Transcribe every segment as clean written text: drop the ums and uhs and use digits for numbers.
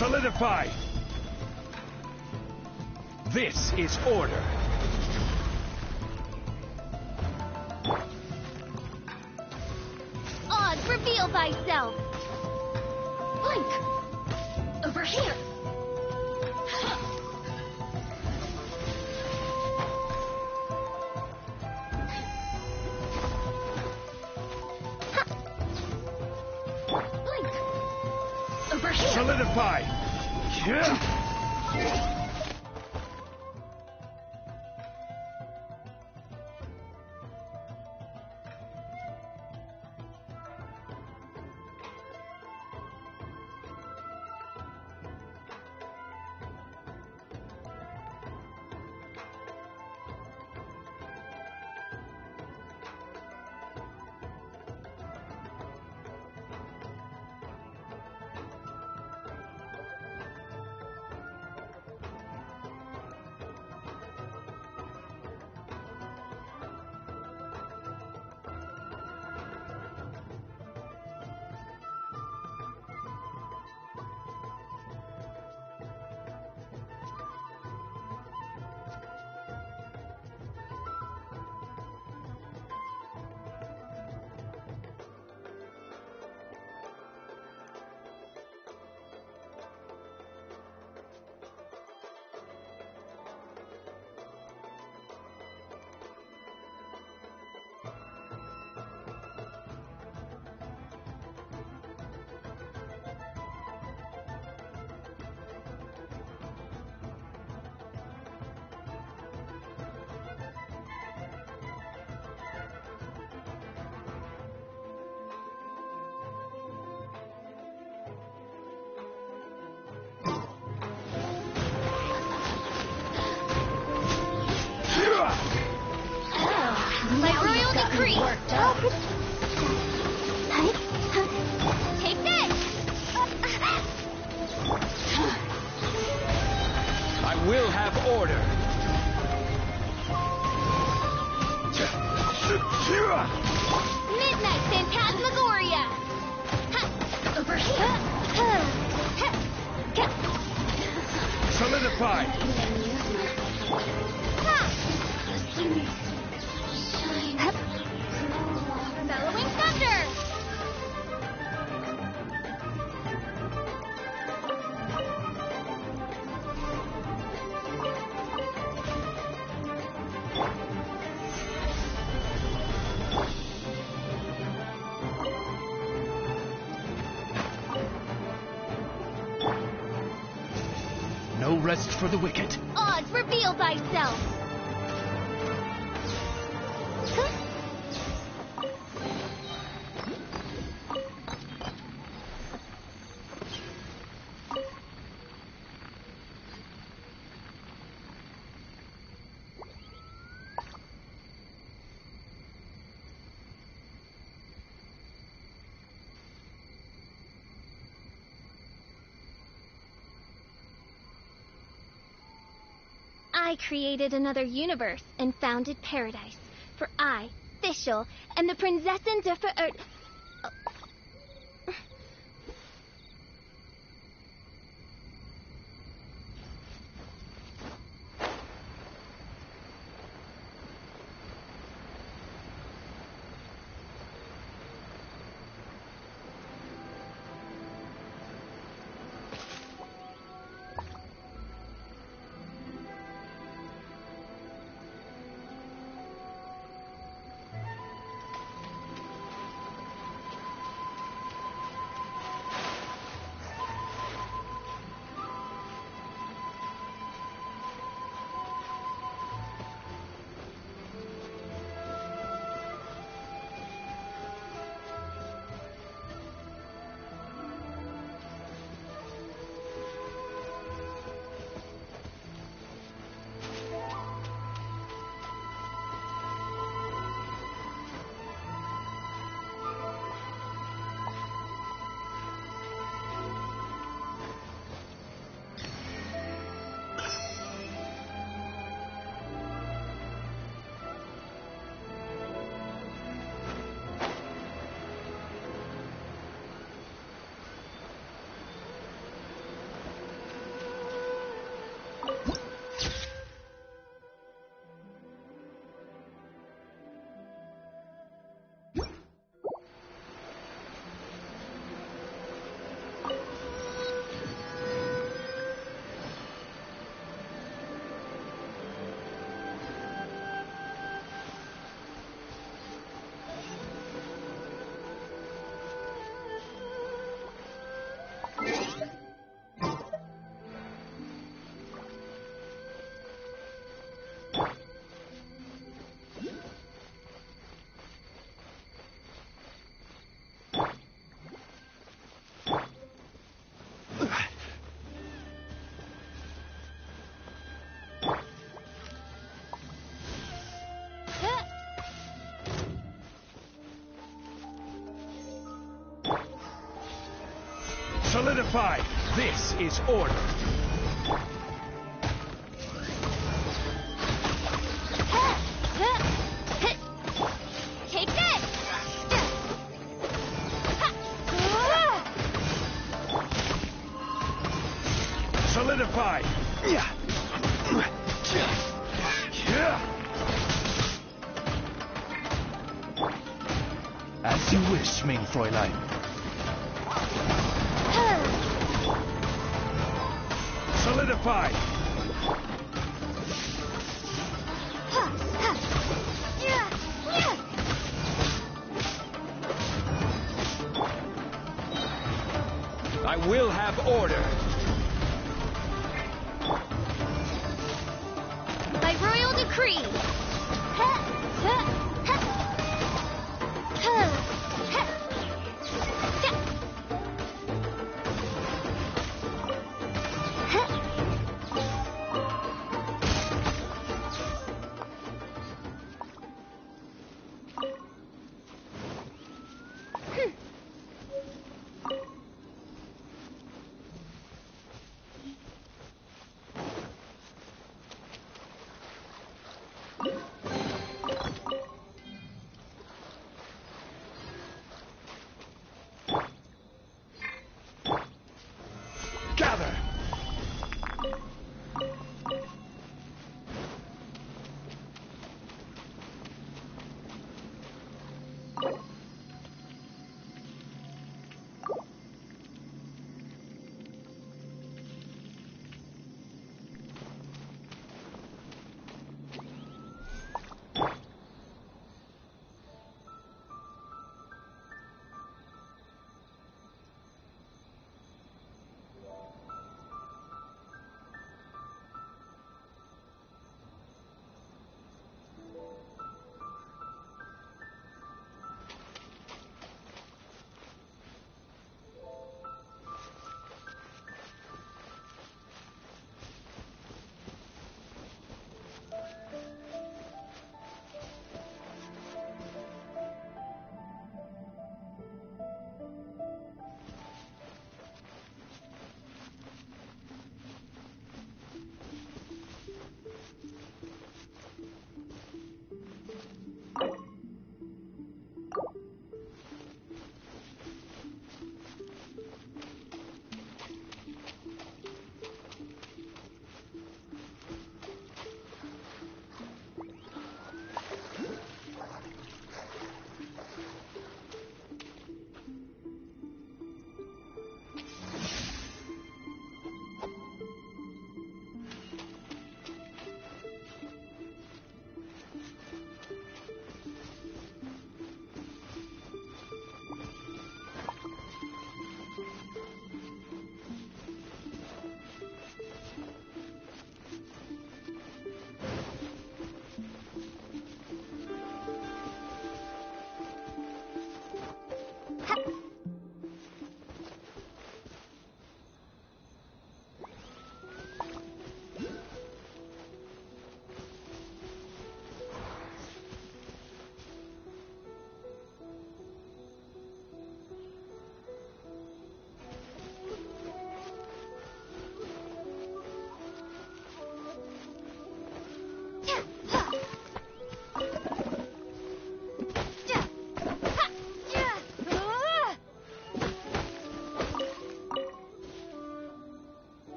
Solidify! This is order. Oz, reveal thyself! Link! Over here! Link! Over here! Solidify! By royal decree! Take this! I will have order. Midnight Phantasmagoria! Over here! Solidify! Bellowing thunder! No rest for the wicked. Oz, reveal thyself! I created another universe and founded paradise. For I, Fischl, am the Prinzessin der Verirrt... Solidify! This is order! Take this! Solidify! As you wish, mein Fräulein. Solidify! I will have order. By royal decree.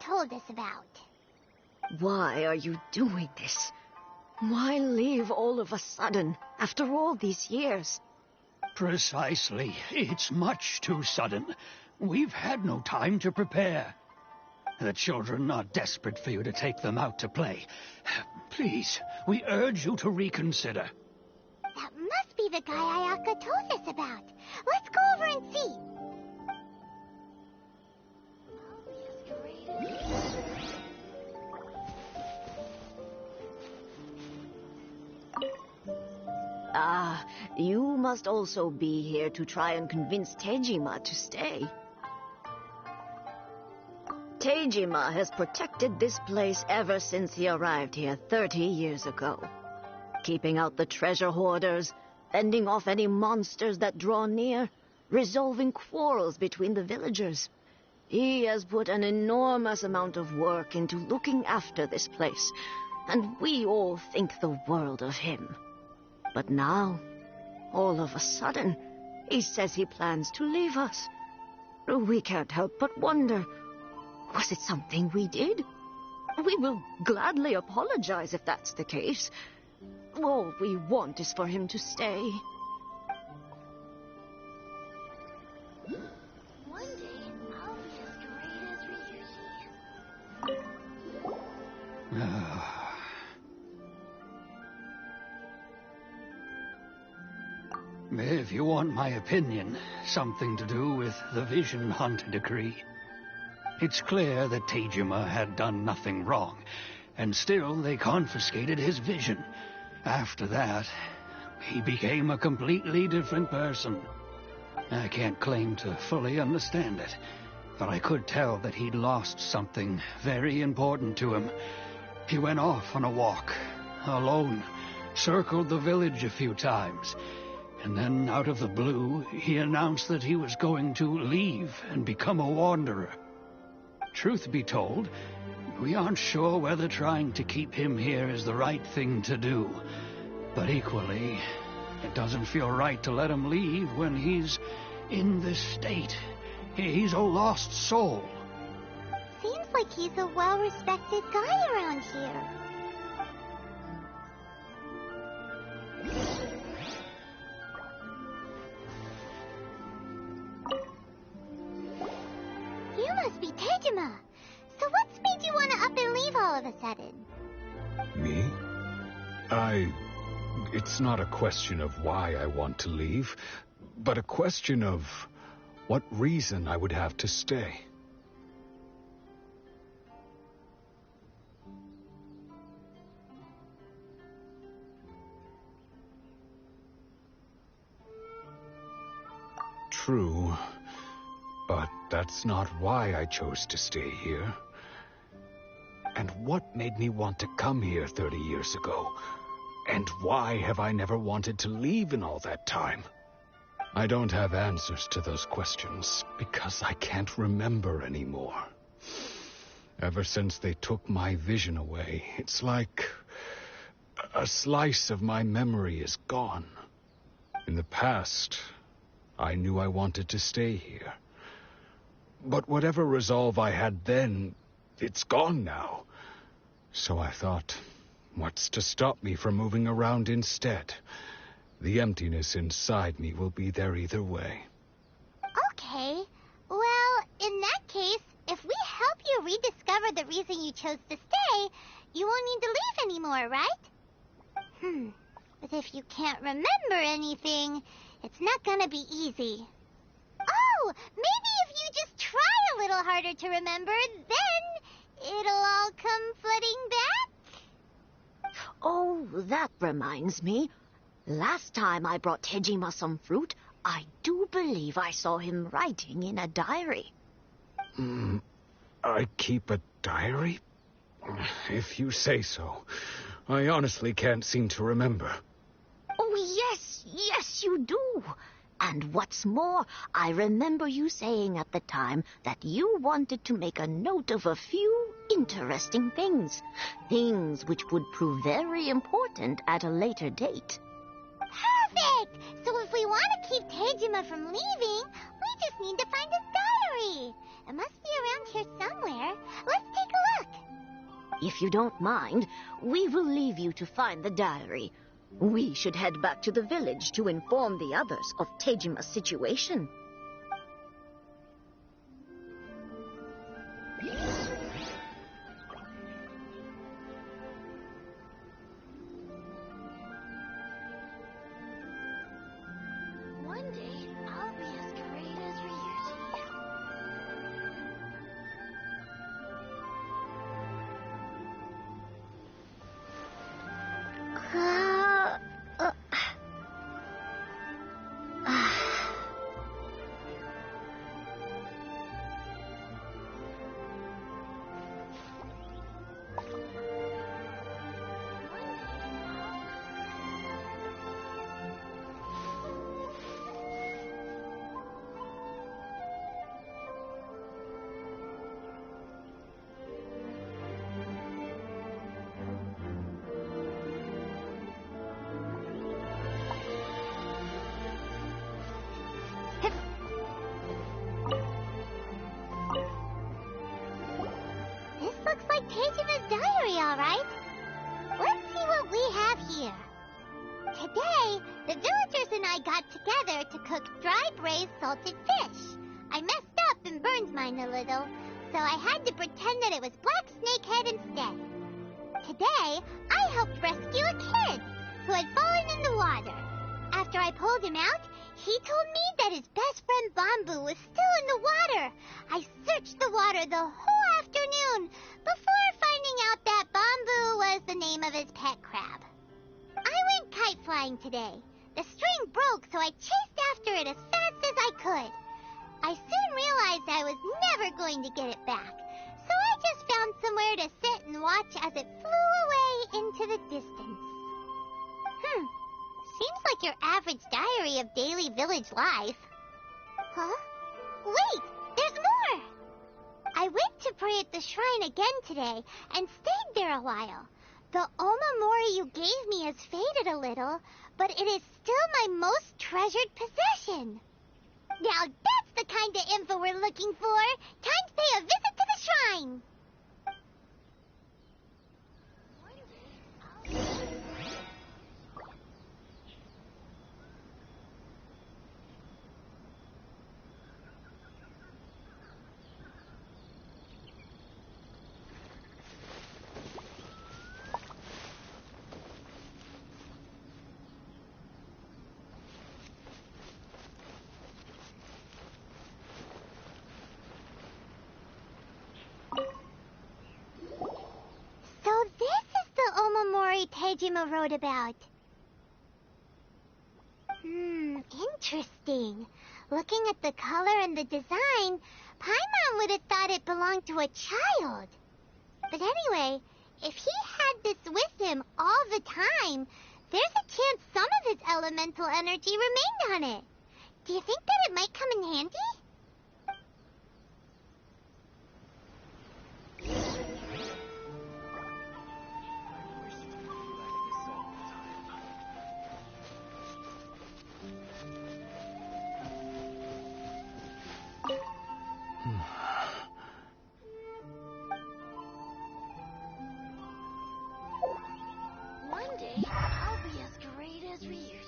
told us about. Why are you doing this? Why leave all of a sudden, after all these years? Precisely. It's much too sudden. We've had no time to prepare. The children are desperate for you to take them out to play. Please, we urge you to reconsider. That must be the guy Ayaka told us about. Let's go over and see. Ah, you must also be here to try and convince Tejima to stay. Tejima has protected this place ever since he arrived here 30 years ago. Keeping out the treasure hoarders, fending off any monsters that draw near, resolving quarrels between the villagers. He has put an enormous amount of work into looking after this place, and we all think the world of him. But now, all of a sudden, he says he plans to leave us. We can't help but wonder, was it something we did? We will gladly apologize if that's the case. All we want is for him to stay. One day, I'll be as great as Ryuji. If you want my opinion, something to do with the Vision Hunt decree. It's clear that Tejima had done nothing wrong, and still they confiscated his vision. After that, he became a completely different person. I can't claim to fully understand it, but I could tell that he'd lost something very important to him. He went off on a walk, alone, circled the village a few times, and then, out of the blue, he announced that he was going to leave and become a wanderer. Truth be told, we aren't sure whether trying to keep him here is the right thing to do. But equally, it doesn't feel right to let him leave when he's in this state. He's a lost soul. Seems like he's a well-respected guy around here. You must be Tejima. So what's made you want to up and leave all of a sudden? Me? It's not a question of why I want to leave, but a question of what reason I would have to stay. True, but that's not why I chose to stay here. And what made me want to come here 30 years ago? And why have I never wanted to leave in all that time? I don't have answers to those questions because I can't remember anymore. Ever since they took my vision away, it's like a slice of my memory is gone. In the past, I knew I wanted to stay here. But whatever resolve I had then, it's gone now. So I thought, what's to stop me from moving around instead? The emptiness inside me will be there either way. Okay. Well, in that case, if we help you rediscover the reason you chose to stay, you won't need to leave anymore, right? But if you can't remember anything, it's not gonna be easy. Oh, maybe if you just try a little harder to remember, then it'll all come flooding back? Oh, that reminds me. Last time I brought Tejima some fruit, I do believe I saw him writing in a diary. I keep a diary? If you say so. I honestly can't seem to remember. Oh, yes, you do. And what's more, I remember you saying at the time that you wanted to make a note of a few interesting things. Things which would prove very important at a later date. Perfect! So if we want to keep Tejima from leaving, we just need to find his diary. It must be around here somewhere. Let's take a look. If you don't mind, we will leave you to find the diary. We should head back to the village to inform the others of Tejima's situation. One day, I'll be as great as Ryuji. This looks like Tejima's diary, all right. Let's see what we have here. Today, the villagers and I got together to cook dry braised salted fish. I messed up and burned mine a little, so I had to pretend that it was black snakehead instead. Today, I helped rescue a kid who had fallen in the water. After I pulled him out, he told me that his best friend Bamboo was still in the water. I searched the water the whole afternoon before finding out that Bamboo was the name of his pet crab. I went kite flying today. The string broke, so I chased after it as fast as I could. I soon realized I was never going to get it back, so I just found somewhere to sit and watch as it flew away into the distance. Seems like your average diary of daily village life. Huh? Wait, there's more! I went to pray at the shrine again today and stayed there a while. The Omamori you gave me has faded a little, but it is still my most treasured possession. Now that's the kind of info we're looking for. Time to pay a visit to the shrine. So this is the Omamori Tejima wrote about. Interesting. Looking at the color and the design, Paimon would have thought it belonged to a child. But anyway, if he had this with him all the time, there's a chance some of his elemental energy remained on it. Do you think that it might come in handy? One day, I'll be as great as Ryuji.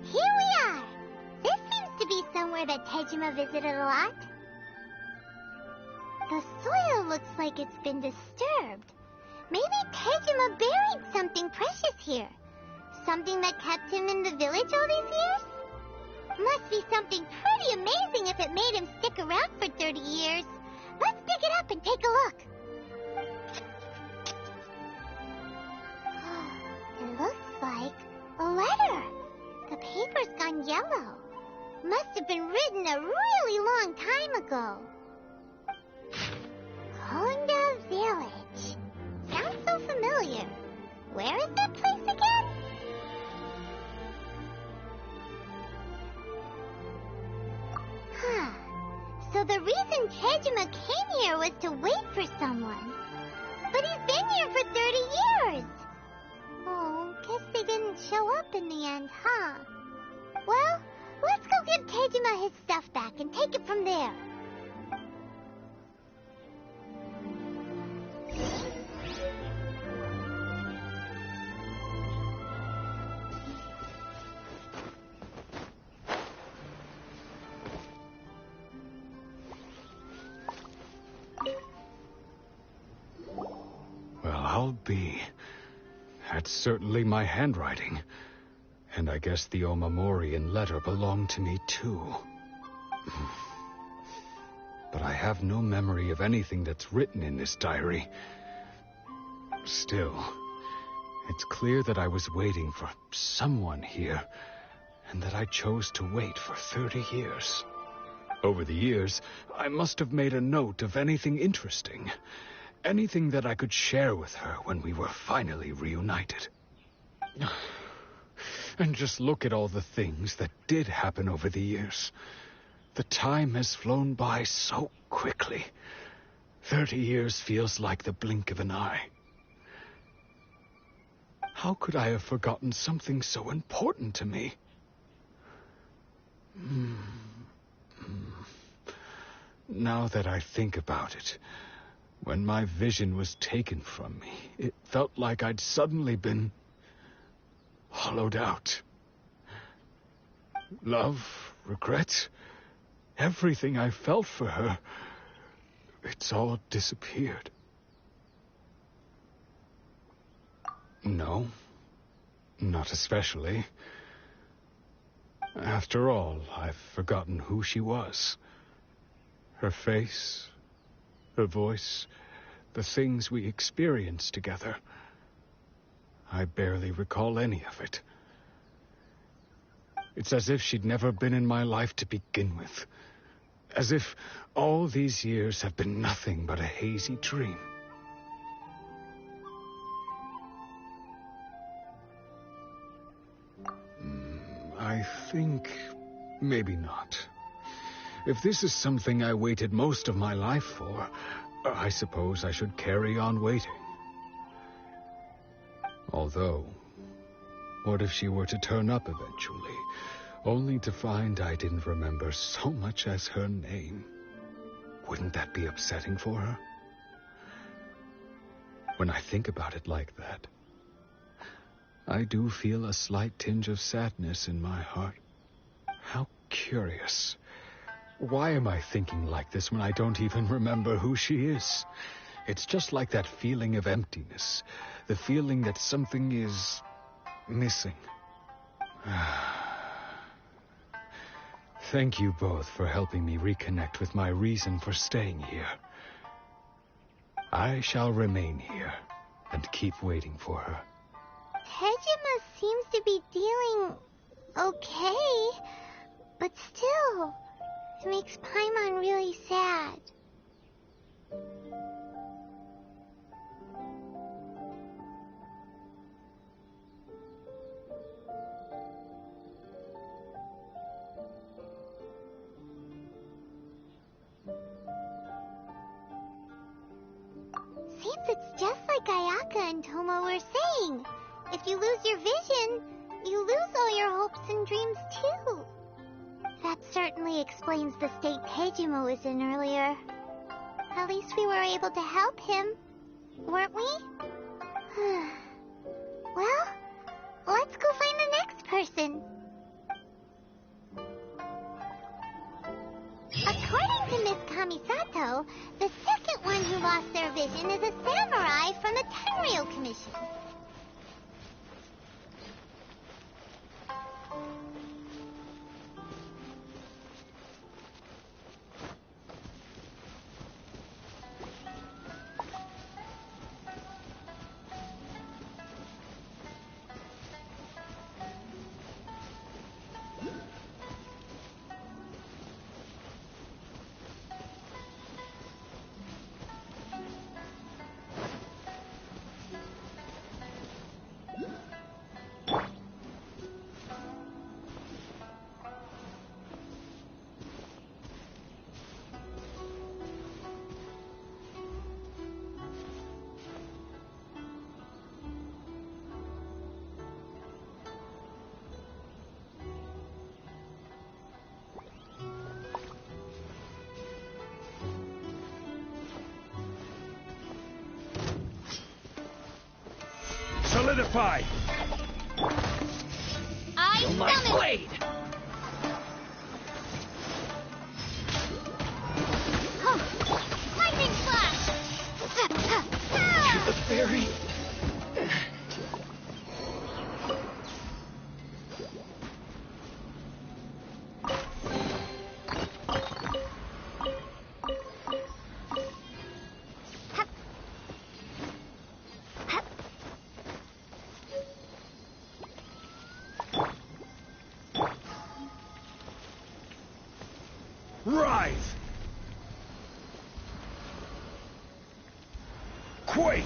Here we are! This seems to be somewhere that Tejima visited a lot. The soil looks like it's been disturbed. Maybe Tejima buried something precious here. Something that kept him in the village all these years? Must be something pretty amazing if it made him stick around for 30 years. Let's dig it up and take a look. It looks like a letter. The paper's gone yellow. Must have been written a really long time ago. Konda Village. Sounds so familiar. Where is that place again? Tejima came here was to wait for someone. But he's been here for 30 years. Oh, guess they didn't show up in the end, huh? Well, let's go give Tejima his stuff back and take it from there. I'll be. That's certainly my handwriting. And I guess the Omamorian letter belonged to me too. But I have no memory of anything that's written in this diary. Still, it's clear that I was waiting for someone here, and that I chose to wait for 30 years. Over the years, I must have made a note of anything interesting. Anything that I could share with her when we were finally reunited. And just look at all the things that did happen over the years. The time has flown by so quickly. 30 years feels like the blink of an eye. How could I have forgotten something so important to me? Now that I think about it, when my vision was taken from me, it felt like I'd suddenly been hollowed out. Love, regret, everything I felt for her, it's all disappeared. No, not especially. After all, I've forgotten who she was. Her face, her voice, the things we experienced together. I barely recall any of it. It's as if she'd never been in my life to begin with. As if all these years have been nothing but a hazy dream. I think maybe not. If this is something I waited most of my life for, I suppose I should carry on waiting. Although, what if she were to turn up eventually, only to find I didn't remember so much as her name? Wouldn't that be upsetting for her? When I think about it like that, I do feel a slight tinge of sadness in my heart. How curious. Why am I thinking like this when I don't even remember who she is? It's just like that feeling of emptiness. The feeling that something is missing. Thank you both for helping me reconnect with my reason for staying here. I shall remain here and keep waiting for her. Tejima seems to be dealing okay, but still, it makes Paimon really sad. Seems it's just like Ayaka and Tomo were saying. If you lose your vision, you lose all your hopes and dreams too. That certainly explains the state Tejima was in earlier. At least we were able to help him, weren't we? Well, let's go find the next person. According to Miss Kamisato, the second one who lost their vision is a samurai from the Tenryo Commission. Solidify! I Feel my summon. blade! Lightning flash. To the fairy. Rise! Quake!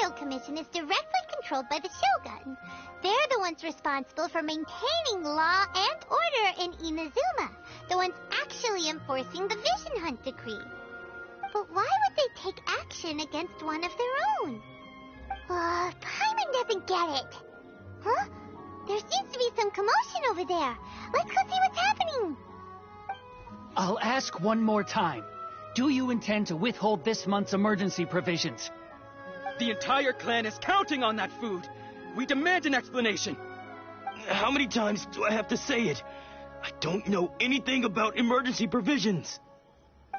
Royal Commission is directly controlled by the Shogun. They're the ones responsible for maintaining law and order in Inazuma, the ones actually enforcing the Vision Hunt Decree. But why would they take action against one of their own? Paimon doesn't get it. Huh? There seems to be some commotion over there. Let's go see what's happening. I'll ask one more time. Do you intend to withhold this month's emergency provisions? The entire clan is counting on that food. We demand an explanation. How many times do I have to say it? I don't know anything about emergency provisions.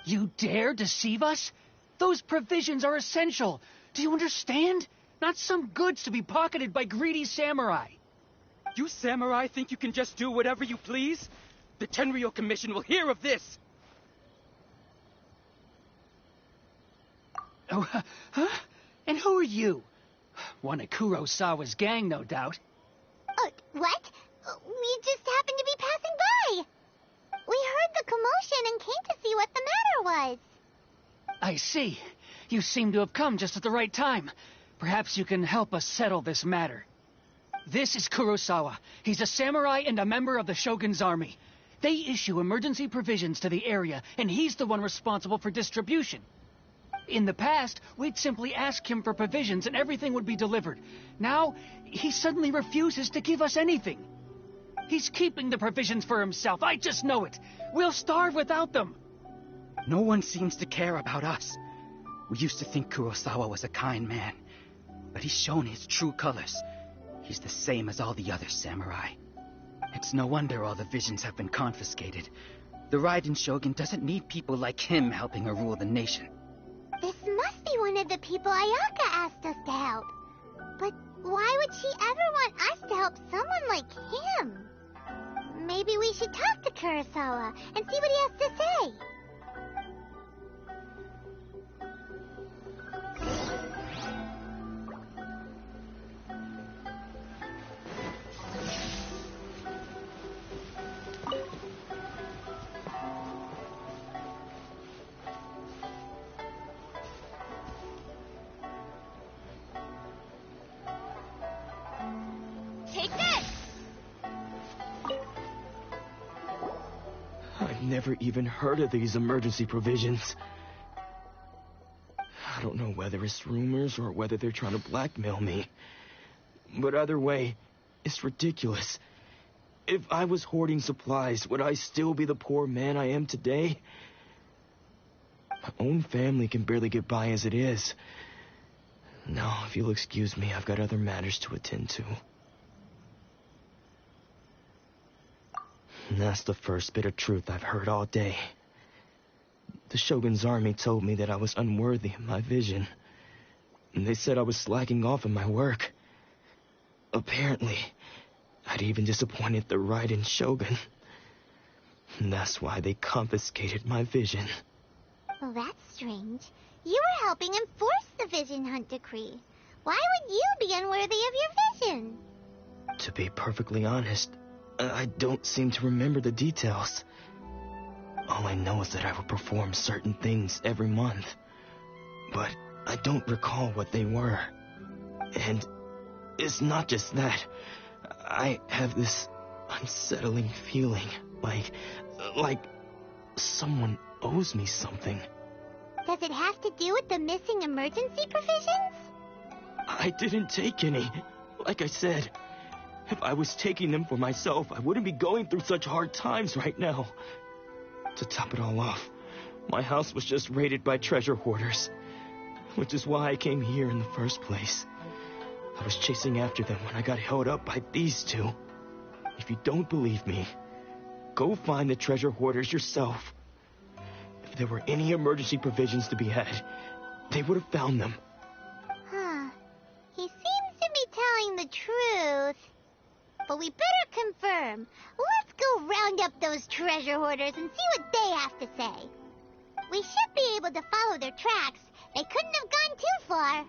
You dare deceive us? Those provisions are essential. Do you understand? Not some goods to be pocketed by greedy samurai. You samurai think you can just do whatever you please? The Tenryou Commission will hear of this. Oh, huh? And who are you? One of Kurosawa's gang, no doubt. What? We just happened to be passing by. We heard the commotion and came to see what the matter was. I see. You seem to have come just at the right time. Perhaps you can help us settle this matter. This is Kurosawa. He's a samurai and a member of the Shogun's army. They issue emergency provisions to the area, and he's the one responsible for distribution. In the past, we'd simply ask him for provisions and everything would be delivered. Now, he suddenly refuses to give us anything. He's keeping the provisions for himself. I just know it. We'll starve without them. No one seems to care about us. We used to think Kurosawa was a kind man, but he's shown his true colors. He's the same as all the other samurai. It's no wonder all the visions have been confiscated. The Raiden Shogun doesn't need people like him helping her rule the nation. This must be one of the people Ayaka asked us to help. But why would she ever want us to help someone like him? Maybe we should talk to Kurosawa and see what he has to say. Take this! I've never even heard of these emergency provisions. I don't know whether it's rumors or whether they're trying to blackmail me. But either way, it's ridiculous. If I was hoarding supplies, would I still be the poor man I am today? My own family can barely get by as it is. Now, if you'll excuse me, I've got other matters to attend to. And that's the first bit of truth I've heard all day. The Shogun's army told me that I was unworthy of my vision. And they said I was slacking off in my work. Apparently, I'd even disappointed the Raiden Shogun. And that's why they confiscated my vision. Well, that's strange. You were helping enforce the Vision Hunt Decree. Why would you be unworthy of your vision? To be perfectly honest, I don't seem to remember the details. All I know is that I would perform certain things every month. But I don't recall what they were. And it's not just that. I have this unsettling feeling, like someone owes me something. Does it have to do with the missing emergency provisions? I didn't take any. Like I said, if I was taking them for myself, I wouldn't be going through such hard times right now. To top it all off, my house was just raided by treasure hoarders, which is why I came here in the first place. I was chasing after them when I got held up by these two. If you don't believe me, go find the treasure hoarders yourself. If there were any emergency provisions to be had, they would have found them. Huh. He seems to be telling the truth. But we better confirm. Let's go round up those treasure hoarders and see what they have to say. We should be able to follow their tracks. They couldn't have gone too far.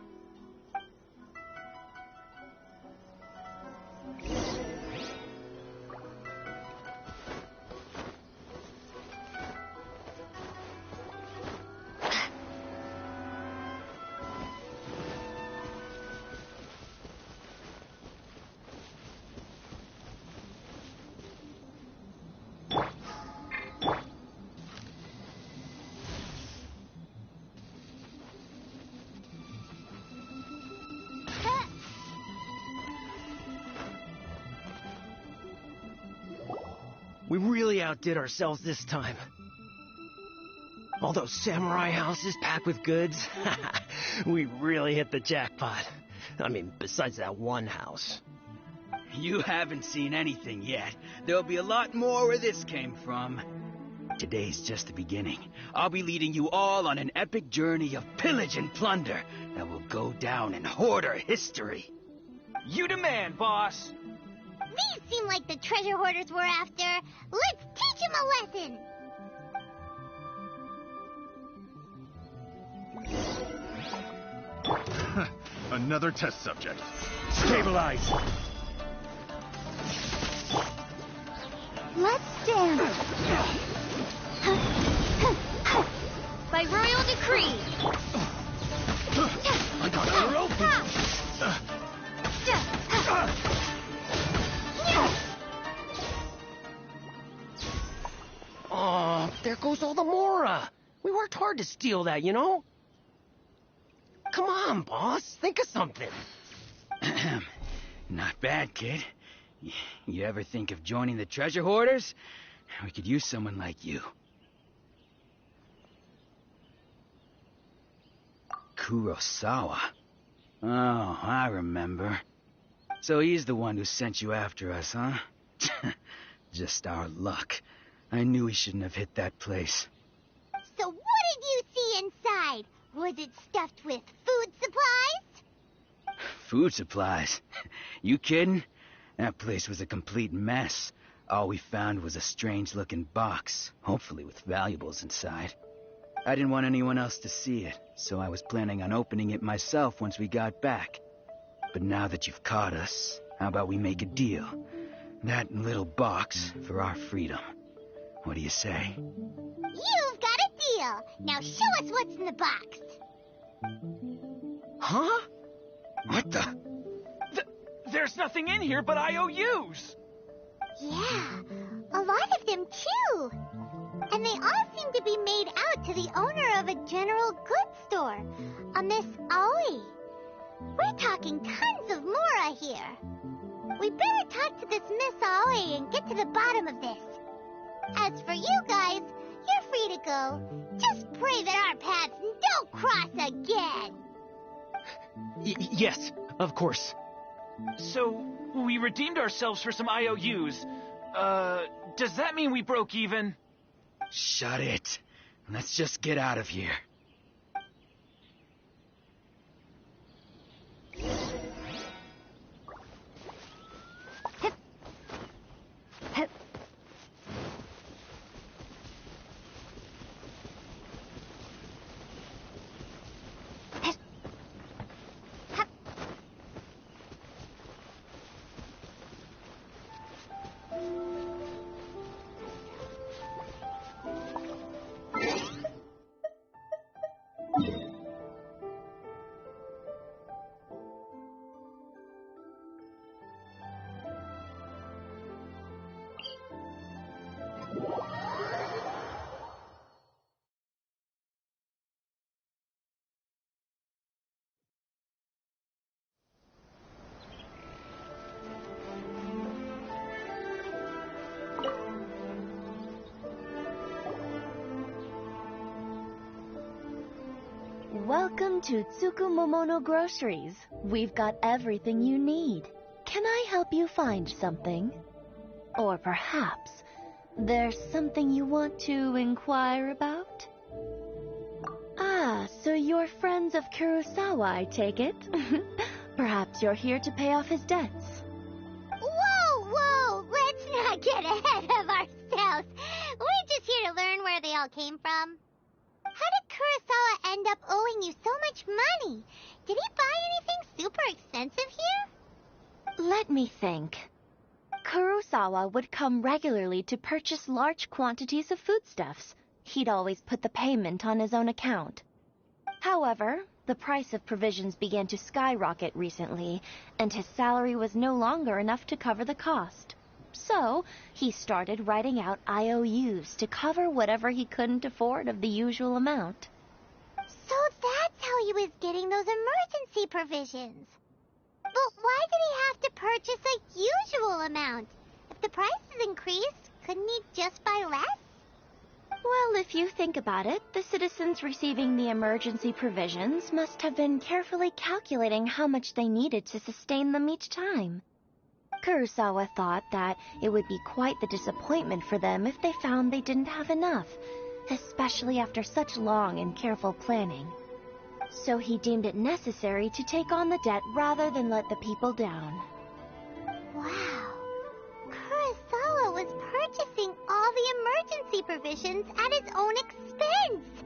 We really outdid ourselves this time. All those samurai houses packed with goods, we really hit the jackpot. I mean, besides that one house. You haven't seen anything yet. There'll be a lot more where this came from. Today's just the beginning. I'll be leading you all on an epic journey of pillage and plunder that will go down in hoarder history. You demand, boss. These seem like the treasure hoarders we're after. Let's teach them a lesson. Another test subject. Stabilize! Let's dance. By royal decree. I got her open! Oh, there goes all the Mora. We worked hard to steal that, you know? Come on, boss. Think of something. Not bad, kid. You ever think of joining the treasure hoarders? We could use someone like you. Kurosawa. Oh, I remember. So he's the one who sent you after us, huh? Just our luck. I knew we shouldn't have hit that place. So what did you see inside? Was it stuffed with food supplies? Food supplies? You kidding? That place was a complete mess. All we found was a strange-looking box, hopefully with valuables inside. I didn't want anyone else to see it, so I was planning on opening it myself once we got back. But now that you've caught us, how about we make a deal? That little box for our freedom. What do you say? You've got a deal. Now show us what's in the box. Huh? What the? There's nothing in here but IOUs. Yeah, a lot of them too. And they all seem to be made out to the owner of a general goods store, a Miss Aoi. We're talking tons of Mora here. We better talk to this Miss Aoi and get to the bottom of this. As for you guys, you're free to go. Just pray that our paths don't cross again. Yes, of course. So, we redeemed ourselves for some IOUs. Does that mean we broke even? Shut it. Let's just get out of here. Welcome to Tsukumomono Groceries. We've got everything you need. Can I help you find something? Or perhaps there's something you want to inquire about? Ah, so you're friends of Kurosawa, I take it? Perhaps you're here to pay off his debts. Whoa! Let's not get ahead of ourselves. We're just here to learn where they all came from. How did Kurosawa end up owing you so much money? Did he buy anything super expensive here? Let me think. Kurosawa would come regularly to purchase large quantities of foodstuffs. He'd always put the payment on his own account. However, the price of provisions began to skyrocket recently, and his salary was no longer enough to cover the cost. So, he started writing out IOUs to cover whatever he couldn't afford of the usual amount. So that's how he was getting those emergency provisions. But why did he have to purchase a usual amount? If the prices increased, Couldn't he just buy less? Well, if you think about it, the citizens receiving the emergency provisions must have been carefully calculating how much they needed to sustain them each time. Kurosawa thought that it would be quite the disappointment for them if they found they didn't have enough, especially after such long and careful planning. So he deemed it necessary to take on the debt rather than let the people down. Wow. Kurosawa was purchasing all the emergency provisions at his own expense.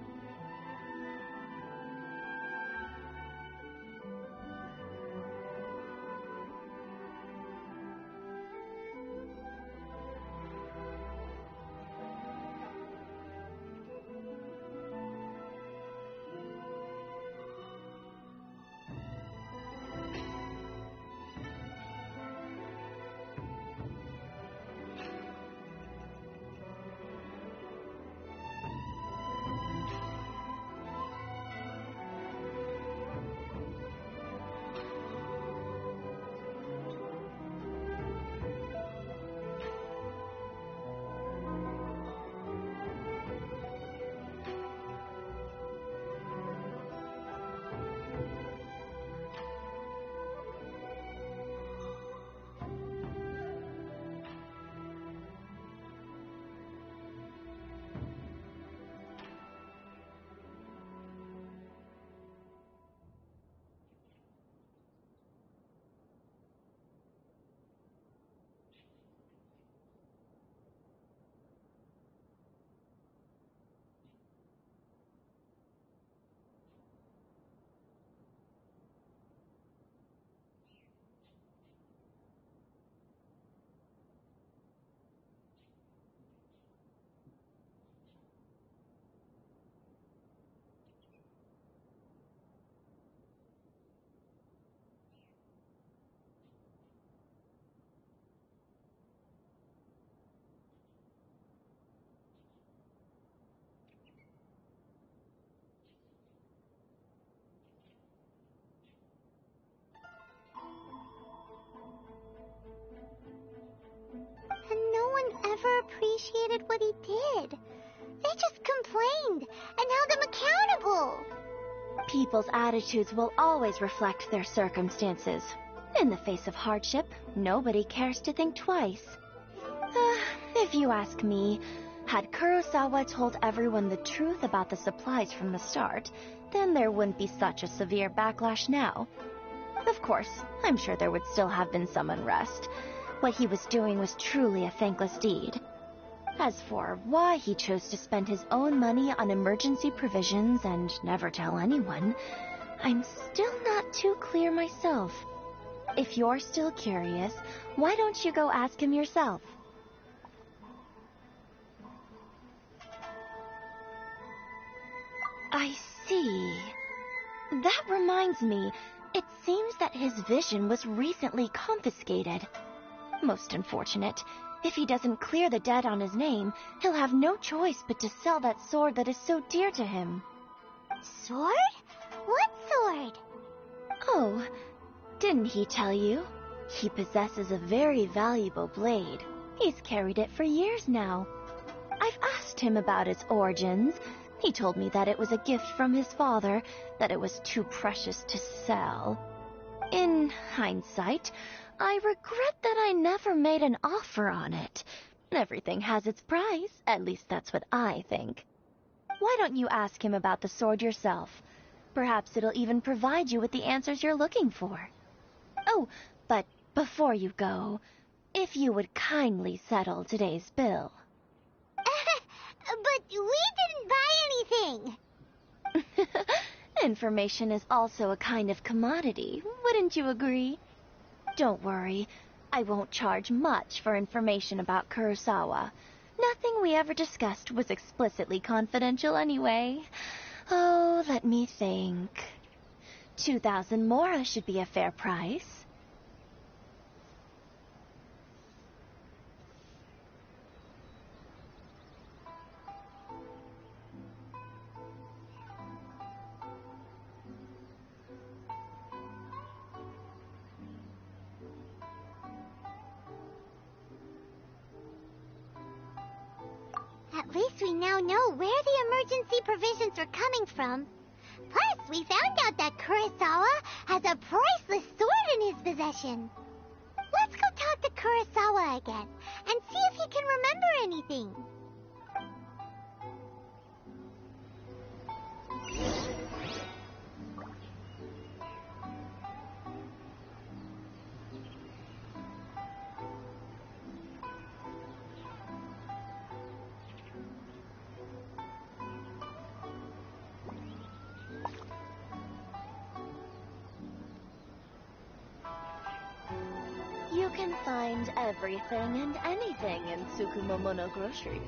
And no one ever appreciated what he did. They just complained and held him accountable. People's attitudes will always reflect their circumstances. In the face of hardship, nobody cares to think twice. If you ask me, had Kurosawa told everyone the truth about the supplies from the start, then there wouldn't be such a severe backlash now. Of course, I'm sure there would still have been some unrest. What he was doing was truly a thankless deed. As for why he chose to spend his own money on emergency provisions and never tell anyone, I'm still not too clear myself. If you're still curious, why don't you go ask him yourself? I see. That reminds me, it seems that his vision was recently confiscated. Most unfortunate. If he doesn't clear the debt on his name, he'll have no choice but to sell that sword that is so dear to him. Sword? What sword? Oh, didn't he tell you? He possesses a very valuable blade. He's carried it for years now. I've asked him about its origins. He told me that it was a gift from his father, that it was too precious to sell. In hindsight, I regret that I never made an offer on it. Everything has its price, at least that's what I think. Why don't you ask him about the sword yourself? Perhaps it'll even provide you with the answers you're looking for. Oh, but before you go, if you would kindly settle today's bill. But we didn't buy anything. Information is also a kind of commodity, wouldn't you agree? Don't worry, I won't charge much for information about Kurosawa. Nothing we ever discussed was explicitly confidential anyway. Oh, let me think. 2,000 mora should be a fair price. least we now know where the emergency provisions were coming from. Plus, we found out that Kurosawa has a priceless sword in his possession. Let's go talk to Kurosawa again and see if he can remember anything. You can find everything and anything in Tsukumomono groceries.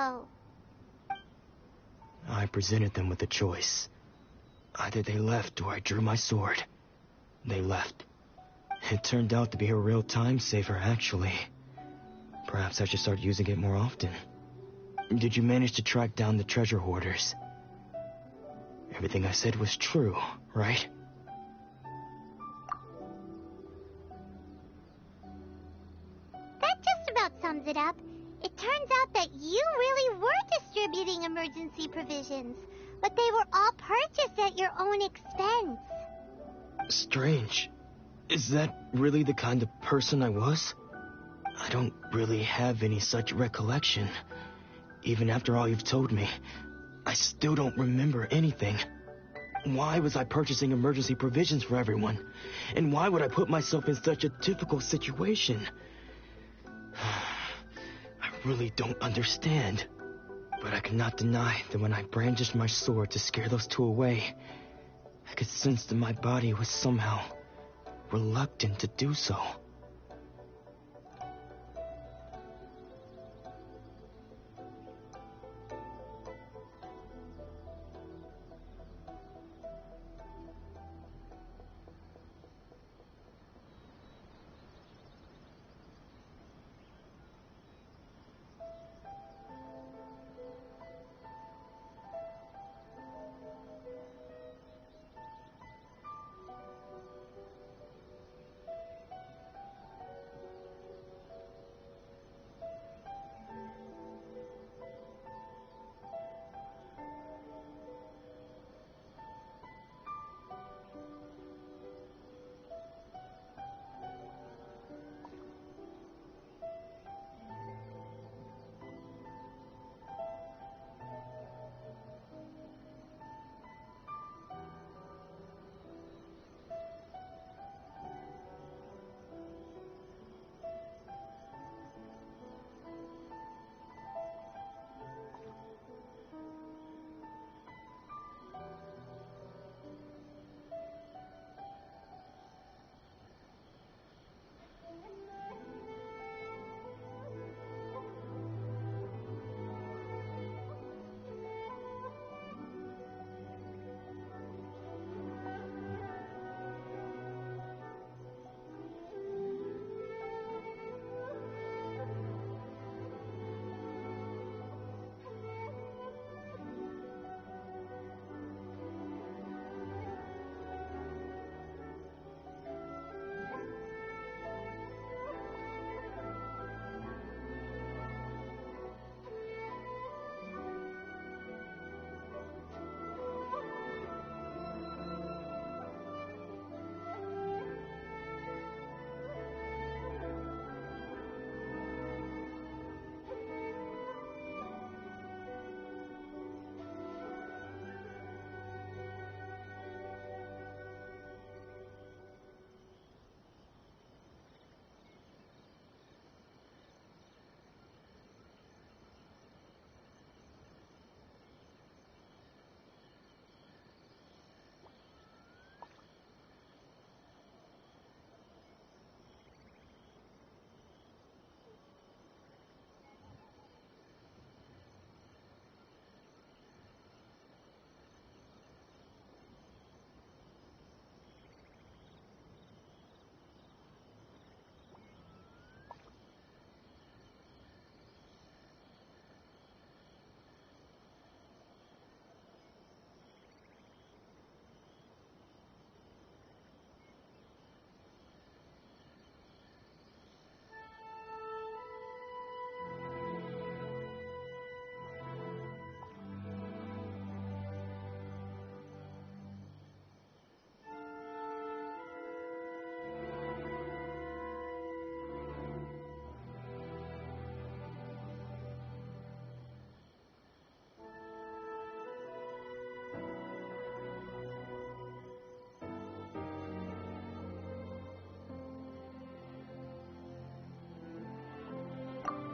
ago. I presented them with a choice. Either they left or I drew my sword. They left. It turned out to be a real time saver, actually. Perhaps I should start using it more often. Did you manage to track down the treasure hoarders? Everything I said was true, right? That just about sums it up. It turns out that you really were distributing emergency provisions, but they were all purchased at your own expense. Strange. Is that really the kind of person I was? I don't really have any such recollection. Even after all you've told me, I still don't remember anything. Why was I purchasing emergency provisions for everyone? And why would I put myself in such a difficult situation? I really don't understand. But I cannot deny that when I brandished my sword to scare those two away, I could sense that my body was somehow reluctant to do so.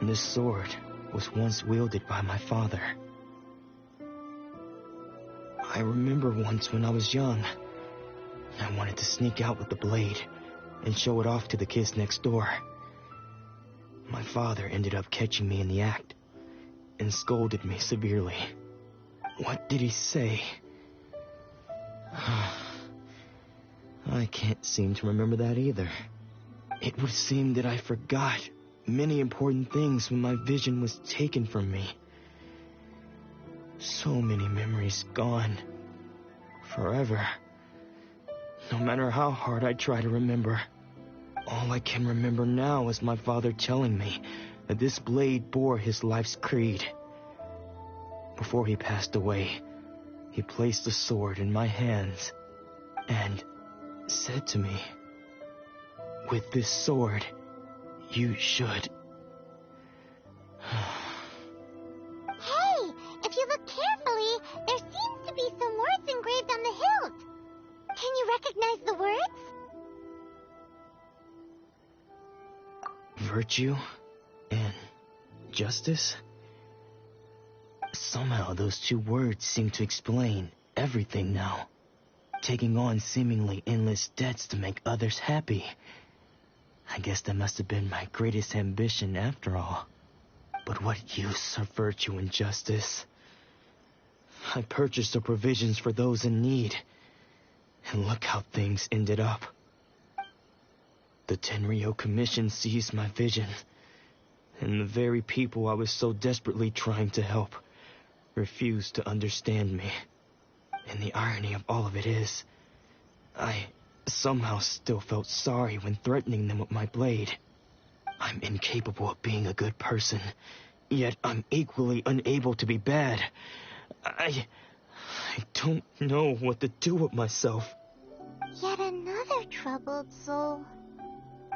This sword was once wielded by my father. I remember once when I was young, I wanted to sneak out with the blade and show it off to the kids next door. My father ended up catching me in the act. and scolded me severely. What did he say? I can't seem to remember that either. It would seem that I forgot many important things when my vision was taken from me. So many memories gone. Forever. No matter how hard I try to remember, all I can remember now is my father telling me that this blade bore his life's creed. Before he passed away, he placed the sword in my hands and said to me, "With this sword, you should..." Hey, if you look carefully, there seems to be some words engraved on the hilt. Can you recognize the words? Virtue and justice? Somehow those two words seem to explain everything now. Taking on seemingly endless debts to make others happy. I guess that must have been my greatest ambition after all. But what use are virtue and justice? I purchased the provisions for those in need. And look how things ended up. The Tenryo Commission seized my vision. And the very people I was so desperately trying to help refused to understand me. And the irony of all of it is, I somehow still felt sorry when threatening them with my blade. I'm incapable of being a good person, yet I'm equally unable to be bad. I don't know what to do with myself. Yet another troubled soul.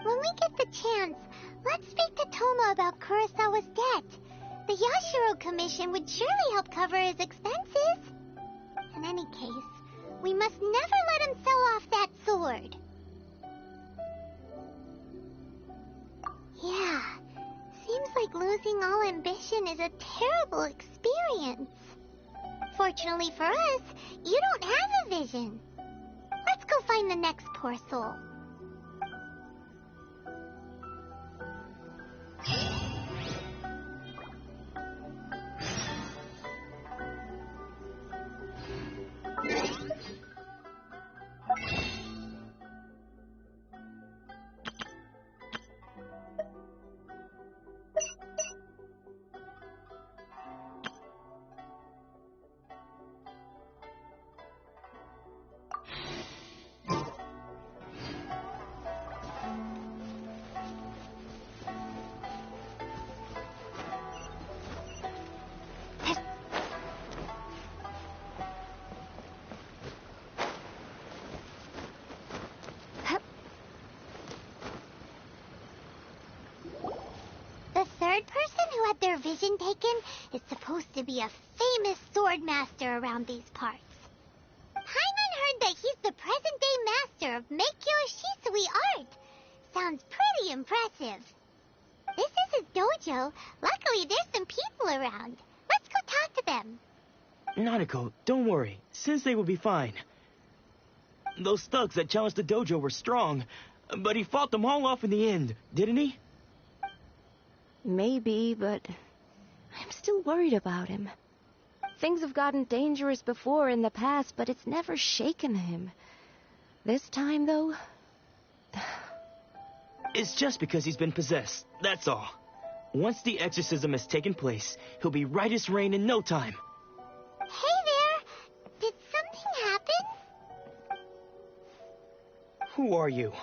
When we get the chance, let's speak to Toma about Kurosawa's debt. The Yashiro Commission would surely help cover his expenses. In any case, we must never let him sell off that sword. Yeah, seems like losing all ambition is a terrible experience. Fortunately for us, you don't have a vision. Let's go find the next poor soul. third person who had their vision taken is supposed to be a famous sword master around these parts. Paimon heard that he's the present-day master of Meikyo Shisui art. Sounds pretty impressive. This is his dojo. Luckily, there's some people around. Let's go talk to them. Nanako, don't worry. Sensei will be fine. Those thugs that challenged the dojo were strong, but he fought them all off in the end, didn't he? Maybe, but I'm still worried about him. Things have gotten dangerous before in the past, but it's never shaken him. This time, though... It's just because he's been possessed, that's all. Once the exorcism has taken place, he'll be right as rain in no time. Hey there! Did something happen? Who are you?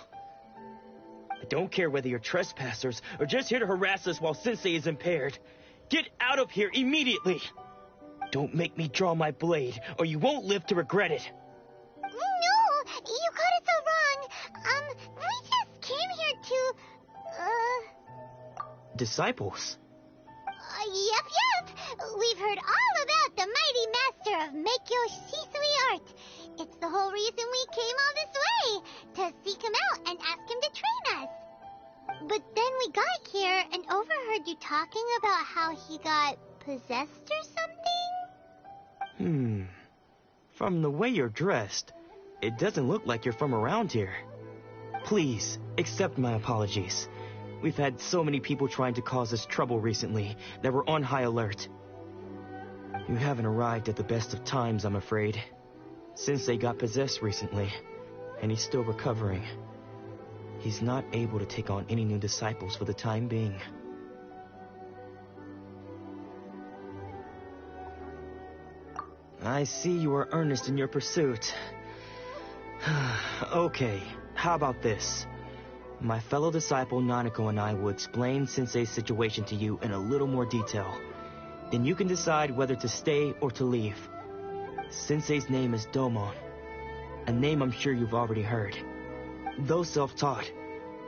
I don't care whether you're trespassers or just here to harass us while Sensei is impaired. Get out of here immediately! Don't make me draw my blade, or you won't live to regret it. No! You got it so wrong. We just came here to, Disciples? Yep. We've heard all about the mighty master of Meikyo Shisui art. It's the whole reason we came all this way, to seek him out and ask him to train us. But then we got here and overheard you talking about how he got possessed or something? From the way you're dressed, it doesn't look like you're from around here. Please, accept my apologies. We've had so many people trying to cause us trouble recently that we're on high alert. You haven't arrived at the best of times, I'm afraid. Sensei got possessed recently, and he's still recovering. He's not able to take on any new disciples for the time being. I see you are earnest in your pursuit. Okay, how about this? My fellow disciple Nanako and I will explain Sensei's situation to you in a little more detail. Then you can decide whether to stay or to leave. Sensei's name is Domon, a name I'm sure you've already heard. Though self-taught,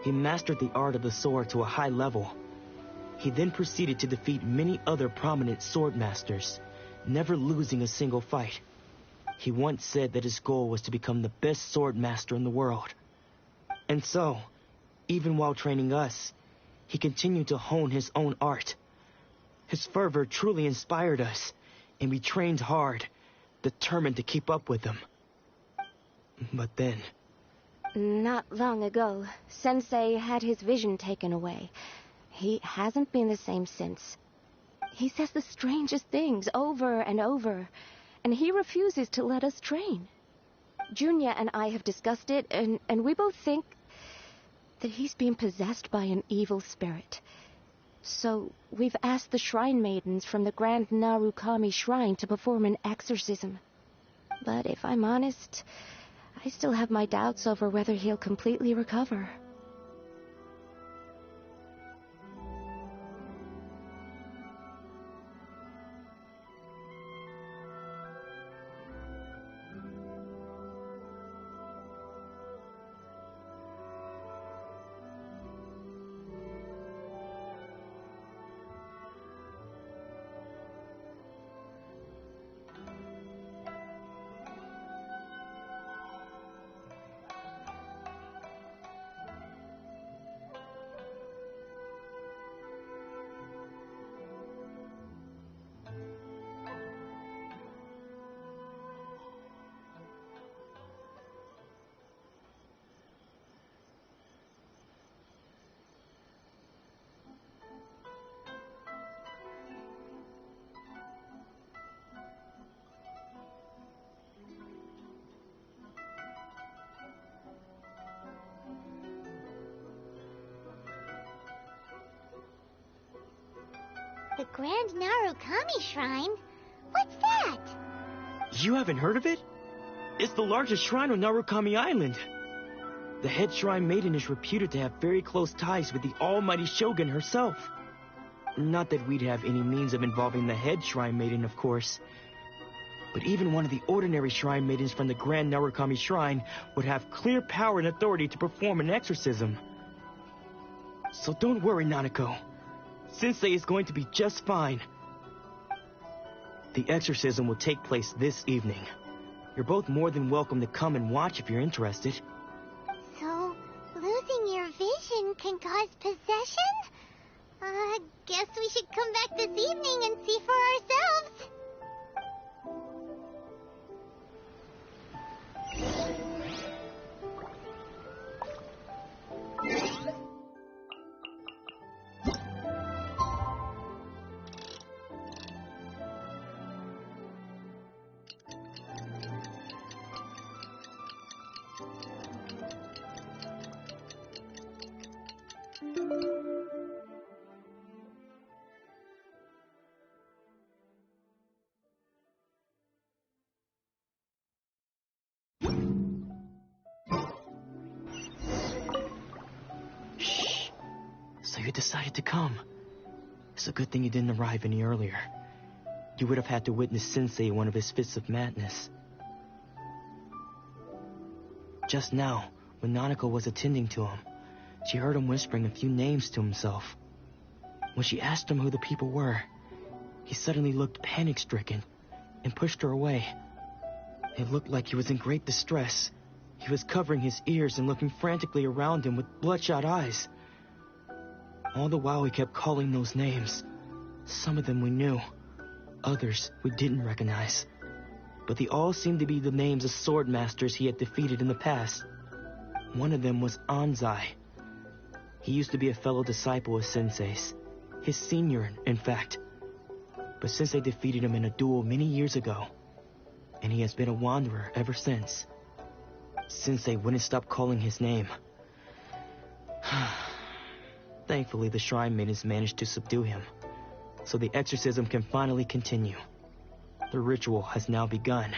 he mastered the art of the sword to a high level. He then proceeded to defeat many other prominent sword masters, never losing a single fight. He once said that his goal was to become the best sword master in the world. And so, even while training us, he continued to hone his own art. His fervor truly inspired us, and we trained hard, determined to keep up with him. But then... Not long ago, Sensei had his vision taken away. He hasn't been the same since. He says the strangest things over and over, and he refuses to let us train. Junya and I have discussed it, and we both think that he's being possessed by an evil spirit. So we've asked the shrine maidens from the Grand Narukami Shrine to perform an exorcism. But if I'm honest, I still have my doubts over whether he'll completely recover. The Grand Narukami Shrine? What's that? You haven't heard of it? It's the largest shrine on Narukami Island. The head shrine maiden is reputed to have very close ties with the almighty Shogun herself. Not that we'd have any means of involving the head shrine maiden, of course. But even one of the ordinary shrine maidens from the Grand Narukami Shrine would have clear power and authority to perform an exorcism. So don't worry, Nanako. Sensei is going to be just fine. The exorcism will take place this evening. You're both more than welcome to come and watch if you're interested. So, losing your vision can cause possession? Guess we should come back this evening and see for ourselves. So you decided to come. It's a good thing you didn't arrive any earlier. You would have had to witness Sensei in one of his fits of madness. Just now, when Nanako was attending to him, she heard him whispering a few names to himself. When she asked him who the people were, he suddenly looked panic-stricken and pushed her away. It looked like he was in great distress. He was covering his ears and looking frantically around him with bloodshot eyes. All the while he kept calling those names. Some of them we knew, others we didn't recognize. But they all seemed to be the names of sword masters he had defeated in the past. One of them was Anzai. He used to be a fellow disciple of Sensei's. His senior, in fact. but Sensei defeated him in a duel many years ago, and he has been a wanderer ever since. Sensei wouldn't stop calling his name. Thankfully, the Shrine Maidens managed to subdue him, so the exorcism can finally continue. The ritual has now begun.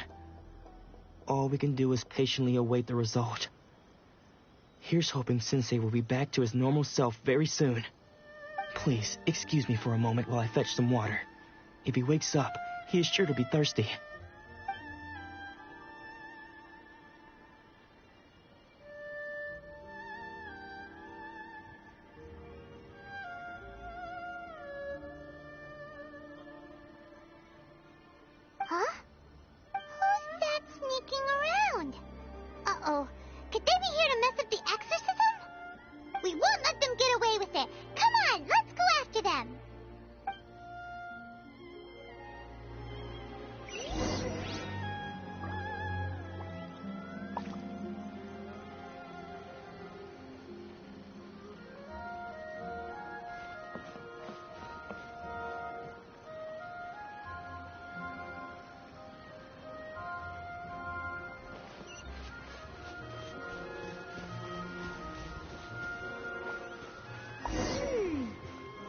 All we can do is patiently await the result. Here's hoping Sensei will be back to his normal self very soon. Please, excuse me for a moment while I fetch some water. If he wakes up, he is sure to be thirsty. Huh? Who's that sneaking around? Uh-oh. Could they be here to mess up the exorcism? We won't let them get away with it. Come on, let's go after them.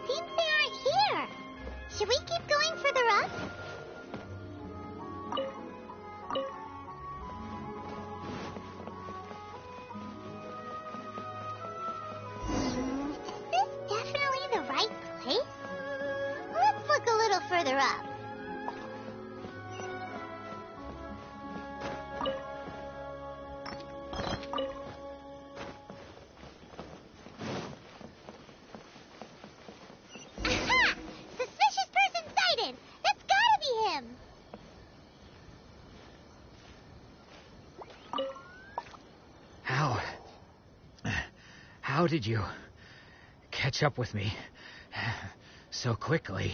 Seems they aren't here. Should we keep going further up? Is this definitely the right place? Let's look a little further up. Aha! Suspicious person sighted! That's gotta be him! How did you catch up with me so quickly?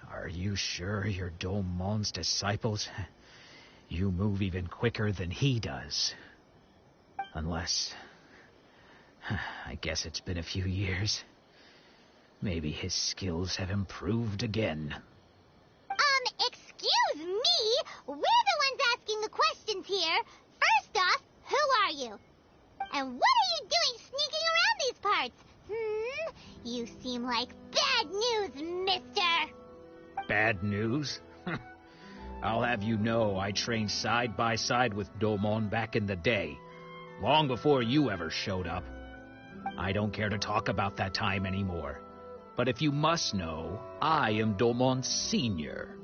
Are you sure you're Domon's disciples? You move even quicker than he does. Unless... I guess it's been a few years. Maybe his skills have improved again. Excuse me? We're the ones asking the questions here. First off, who are you? And what are you doing sneaking around these parts? You seem like bad news, mister. Bad news? I'll have you know I trained side by side with Domon back in the day, long before you ever showed up. I don't care to talk about that time anymore. But if you must know, I am Domon's senior.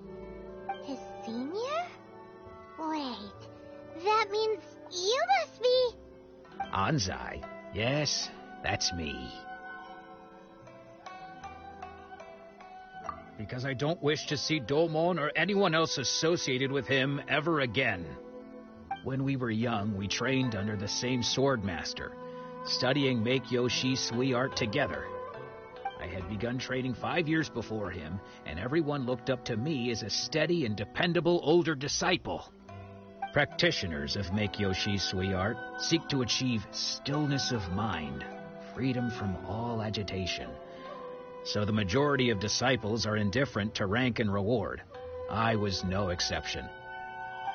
His senior? Wait, that means you must be... Anzai. Yes, that's me. Because I don't wish to see Domon or anyone else associated with him ever again. When we were young, we trained under the same swordmaster, studying Make-Yoshi Sui art together. I had begun training 5 years before him, and everyone looked up to me as a steady and dependable older disciple. Practitioners of Make-Yoshi Sui art seek to achieve stillness of mind, freedom from all agitation. So the majority of disciples are indifferent to rank and reward. I was no exception.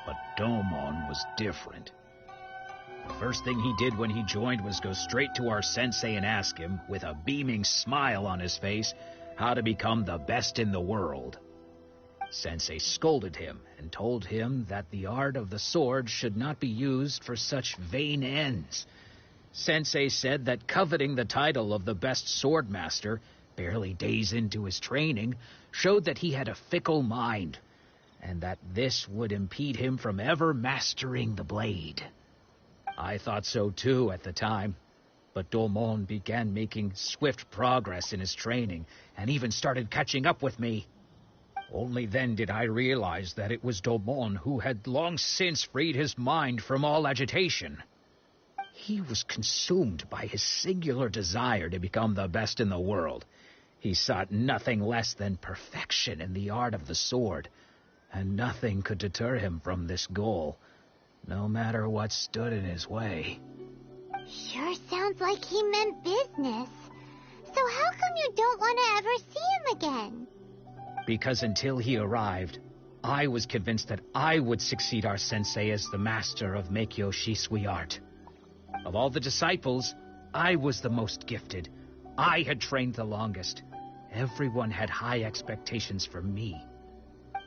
But Domon was different. The first thing he did when he joined was go straight to our sensei and ask him, with a beaming smile on his face, how to become the best in the world. Sensei scolded him and told him that the art of the sword should not be used for such vain ends. Sensei said that coveting the title of the best swordmaster, barely days into his training, showed that he had a fickle mind, and that this would impede him from ever mastering the blade. I thought so too at the time, but Domon began making swift progress in his training, and even started catching up with me. Only then did I realize that it was Domon who had long since freed his mind from all agitation. He was consumed by his singular desire to become the best in the world. He sought nothing less than perfection in the art of the sword, and nothing could deter him from this goal, no matter what stood in his way. Sure sounds like he meant business. So how come you don't want to ever see him again? Because until he arrived, I was convinced that I would succeed our sensei as the master of Meikyo Shisui art. Of all the disciples, I was the most gifted. I had trained the longest. Everyone had high expectations for me.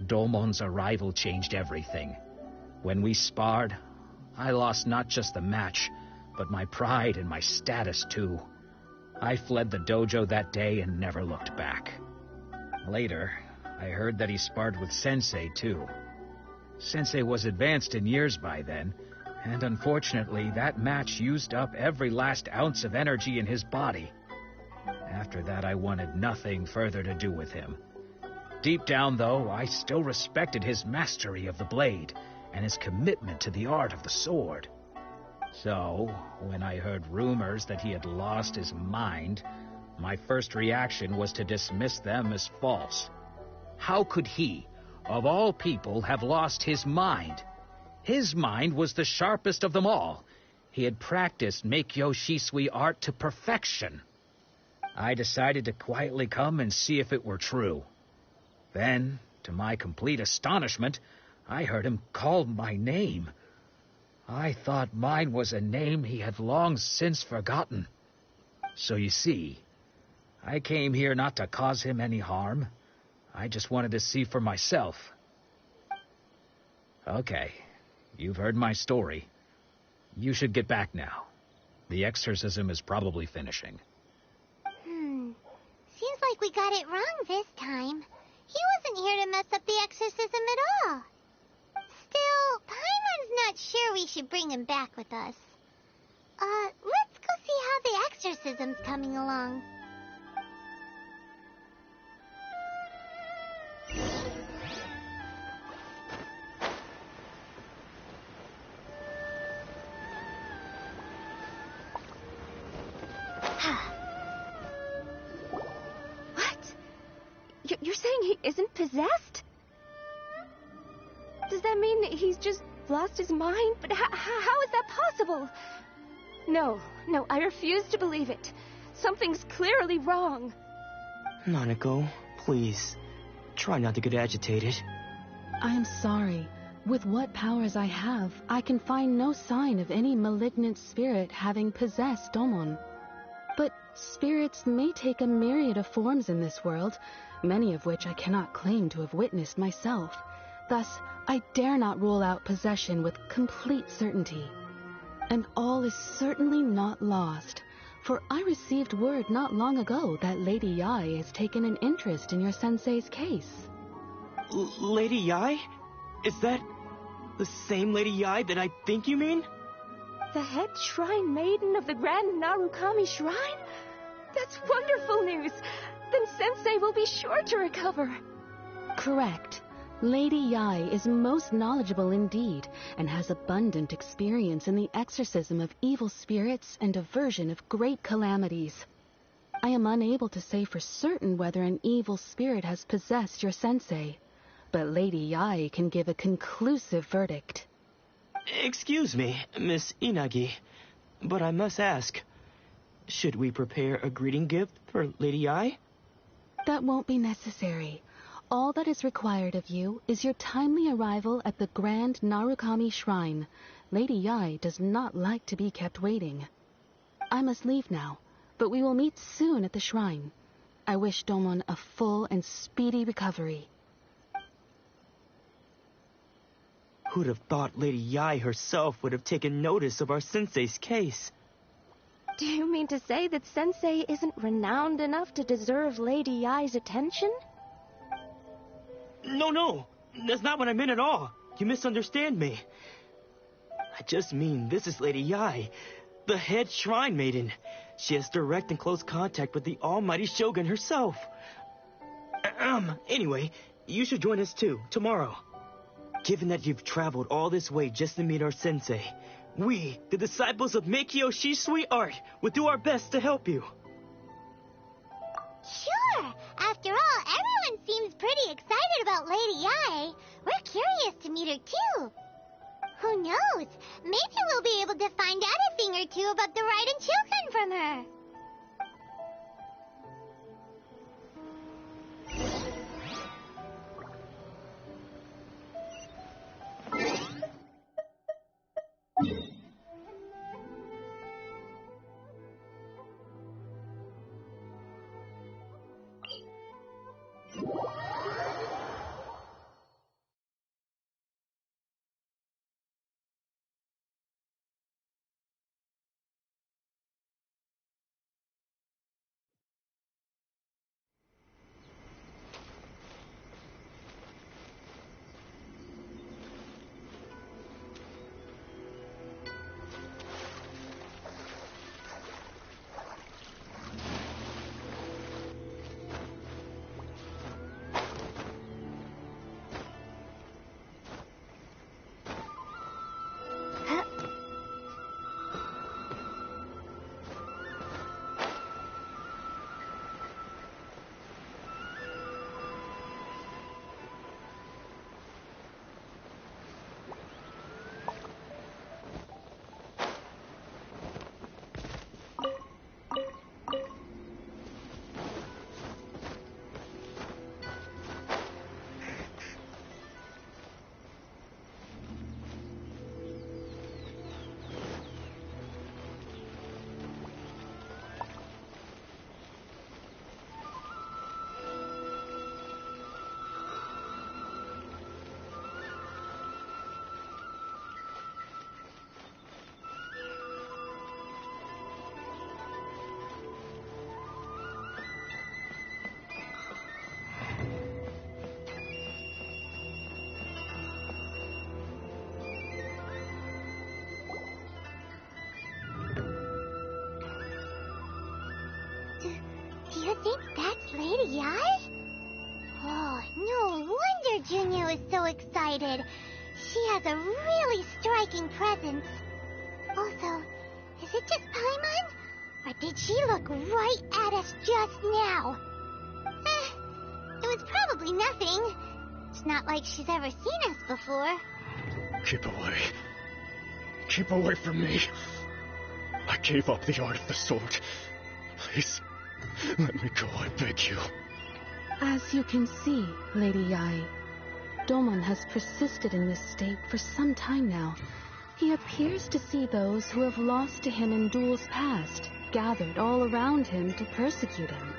Domon's arrival changed everything. When we sparred, I lost not just the match, but my pride and my status too. I fled the dojo that day and never looked back. Later, I heard that he sparred with Sensei too. Sensei was advanced in years by then, and unfortunately that match used up every last ounce of energy in his body. After that, I wanted nothing further to do with him. Deep down, though, I still respected his mastery of the blade and his commitment to the art of the sword. So, when I heard rumors that he had lost his mind, my first reaction was to dismiss them as false. How could he, of all people, have lost his mind? His mind was the sharpest of them all. He had practiced Meikyo Shisui art to perfection. I decided to quietly come and see if it were true. Then, to my complete astonishment, I heard him call my name. I thought mine was a name he had long since forgotten. So you see, I came here not to cause him any harm. I just wanted to see for myself. Okay, you've heard my story. You should get back now. The exorcism is probably finishing. Seems like we got it wrong this time. He wasn't here to mess up the exorcism at all. Still, Paimon's not sure we should bring him back with us. Let's go see how the exorcism's coming along. You're saying he isn't possessed? Does that mean he's just lost his mind? But how is that possible? No, I refuse to believe it. Something's clearly wrong. Nanako, please, try not to get agitated. I am sorry. With what powers I have, I can find no sign of any malignant spirit having possessed Domon. But spirits may take a myriad of forms in this world, many of which I cannot claim to have witnessed myself. Thus, I dare not rule out possession with complete certainty. And all is certainly not lost, for I received word not long ago that Lady Yai has taken an interest in your sensei's case. Lady Yai? Is that the same Lady Yai that I think you mean? The head shrine maiden of the Grand Narukami Shrine? That's wonderful news! Then Sensei will be sure to recover. Correct. Lady Yai is most knowledgeable indeed, and has abundant experience in the exorcism of evil spirits and aversion of great calamities. I am unable to say for certain whether an evil spirit has possessed your sensei, but Lady Yai can give a conclusive verdict. Excuse me, Miss Inagi, but I must ask, should we prepare a greeting gift for Lady Yai? That won't be necessary. All that is required of you is your timely arrival at the Grand Narukami Shrine. Lady Yai does not like to be kept waiting. I must leave now, but we will meet soon at the shrine. I wish Domon a full and speedy recovery. Who'd have thought Lady Yai herself would have taken notice of our sensei's case? Do you mean to say that Sensei isn't renowned enough to deserve Lady Yai's attention? No, that's not what I meant at all. You misunderstand me. I just mean this is Lady Yai, the head shrine maiden. She has direct and close contact with the almighty Shogun herself. Anyway, you should join us too, tomorrow. Given that you've traveled all this way just to meet our sensei, we, the disciples of Meikyo Shisui art, will do our best to help you. Sure! After all, everyone seems pretty excited about Lady Yai. We're curious to meet her too. Who knows? Maybe we'll be able to find out a thing or two about the Raiden children from her. was so excited. She has a really striking presence. Also, is it just Paimon? Or did she look right at us just now? It was probably nothing. It's not like she's ever seen us before. Keep away. Keep away from me. I gave up the art of the sword. Please, let me go, I beg you. As you can see, Lady Yae, Domon has persisted in this state for some time now. He appears to see those who have lost to him in duels past, gathered all around him to persecute him.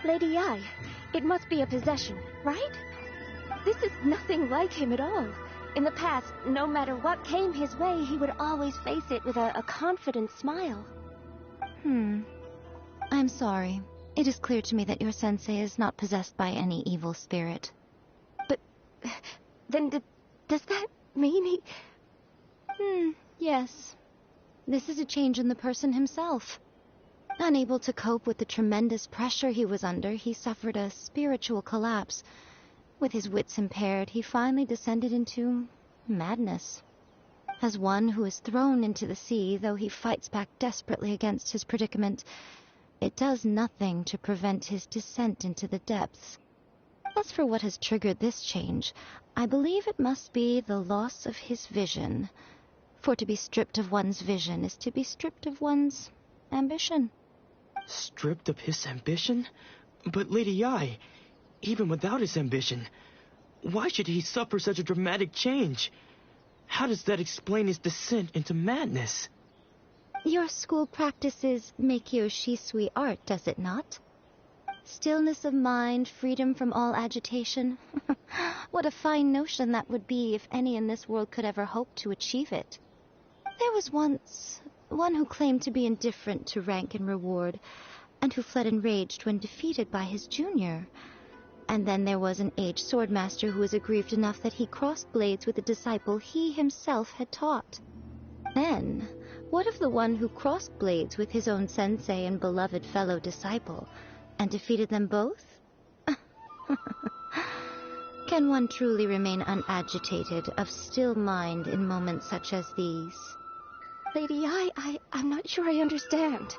Lady Yae, it must be a possession, right? This is nothing like him at all. In the past, no matter what came his way, he would always face it with a confident smile. I'm sorry. It is clear to me that your sensei is not possessed by any evil spirit. But then does that mean he... Yes. This is a change in the person himself. Unable to cope with the tremendous pressure he was under, he suffered a spiritual collapse. With his wits impaired, he finally descended into madness. As one who is thrown into the sea, though he fights back desperately against his predicament, it does nothing to prevent his descent into the depths. As for what has triggered this change, I believe it must be the loss of his vision. For to be stripped of one's vision is to be stripped of one's ambition. Stripped of his ambition? But Lady Yae, even without his ambition, why should he suffer such a dramatic change? How does that explain his descent into madness? Your school practices Meikyo Shisui art, does it not? Stillness of mind, freedom from all agitation. What a fine notion that would be if any in this world could ever hope to achieve it. There was once one who claimed to be indifferent to rank and reward, and who fled enraged when defeated by his junior. And then there was an aged swordmaster who was aggrieved enough that he crossed blades with a disciple he himself had taught. Then, what of the one who crossed blades with his own sensei and beloved fellow disciple, and defeated them both? Can one truly remain unagitated, of still mind in moments such as these? Lady Yae, I'm not sure I understand.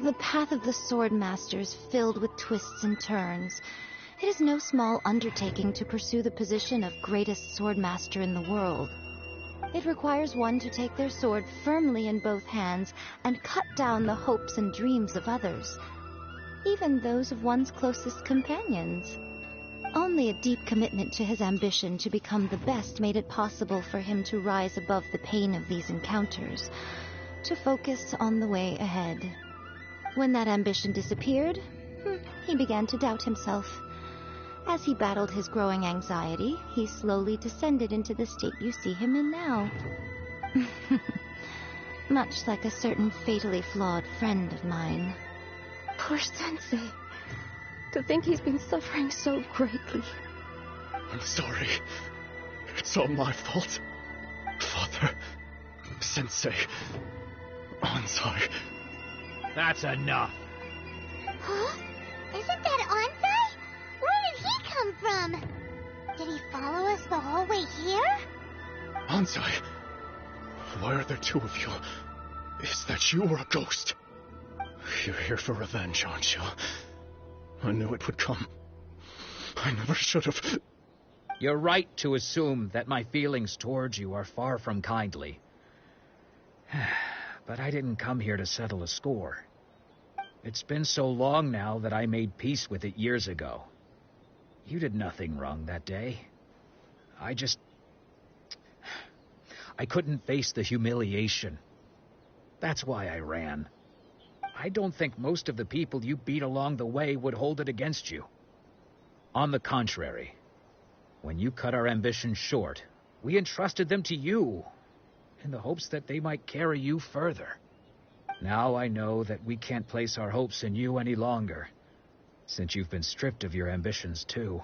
The path of the swordmaster is filled with twists and turns. It is no small undertaking to pursue the position of greatest swordmaster in the world. It requires one to take their sword firmly in both hands and cut down the hopes and dreams of others, even those of one's closest companions. Only a deep commitment to his ambition to become the best made it possible for him to rise above the pain of these encounters, to focus on the way ahead. When that ambition disappeared, he began to doubt himself. As he battled his growing anxiety, he slowly descended into the state you see him in now. Much like a certain fatally flawed friend of mine. Poor Sensei. To think he's been suffering so greatly. I'm sorry. It's all my fault. Father, Sensei, Ansai. That's enough. Huh? Isn't that Ansai? Where did he come from? Did he follow us the whole way here? Ansai, why are there two of you? Is that you or a ghost? You're here for revenge, aren't you? I knew it would come. I never should have. You're right to assume that my feelings towards you are far from kindly. But I didn't come here to settle a score. It's been so long now that I made peace with it years ago. You did nothing wrong that day. I couldn't face the humiliation. That's why I ran. I don't think most of the people you beat along the way would hold it against you. On the contrary, when you cut our ambitions short, we entrusted them to you, in the hopes that they might carry you further. Now I know that we can't place our hopes in you any longer, since you've been stripped of your ambitions too.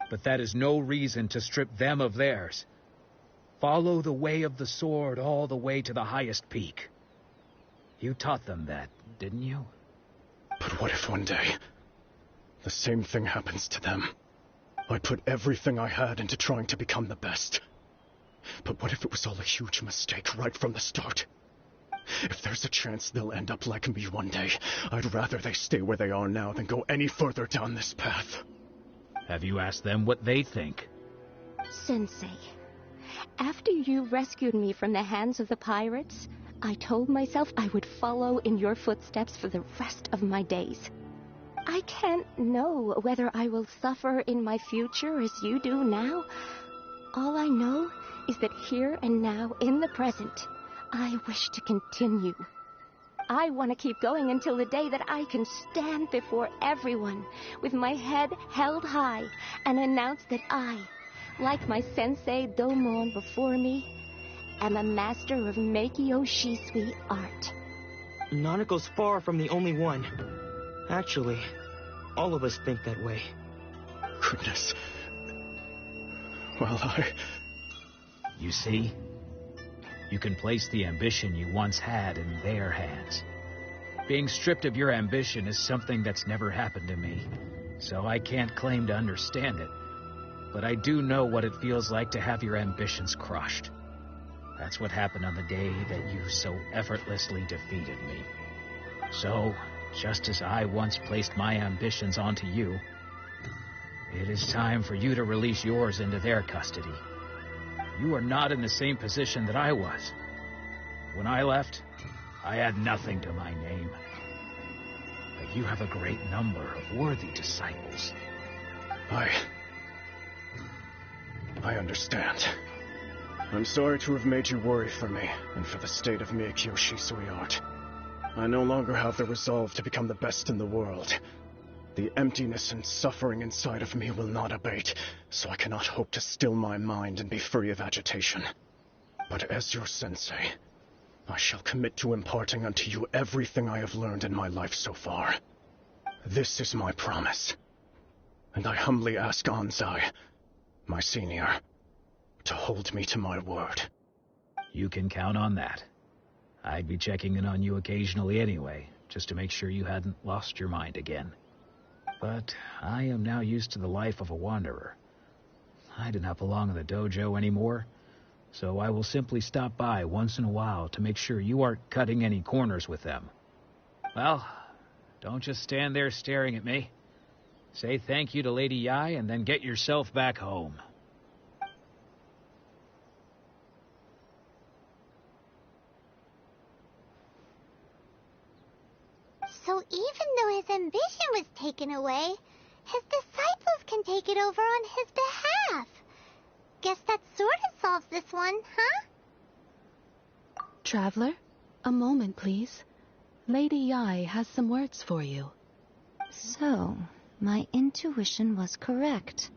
But that is no reason to strip them of theirs. Follow the way of the sword all the way to the highest peak. You taught them that, didn't you? But what if one day the same thing happens to them? I put everything I had into trying to become the best. But what if it was all a huge mistake right from the start? If there's a chance they'll end up like me one day, I'd rather they stay where they are now than go any further down this path. Have you asked them what they think? Sensei, after you rescued me from the hands of the pirates, I told myself I would follow in your footsteps for the rest of my days. I can't know whether I will suffer in my future as you do now. All I know is that here and now, in the present, I wish to continue. I want to keep going until the day that I can stand before everyone with my head held high and announce that I, like my sensei Domon before me, am a master of Meikyo Shisui art. Nanako's far from the only one. Actually, all of us think that way. Goodness. Well, You see? You can place the ambition you once had in their hands. Being stripped of your ambition is something that's never happened to me, so I can't claim to understand it. But I do know what it feels like to have your ambitions crushed. That's what happened on the day that you so effortlessly defeated me. So, just as I once placed my ambitions onto you, it is time for you to release yours into their custody. You are not in the same position that I was. When I left, I had nothing to my name. But you have a great number of worthy disciples. I understand. I'm sorry to have made you worry for me, and for the state of Meikyo Shisui art. I no longer have the resolve to become the best in the world. The emptiness and suffering inside of me will not abate, so I cannot hope to still my mind and be free of agitation. But as your sensei, I shall commit to imparting unto you everything I have learned in my life so far. This is my promise. And I humbly ask Anzai, my senior, to hold me to my word. You can count on that. I'd be checking in on you occasionally anyway, just to make sure you hadn't lost your mind again. But I am now used to the life of a wanderer. I do not belong in the dojo anymore, so I will simply stop by once in a while to make sure you aren't cutting any corners with them. Well, don't just stand there staring at me. Say thank you to Lady Yai and then get yourself back home. So even though his ambition was taken away, his disciples can take it over on his behalf. Guess that sort of solves this one, huh? Traveler, a moment, please. Lady Yai has some words for you. So, my intuition was correct.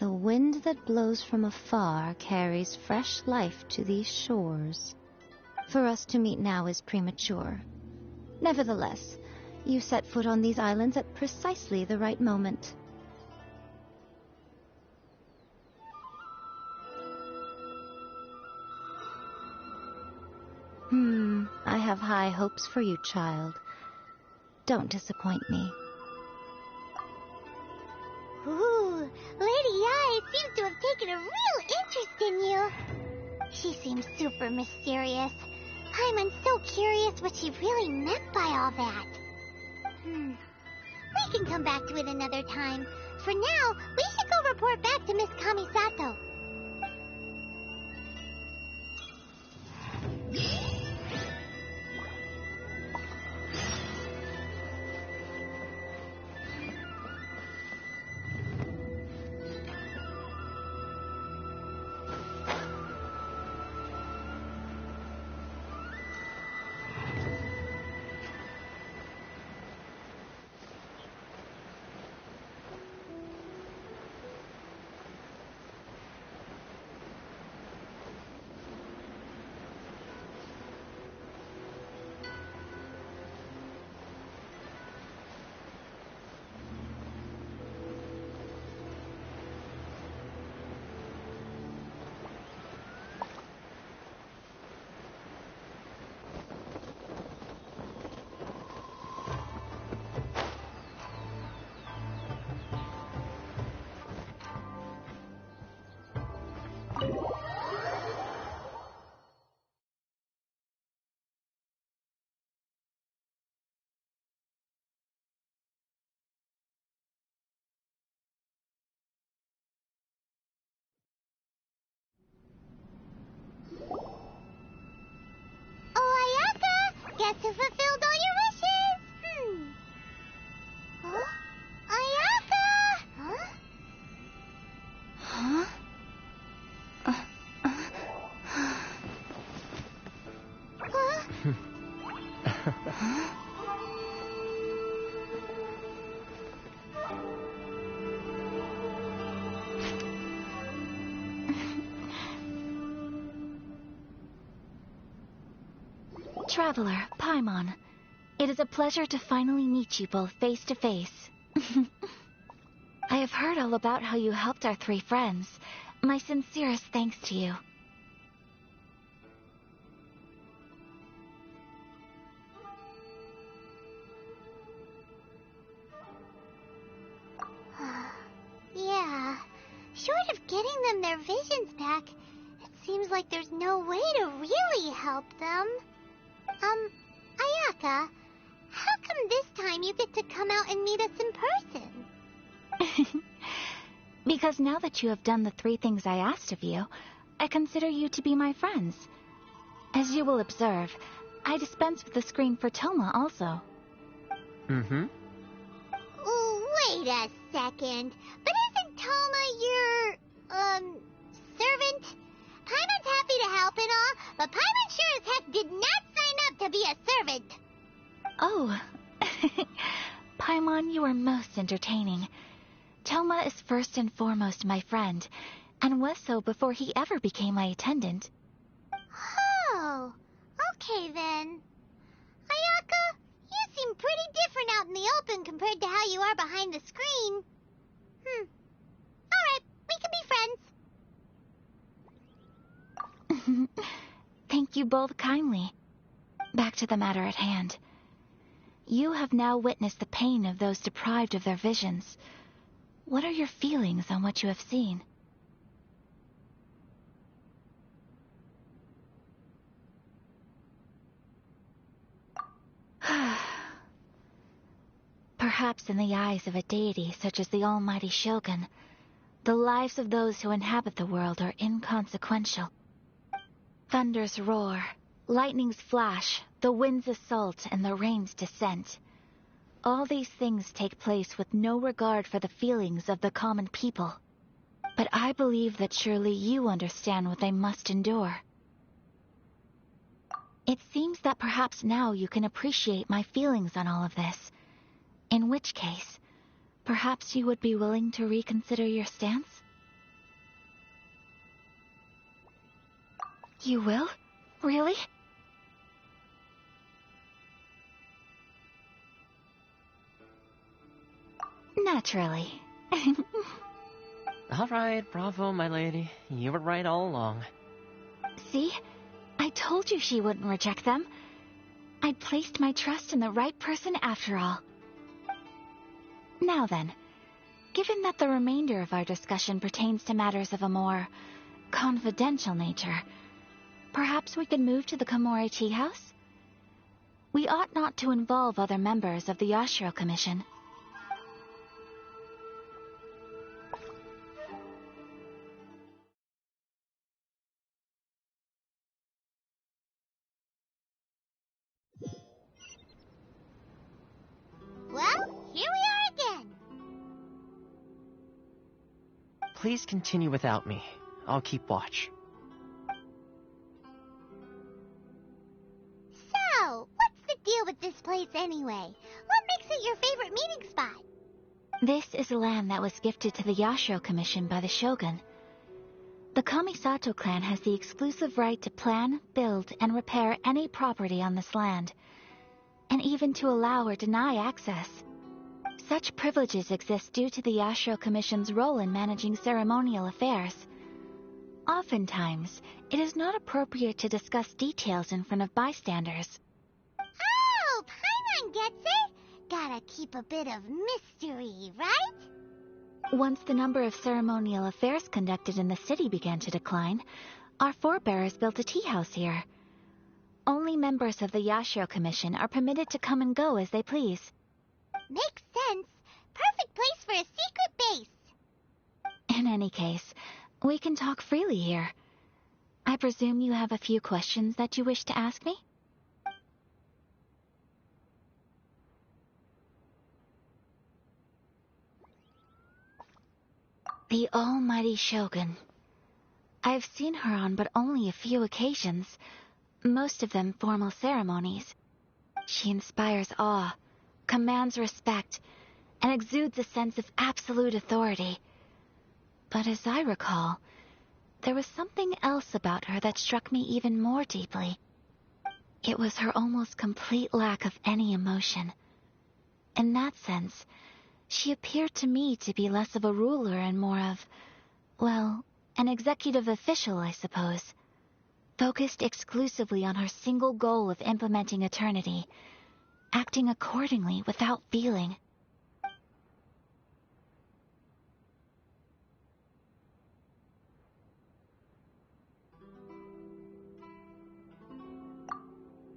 The wind that blows from afar carries fresh life to these shores. For us to meet now is premature. Nevertheless, you set foot on these islands at precisely the right moment. I have high hopes for you, child. Don't disappoint me. Ooh, Lady Yai seems to have taken a real interest in you. She seems super mysterious. Paimon's so curious what she really meant by all that. We can come back to it another time. For now, we should go report back to Miss Kamisato. Traveler, Paimon, it is a pleasure to finally meet you both face to face. I have heard all about how you helped our three friends. My sincerest thanks to you. Yeah, short of getting them their visions back, it seems like there's no way to really help them. Ayaka, how come this time you get to come out and meet us in person? Because now that you have done the 3 things I asked of you, I consider you to be my friends. As you will observe, I dispense with the screen for Toma also. Mm-hmm. Wait a second. But isn't Toma your, servant? Paimon's happy to help and all, but Paimon sure as heck did not sign up to be a servant. Oh. Paimon, you are most entertaining. Toma is first and foremost my friend, and was so before he ever became my attendant. Oh, okay then. Ayaka, you seem pretty different out in the open compared to how you are behind the screen. Alright, we can be friends. Thank you both kindly. Back to the matter at hand. You have now witnessed the pain of those deprived of their visions. What are your feelings on what you have seen? Perhaps in the eyes of a deity such as the almighty Shogun, the lives of those who inhabit the world are inconsequential. Thunders roar, lightnings flash, the winds assault, and the rains descent. All these things take place with no regard for the feelings of the common people. But I believe that surely you understand what they must endure. It seems that perhaps now you can appreciate my feelings on all of this. In which case, perhaps you would be willing to reconsider your stance? You will? Really? Naturally. All right, bravo, my lady. You were right all along. See? I told you she wouldn't reject them. I'd placed my trust in the right person after all. Now then, given that the remainder of our discussion pertains to matters of a more confidential nature, perhaps we could move to the Komori Tea House? We ought not to involve other members of the Yashiro Commission. Well, here we are again. Please continue without me. I'll keep watch. So, what's the deal with this place anyway? What makes it your favorite meeting spot? This is land that was gifted to the Yashiro Commission by the Shogun. The Kamisato clan has the exclusive right to plan, build, and repair any property on this land, and even to allow or deny access. Such privileges exist due to the Yashiro Commission's role in managing ceremonial affairs. Oftentimes, it is not appropriate to discuss details in front of bystanders. Oh, Paimon gets it. Gotta keep a bit of mystery, right? Once the number of ceremonial affairs conducted in the city began to decline, our forebears built a tea house here. Only members of the Yashiro Commission are permitted to come and go as they please. Makes sense. Perfect place for a secret base. In any case, we can talk freely here. I presume you have a few questions that you wish to ask me? The almighty Shogun. I've seen her on but only a few occasions. most of them formal ceremonies. She inspires awe, commands respect, and exudes a sense of absolute authority. But as I recall, there was something else about her that struck me even more deeply. It was her almost complete lack of any emotion. In that sense, she appeared to me to be less of a ruler and more of, well, an executive official, I suppose, focused exclusively on her single goal of implementing eternity, acting accordingly without feeling.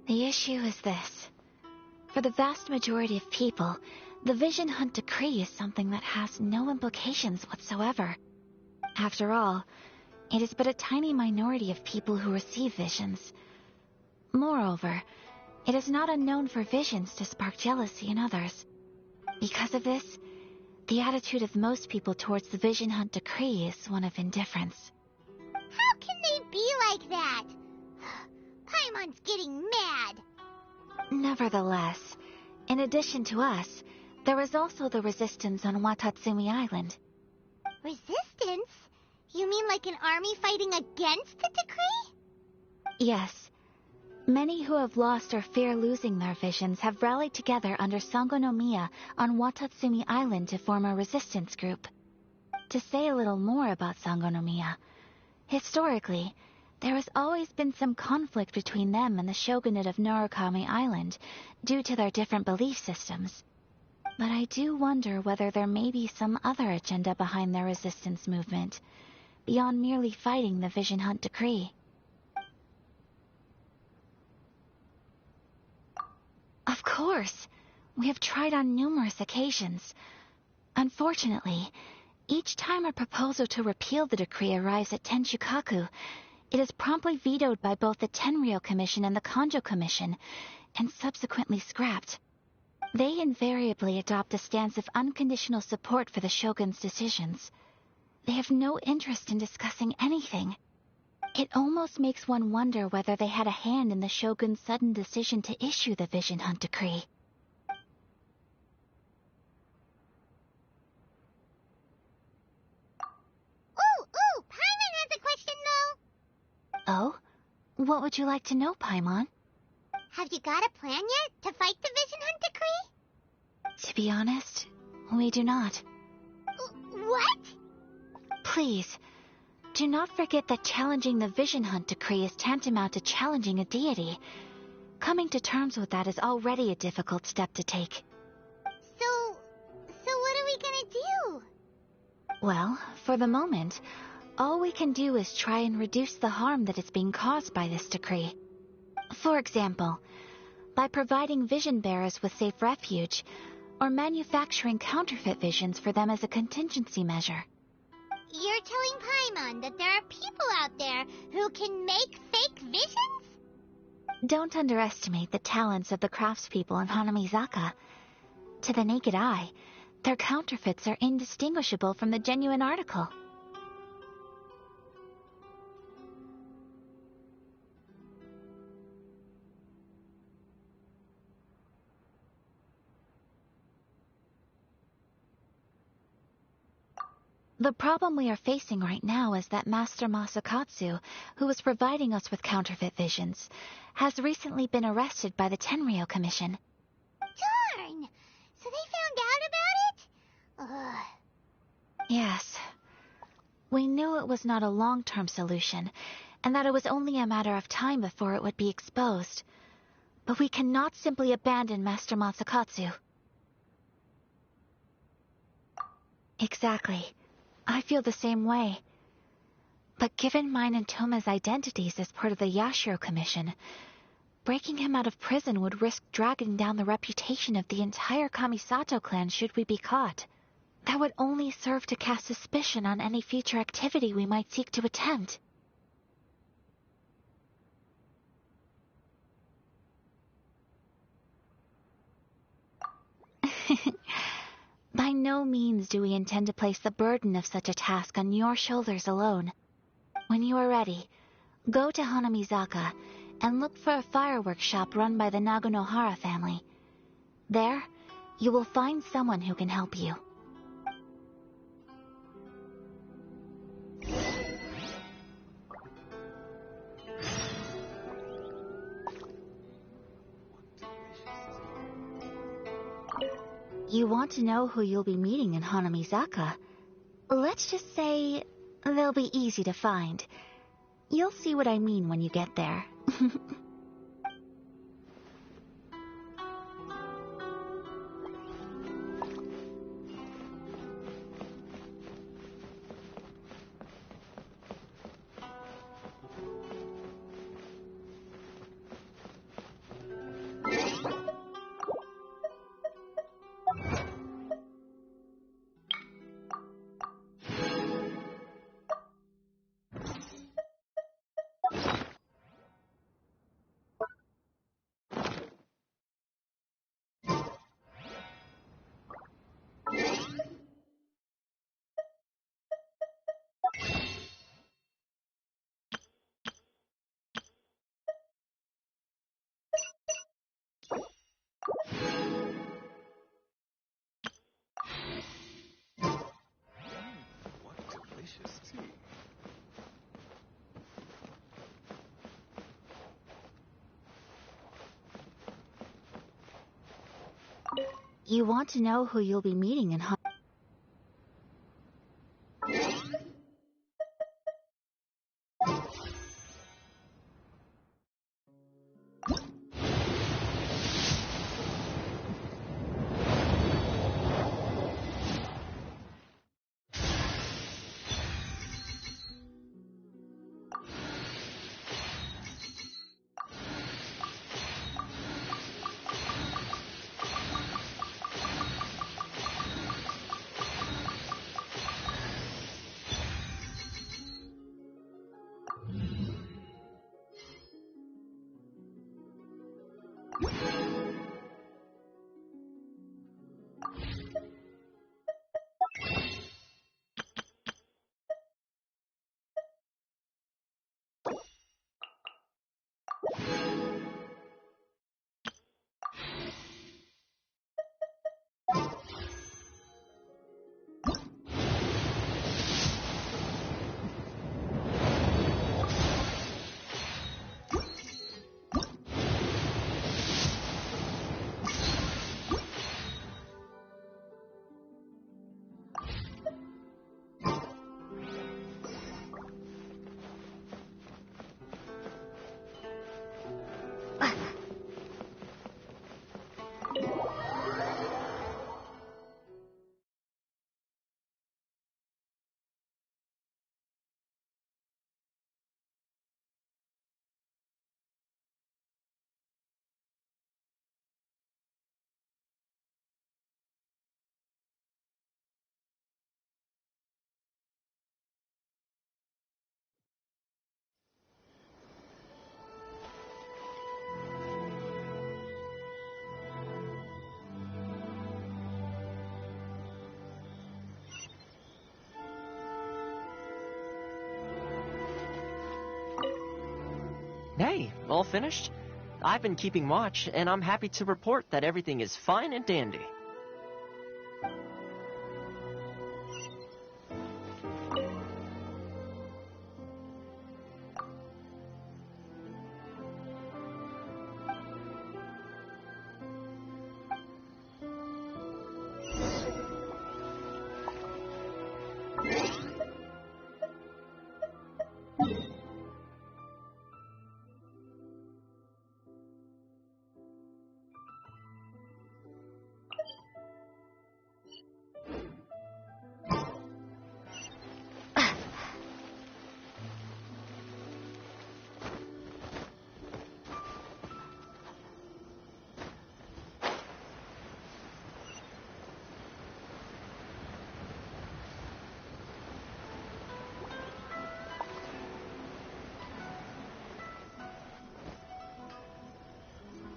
The issue is this. For the vast majority of people, the Vision Hunt Decree is something that has no implications whatsoever. After all, it is but a tiny minority of people who receive visions. Moreover, it is not unknown for visions to spark jealousy in others. Because of this, the attitude of most people towards the Vision Hunt Decree is one of indifference. How can they be like that? Paimon's getting mad. Nevertheless, in addition to us, there is also the resistance on Watatsumi Island. Resistance? You mean like an army fighting against the decree? Yes. Many who have lost or fear losing their visions have rallied together under Sangonomiya on Watatsumi Island to form a resistance group. To say a little more about Sangonomiya, historically, there has always been some conflict between them and the shogunate of Narukami Island due to their different belief systems. But I do wonder whether there may be some other agenda behind their resistance movement, beyond merely fighting the Vision Hunt Decree. Of course! We have tried on numerous occasions. Unfortunately, each time a proposal to repeal the decree arrives at Tenshukaku, it is promptly vetoed by both the Tenryou Commission and the Kanjo Commission, and subsequently scrapped. They invariably adopt a stance of unconditional support for the Shogun's decisions. They have no interest in discussing anything. It almost makes one wonder whether they had a hand in the Shogun's sudden decision to issue the Vision Hunt Decree. Ooh, Paimon has a question though. Oh? What would you like to know, Paimon? Have you got a plan yet to fight the Vision Hunt Decree? To be honest, we do not. What? Please, do not forget that challenging the Vision Hunt Decree is tantamount to challenging a deity. Coming to terms with that is already a difficult step to take. So what are we gonna do? Well, for the moment, all we can do is try and reduce the harm that is being caused by this decree. For example, by providing vision bearers with safe refuge, or manufacturing counterfeit visions for them as a contingency measure. You're telling Paimon that there are people out there who can make fake visions? Don't underestimate the talents of the craftspeople in Hanamizaka. To the naked eye, their counterfeits are indistinguishable from the genuine article. The problem we are facing right now is that Master Masakatsu, who was providing us with counterfeit visions, has recently been arrested by the Tenryou Commission. Darn! So they found out about it? Ugh. Yes. We knew it was not a long-term solution, and that it was only a matter of time before it would be exposed. But we cannot simply abandon Master Masakatsu. Exactly. I feel the same way. But given mine and Toma's identities as part of the Yashiro Commission, breaking him out of prison would risk dragging down the reputation of the entire Kamisato clan should we be caught. That would only serve to cast suspicion on any future activity we might seek to attempt. By no means do we intend to place the burden of such a task on your shoulders alone. When you are ready, go to Hanamizaka and look for a fireworks shop run by the Naganohara family. There, you will find someone who can help you. You want to know who you'll be meeting in Hanamizaka? Let's just say they'll be easy to find. You'll see what I mean when you get there. You want to know who you'll be meeting in Hey, all finished? I've been keeping watch, and I'm happy to report that everything is fine and dandy.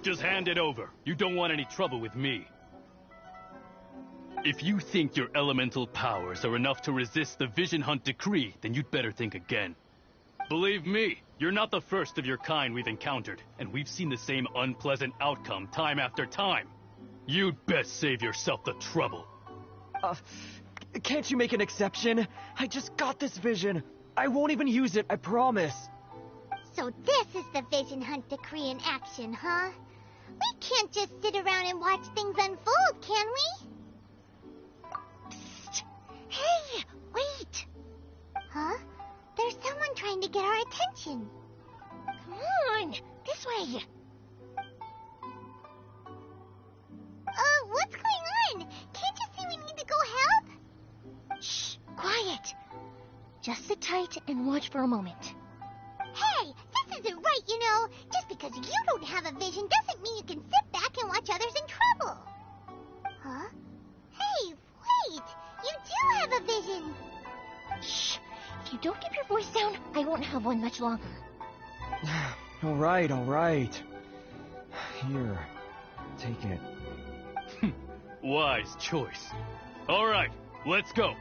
Just hand it over. You don't want any trouble with me. If you think your elemental powers are enough to resist the Vision Hunt decree, then you'd better think again. Believe me, You're not the first of your kind we've encountered, and we've seen the same unpleasant outcome time after time. You'd best save yourself the trouble. Can't you make an exception? I just got this vision. I won't even use it, I promise. So this is the Vision Hunt decree in action, huh? We can't just sit around and watch things unfold, can we? Psst! Hey, wait! Huh? There's someone trying to get our attention. Come on, this way. What's going on? Can't you see we need to go help? Shh, quiet. Just sit tight and watch for a moment. Hey, this isn't right, you know. Just because you don't have a vision doesn't mean you can sit back and watch others in trouble. Huh? Hey, wait! You do have a vision! Shh! If you don't keep your voice down, I won't have one much longer. All right. Here, take it. Wise choice. All right, let's go.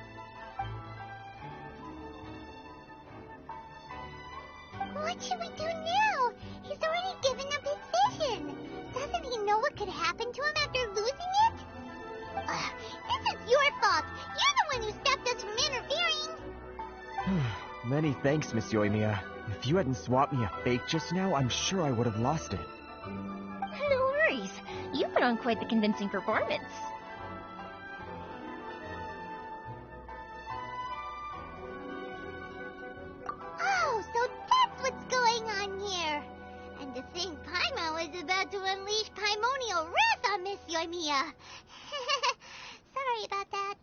What should we do now? He's already given up his vision. Doesn't he know what could happen to him after losing it? This is your fault. You're the one who stopped us from interfering. Many thanks, Miss Yoimiya. If you hadn't swapped me a fake just now, I'm sure I would have lost it. No worries. You put on quite the convincing performance. Oh, so that's what's going on here. And to think Paimon was about to unleash Paimonial wrath on Miss Yoimiya. Sorry about that.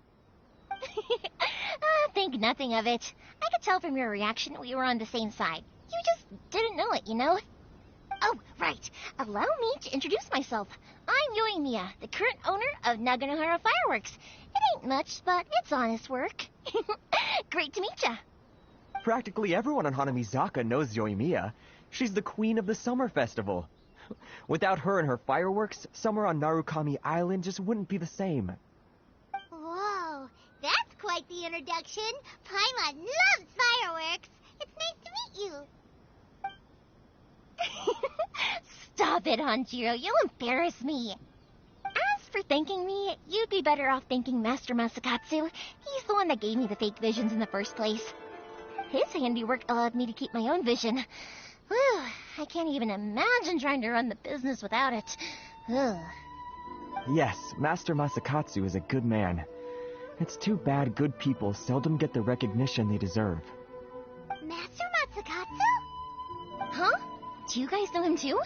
Think nothing of it. I could tell from your reaction we were on the same side. You just didn't know it, you know? Oh, right. Allow me to introduce myself. I'm Yoimiya, the current owner of Naganohara Fireworks. It ain't much, but it's honest work. Great to meet ya. Practically everyone on Hanamizaka knows Yoimiya. She's the queen of the summer festival. Without her and her fireworks, summer on Narukami Island just wouldn't be the same. Whoa, that's quite the introduction. Paimon loves fireworks. It's nice to meet you. Stop it, Hanjiro. You'll embarrass me. As for thanking me, you'd be better off thanking Master Masakatsu. He's the one that gave me the fake visions in the first place. His handiwork allowed me to keep my own vision. Whew, I can't even imagine trying to run the business without it. Ugh. Yes, Master Masakatsu is a good man. It's too bad good people seldom get the recognition they deserve. Master Masakatsu? Huh? Do you guys know him too?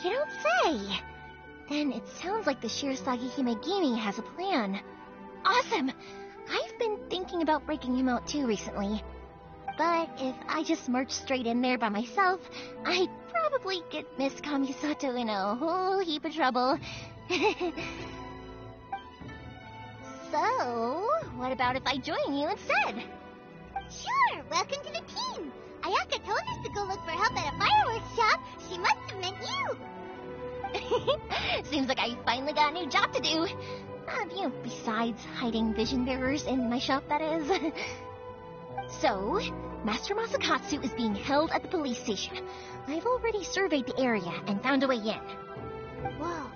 You don't say! Then it sounds like the Shirasagi Himegimi has a plan. Awesome! I've been thinking about breaking him out too recently. But if I just march straight in there by myself, I'd probably get Miss Kamisato in a whole heap of trouble. So, what about if I join you instead? Sure, welcome to the team. Ayaka told us to go look for help at a fireworks shop. She must have meant you. Seems like I finally got a new job to do. Besides hiding vision bearers in my shop, that is. So, Master Masakatsu is being held at the police station. I've already surveyed the area and found a way in. Whoa,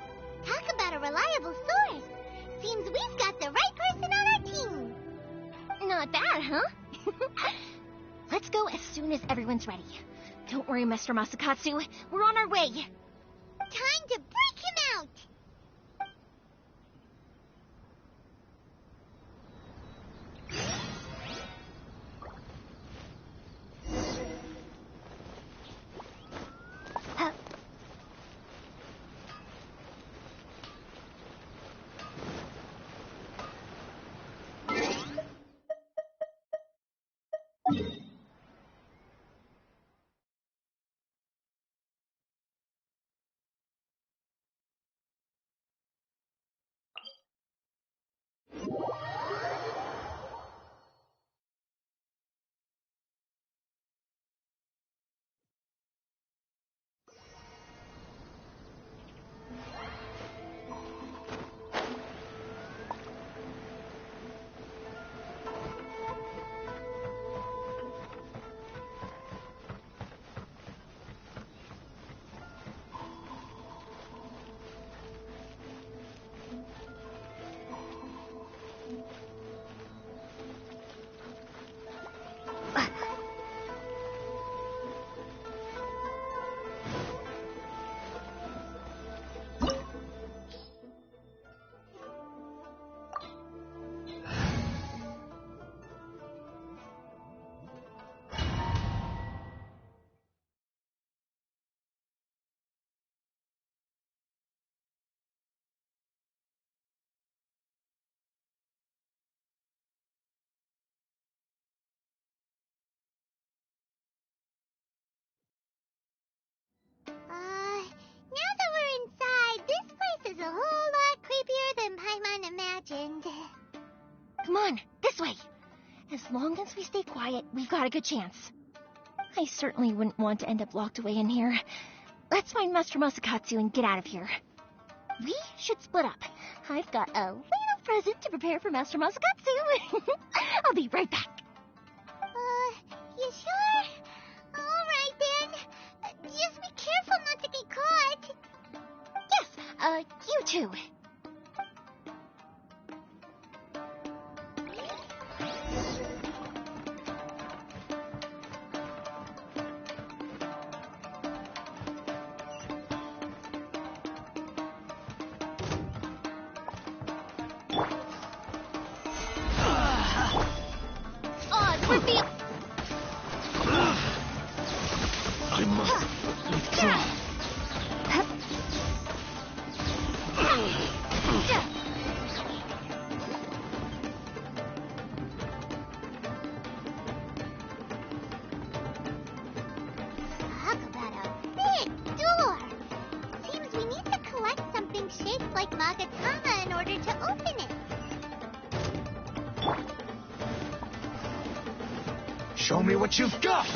talk about a reliable source. Seems we've got the right person on our team. Not bad, huh? Let's go as soon as everyone's ready. Don't worry, Master Masakatsu. We're on our way. Time to break him out. legend. Come on, this way. As long as we stay quiet, we've got a good chance. I certainly wouldn't want to end up locked away in here. Let's find Master Masakatsu and get out of here. We should split up. I've got a little present to prepare for Master Masakatsu. I'll be right back. You sure? Alright then. Just be careful not to get caught. Yes, you too. I must withdraw. Talk about a big door. Seems we need to collect something shaped like Magatama in order to open it. Show me what you've got!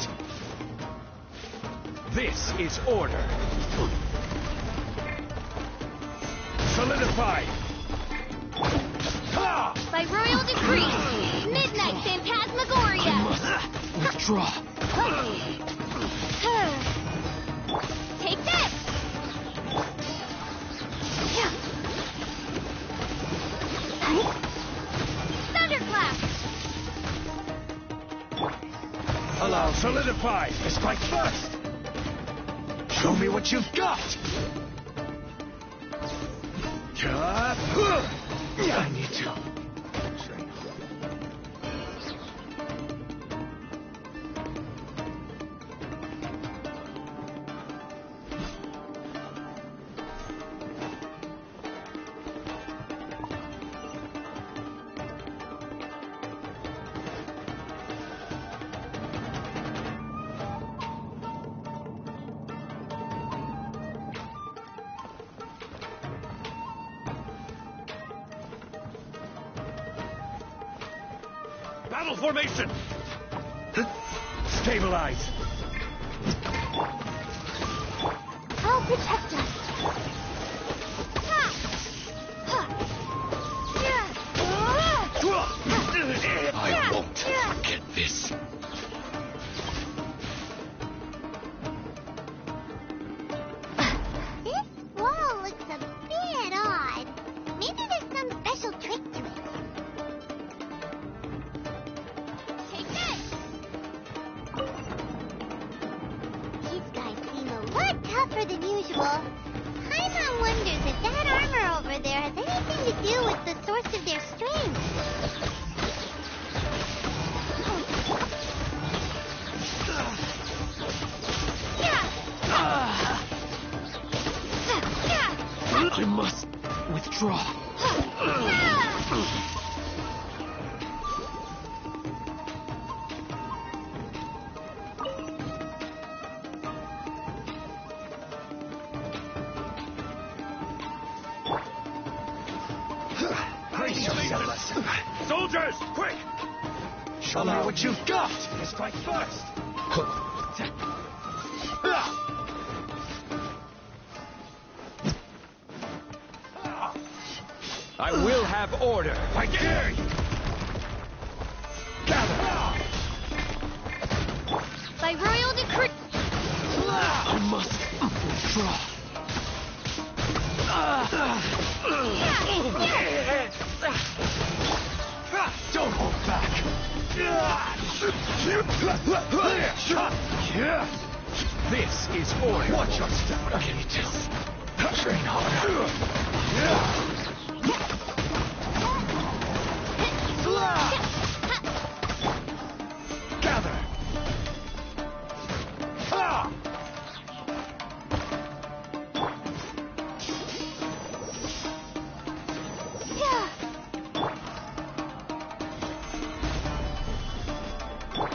This is order. Solidify! Ha! By royal decree, Midnight Phantasmagoria! Withdraw. Take this! Thunderclap! Allow solidify! Strike first! Show me what you've got! I need to. Battle formation! Stabilize! I'll protect us. I won't forget this. This wall looks a bit odd. Maybe there's some special trick to it. Take this! These guys seem a lot tougher than usual. Paimon wonders if that armor over there has anything to do with the source of their strength. I must withdraw. Soldiers, quick! Show me what you've got! Strike first! I will have order. I dare you! Gather! By royal decree... I must withdraw. Don't hold back! This is order. Watch your step. Train harder. Gather!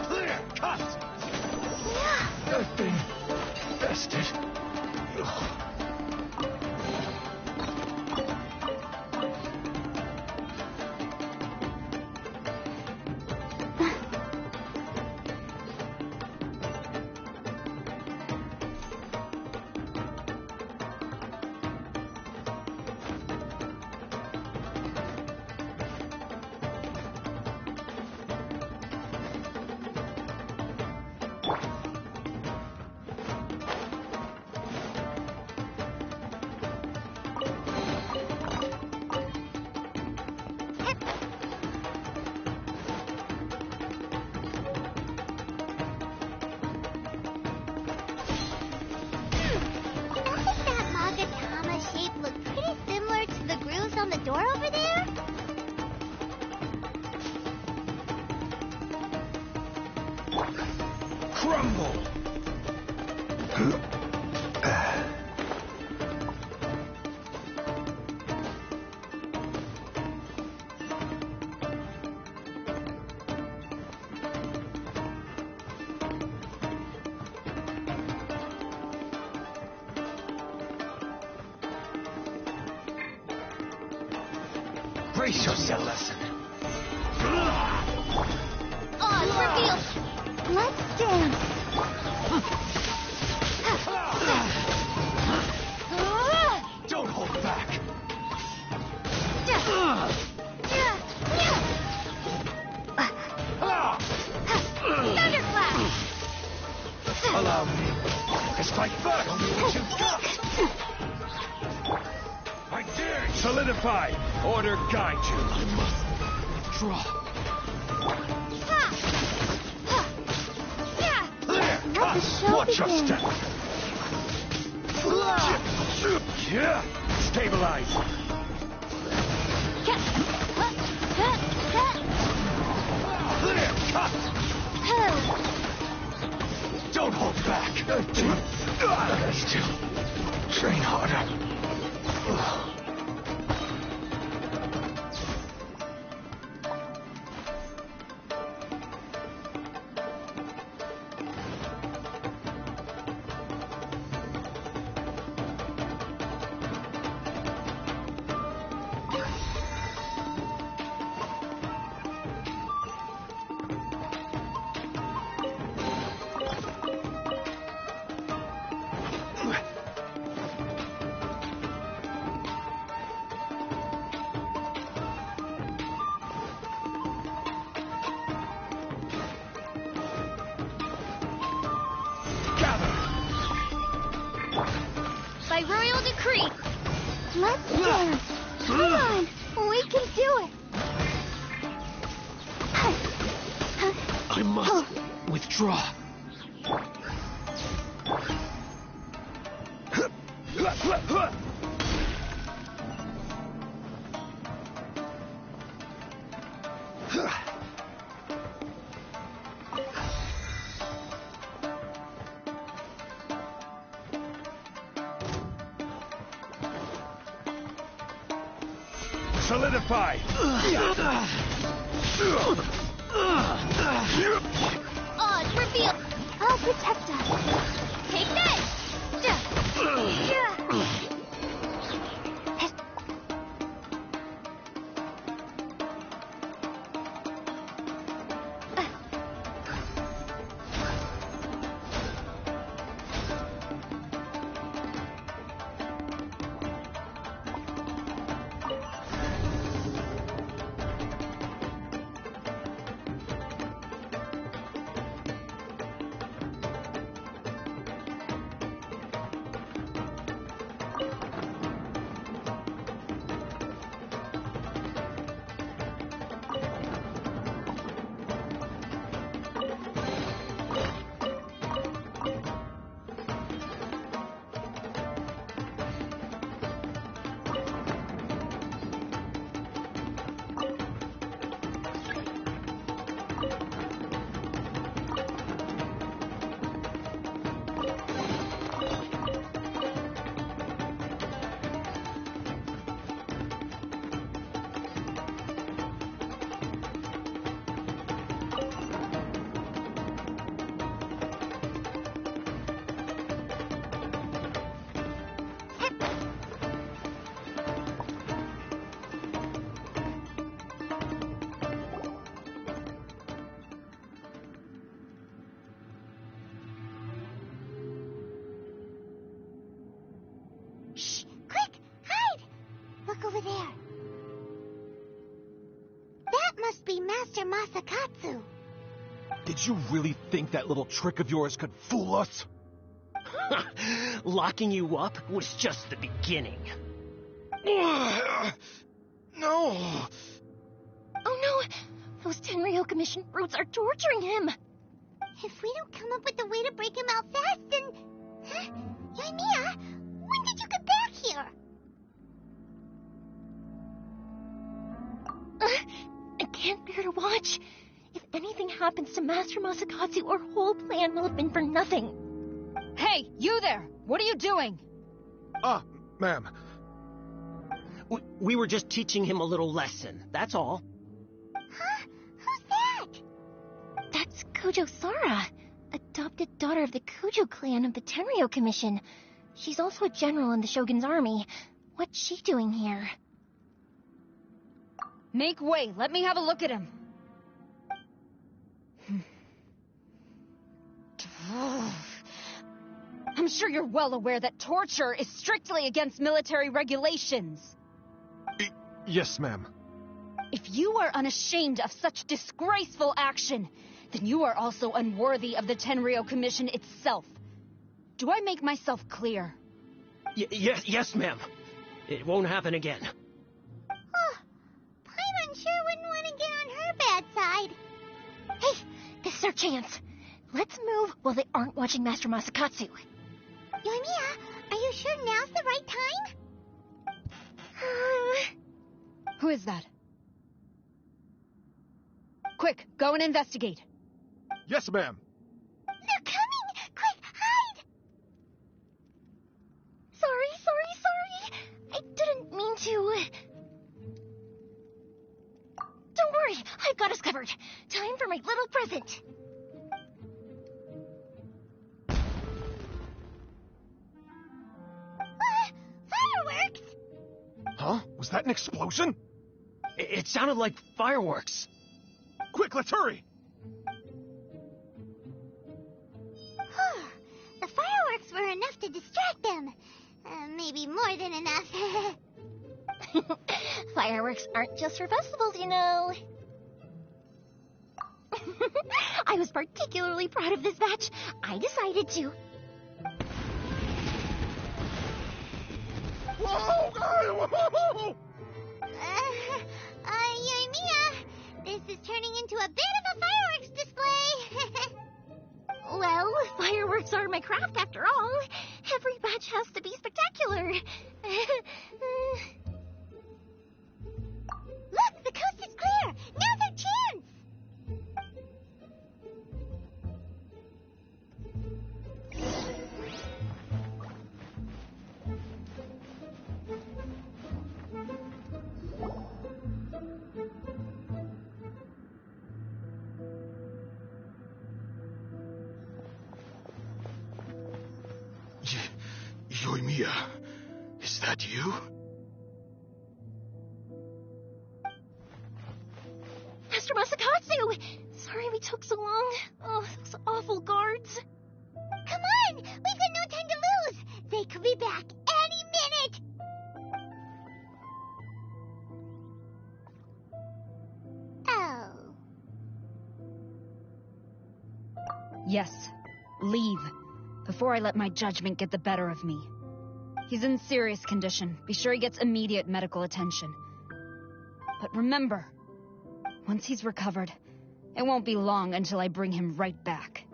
Clear! Cut! I've been bested. door over there? Crumble! Brace yourself, lesson. On, reveal! Let's dance! Don't hold back. Thunderclap! Allow me to strike first. Show me what you've got. I dare you. Solidify. Order guide you. I must withdraw. There. Let the show Watch your begin. step. Yeah. Stabilize. Clear. Cut. Don't hold back. Still. Train harder. By royal decree. Let's dance! Come on! We can do it! I must withdraw. Solidify. Oz, reveal. I'll protect us. Take this. Over there. That must be Master Masakatsu. Did you really think that little trick of yours could fool us? Locking you up was just the beginning. No! Oh no! Those Tenryou Commission brutes are torturing him! If we don't come up with a way to break him out fast, then... Huh? Yoimiya, when did you get back here? can't bear to watch. If anything happens to Master Masakatsu, our whole plan will have been for nothing. Hey, you there! What are you doing? Ma'am. We were just teaching him a little lesson, that's all. Huh? Who's that? That's Kojo Sara, adopted daughter of the Kojo clan of the Tenryo Commission. She's also a general in the Shogun's army. What's she doing here? Make way, let me have a look at him. I'm sure you're well aware that torture is strictly against military regulations. Yes, ma'am. If you are unashamed of such disgraceful action, then you are also unworthy of the Tenryo Commission itself. Do I make myself clear? Yes, ma'am. It won't happen again. Paimon sure wouldn't want to get on her bad side. Hey, this is our chance. Let's move while they aren't watching Master Masakatsu. Yoimiya, are you sure now's the right time? Who is that? Quick, go and investigate. Yes, ma'am. They're coming! Quick, hide! Sorry. I didn't mean to... Don't worry, I've got us covered. Time for my little present. Fireworks! Huh? Was that an explosion? It sounded like fireworks. Quick, let's hurry! The fireworks were enough to distract them. Maybe more than enough. Fireworks aren't just for festivals, you know. I was particularly proud of this batch. I decided to... Whoa! Yoimiya, this is turning into a bit of a fireworks display. Well, fireworks are my craft after all. Every batch has to be spectacular. Look, the coast is clear. Now's our chance. Yoimiya, is that you? Master Masakatsu! Sorry we took so long. Oh, those awful guards. Come on! We've got no time to lose! They could be back any minute! Oh. Yes, leave. Before I let my judgment get the better of me. He's in serious condition. Be sure he gets immediate medical attention. But remember, once he's recovered, it won't be long until I bring him right back.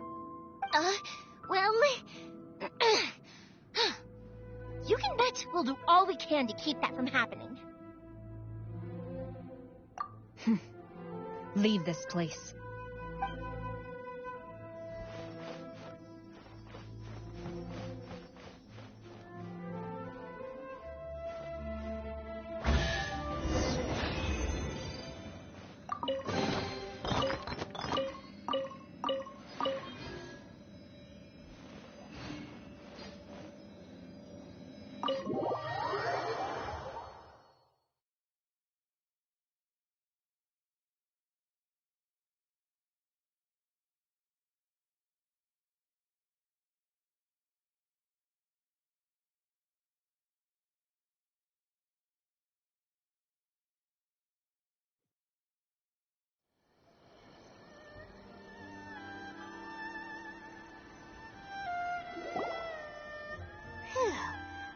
Well... you can bet we'll do all we can to keep that from happening. Leave this place.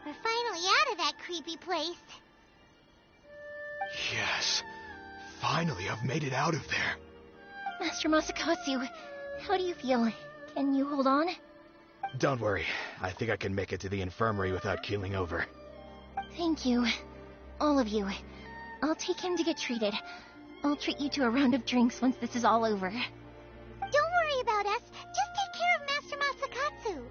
We're finally out of that creepy place. Yes. Finally, I've made it out of there. Master Masakatsu, how do you feel? Can you hold on? Don't worry. I think I can make it to the infirmary without keeling over. Thank you. All of you. I'll take him to get treated. I'll treat you to a round of drinks once this is all over. Don't worry about us. Just take care of Master Masakatsu.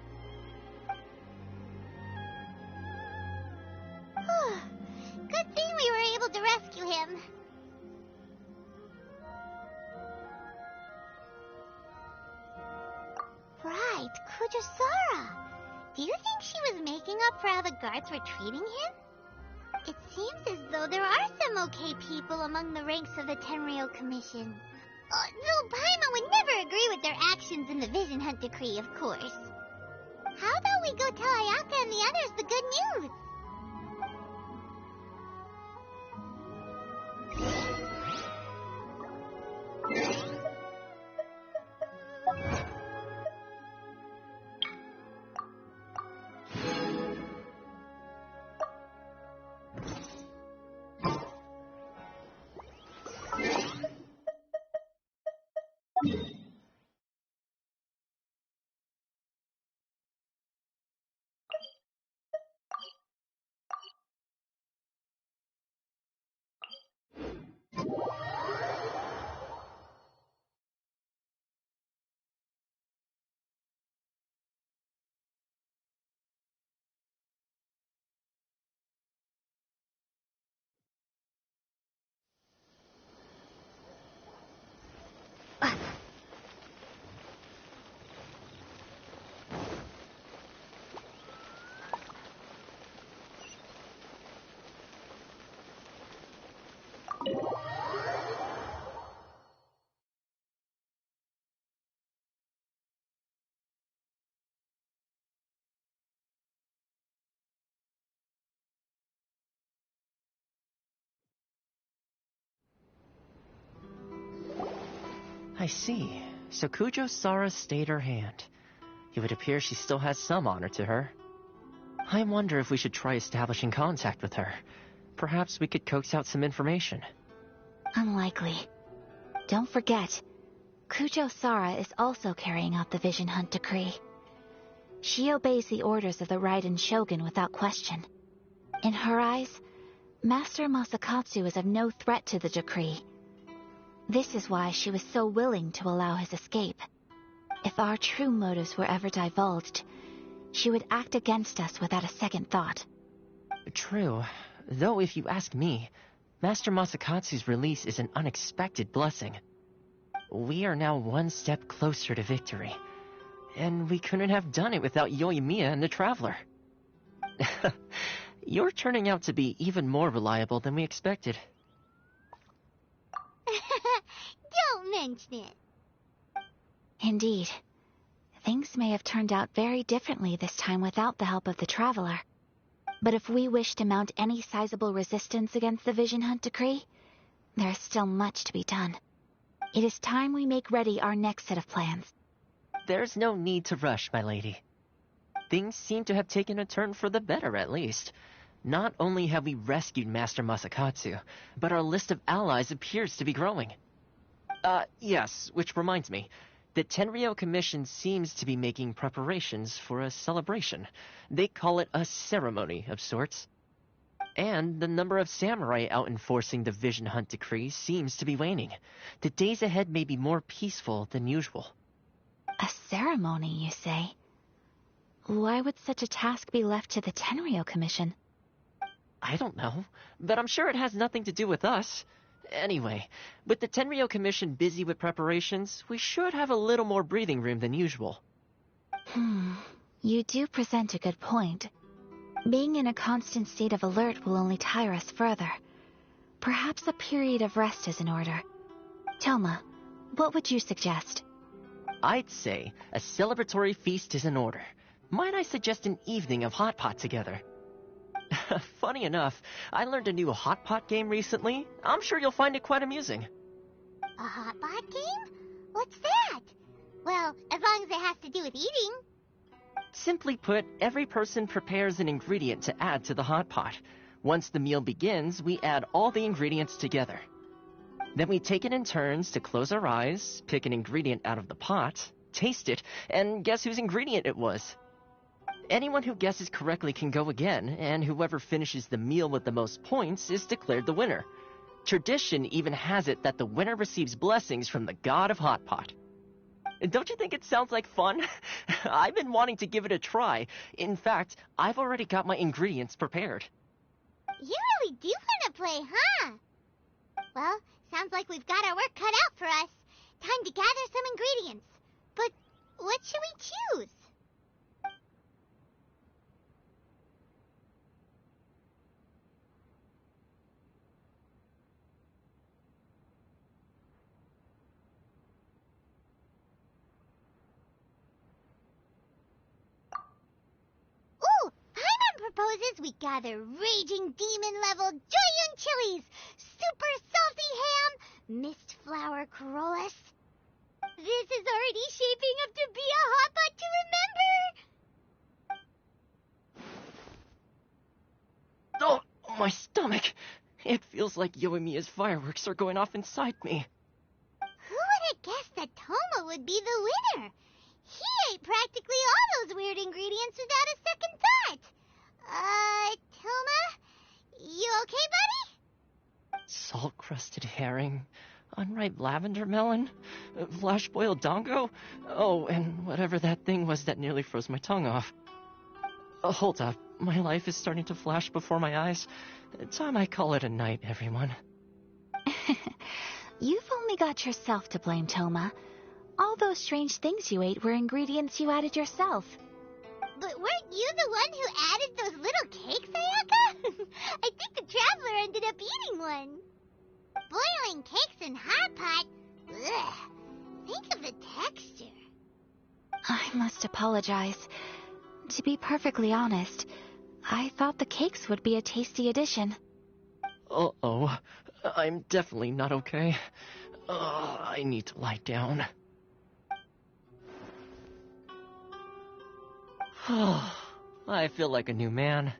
Good thing we were able to rescue him. Right, Kujosara. Do you think she was making up for how the guards were treating him? It seems as though there are some okay people among the ranks of the Tenryou Commission. Though Paimon would never agree with their actions in the Vision Hunt Decree, of course. How about we go tell Ayaka and the others the good news? I see. So Kujosara stayed her hand. It would appear she still has some honor to her. I wonder if we should try establishing contact with her. Perhaps we could coax out some information. Unlikely. Don't forget, Kujosara is also carrying out the Vision Hunt Decree. She obeys the orders of the Raiden Shogun without question. In her eyes, Master Masakatsu is of no threat to the decree. This is why she was so willing to allow his escape. If our true motives were ever divulged, she would act against us without a second thought. True. Though if you ask me, Master Masakatsu's release is an unexpected blessing. We are now one step closer to victory. And we couldn't have done it without Yoimiya and the Traveler. You're turning out to be even more reliable than we expected. Don't mention it. Indeed. Things may have turned out very differently this time without the help of the Traveler. But if we wish to mount any sizable resistance against the Vision Hunt Decree, there is still much to be done. It is time we make ready our next set of plans. There's no need to rush, my lady. Things seem to have taken a turn for the better, at least. Not only have we rescued Master Masakatsu, but our list of allies appears to be growing. Yes, which reminds me. The Tenryou Commission seems to be making preparations for a celebration. They call it a ceremony of sorts. And the number of samurai out enforcing the Vision Hunt Decree seems to be waning. The days ahead may be more peaceful than usual. A ceremony, you say? Why would such a task be left to the Tenryou Commission? I don't know, but I'm sure it has nothing to do with us. Anyway, with the Tenryou Commission busy with preparations, we should have a little more breathing room than usual. You do present a good point. Being in a constant state of alert will only tire us further. Perhaps a period of rest is in order. Toma, what would you suggest? I'd say a celebratory feast is in order. Might I suggest an evening of hot pot together? Funny enough, I learned a new hot pot game recently. I'm sure you'll find it quite amusing. A hot pot game? What's that? Well, as long as it has to do with eating. Simply put, every person prepares an ingredient to add to the hot pot. Once the meal begins, we add all the ingredients together. Then we take it in turns to close our eyes, pick an ingredient out of the pot, taste it, and guess whose ingredient it was. Anyone who guesses correctly can go again, and whoever finishes the meal with the most points is declared the winner. Tradition even has it that the winner receives blessings from the god of Hot Pot. Don't you think it sounds like fun? I've been wanting to give it a try. In fact, I've already got my ingredients prepared. You really do want to play, huh? Well, sounds like we've got our work cut out for us. Time to gather some ingredients. But what should we choose? Ooh, Paimon proposes we gather raging demon-level Joyun chilies, super salty ham, mist flower corollas. This is already shaping up to be a hot pot to remember. Oh, my stomach! It feels like Yoimiya's fireworks are going off inside me. Who would have guessed that Toma would be the winner? He ate practically all those weird ingredients without a second thought. Toma? You okay, buddy? Salt-crusted herring, unripe lavender melon, flash-boiled dongo, oh, and whatever that thing was that nearly froze my tongue off. Hold up, my life is starting to flash before my eyes. Time I call it a night, everyone. You've only got yourself to blame, Toma. All those strange things you ate were ingredients you added yourself. But weren't you the one who added those little cakes, Ayaka? I think the Traveler ended up eating one. Boiling cakes in hot pot? Ugh. Think of the texture. I must apologize. To be perfectly honest, I thought the cakes would be a tasty addition. Uh-oh. I'm definitely not okay. I need to lie down. I feel like a new man.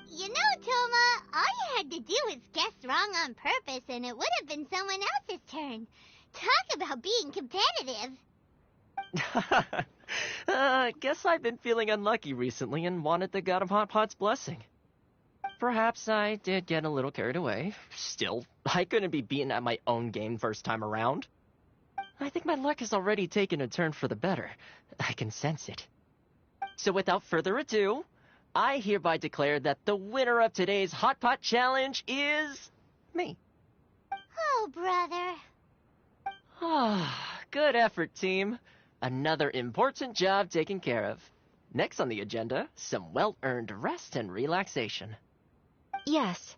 You know, Toma, all you had to do was guess wrong on purpose and it would have been someone else's turn. Talk about being competitive. Guess I've been feeling unlucky recently and wanted the God of Hot Pot's blessing. Perhaps I did get a little carried away. Still, I couldn't be beaten at my own game first time around. I think my luck has already taken a turn for the better. I can sense it. So without further ado, I hereby declare that the winner of today's Hot Pot Challenge is me. Oh, brother. Good effort, team. Another important job taken care of. Next on the agenda, some well-earned rest and relaxation. Yes.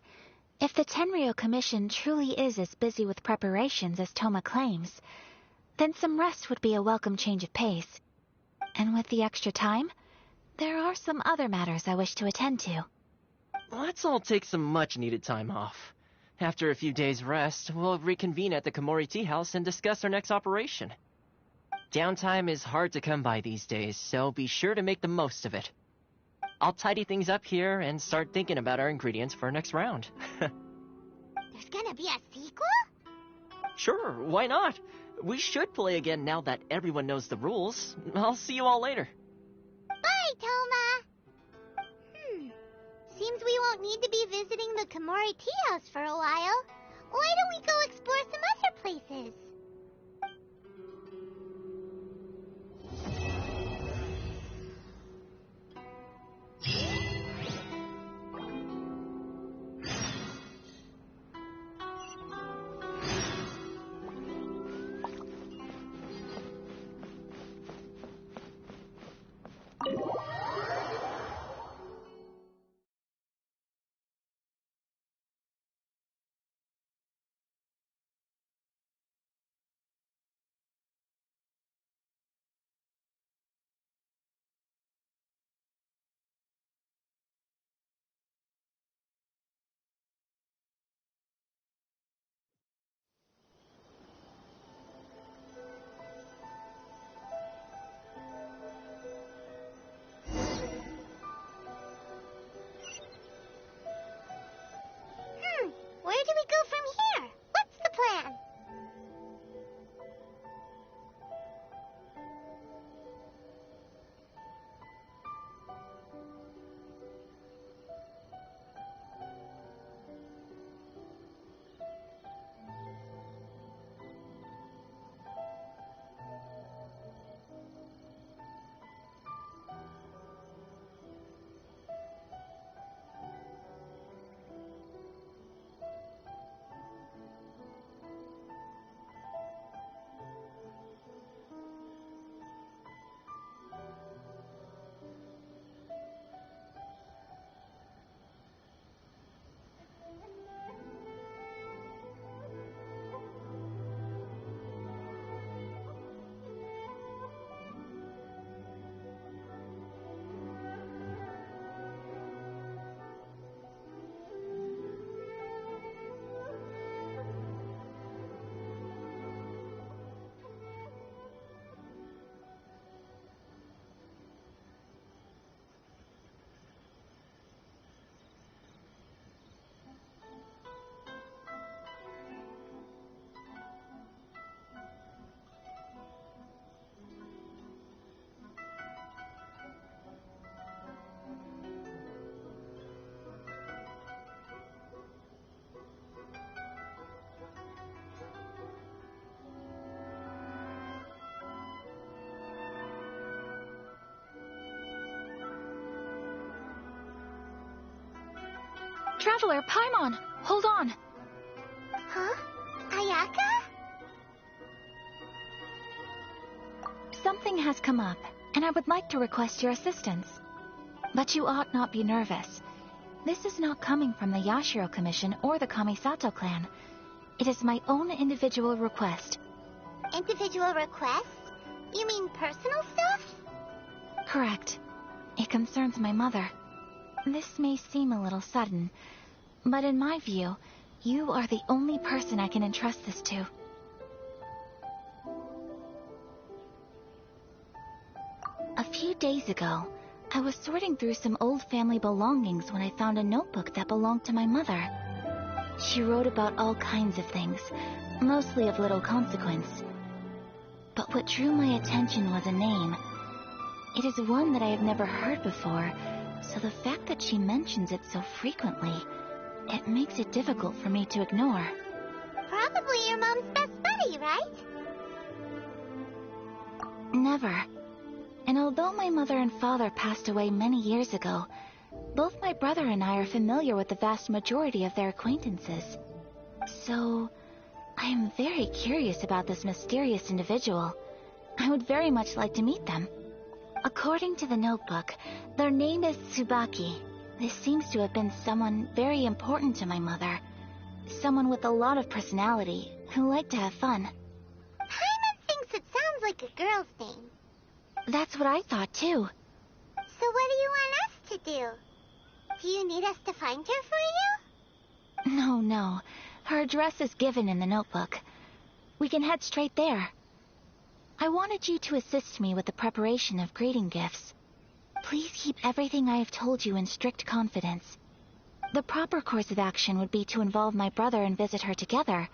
If the Tenryo Commission truly is as busy with preparations as Toma claims, then some rest would be a welcome change of pace. And with the extra time, there are some other matters I wish to attend to. Let's all take some much-needed time off. After a few days' rest, we'll reconvene at the Komori Tea House and discuss our next operation. Downtime is hard to come by these days, so be sure to make the most of it. I'll tidy things up here and start thinking about our ingredients for our next round. There's gonna be a sequel? Sure, why not? We should play again now that everyone knows the rules. I'll see you all later. Bye, Toma. Seems we won't need to be visiting the Komori Tea House for a while. Why don't we go explore some other places? Traveler, Paimon, hold on. Huh? Ayaka? Something has come up, and I would like to request your assistance. But you ought not be nervous. This is not coming from the Yashiro Commission or the Kamisato clan. It is my own individual request. Individual request? You mean personal stuff? Correct. It concerns my mother. This may seem a little sudden, but in my view, you are the only person I can entrust this to. A few days ago, I was sorting through some old family belongings when I found a notebook that belonged to my mother. She wrote about all kinds of things, mostly of little consequence. But what drew my attention was a name. It is one that I have never heard before, so the fact that she mentions it so frequently, it makes it difficult for me to ignore. Probably your mom's best buddy, right? Never. And although my mother and father passed away many years ago, both my brother and I are familiar with the vast majority of their acquaintances. So, I am very curious about this mysterious individual. I would very much like to meet them. According to the notebook, their name is Tsubaki. This seems to have been someone very important to my mother. Someone with a lot of personality, who liked to have fun. Paimon thinks it sounds like a girl's name. That's what I thought too. So what do you want us to do? Do you need us to find her for you? No. Her address is given in the notebook. We can head straight there. I wanted you to assist me with the preparation of greeting gifts. Please keep everything I have told you in strict confidence. The proper course of action would be to involve my brother and visit her together,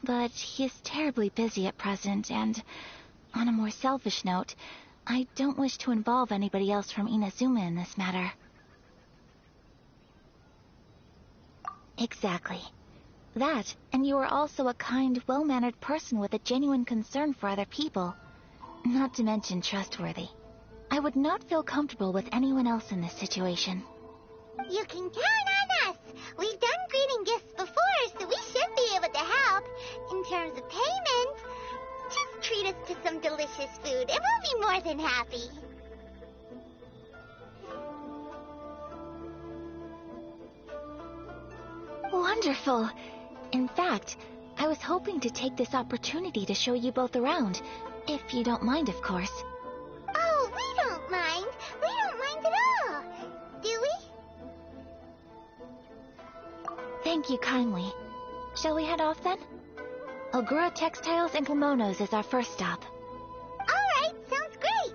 but he is terribly busy at present, and, on a more selfish note, I don't wish to involve anybody else from Inazuma in this matter. Exactly. That, and you are also a kind, well-mannered person with a genuine concern for other people. Not to mention trustworthy. I would not feel comfortable with anyone else in this situation. You can count on us! We've done greeting gifts before, so we should be able to help. In terms of payment, just treat us to some delicious food, and we'll be more than happy. Wonderful! In fact, I was hoping to take this opportunity to show you both around, if you don't mind, of course. Oh, we don't mind. We don't mind at all. Do we? Thank you kindly. Shall we head off then? Ogura Textiles and Kimonos is our first stop. All right, sounds great.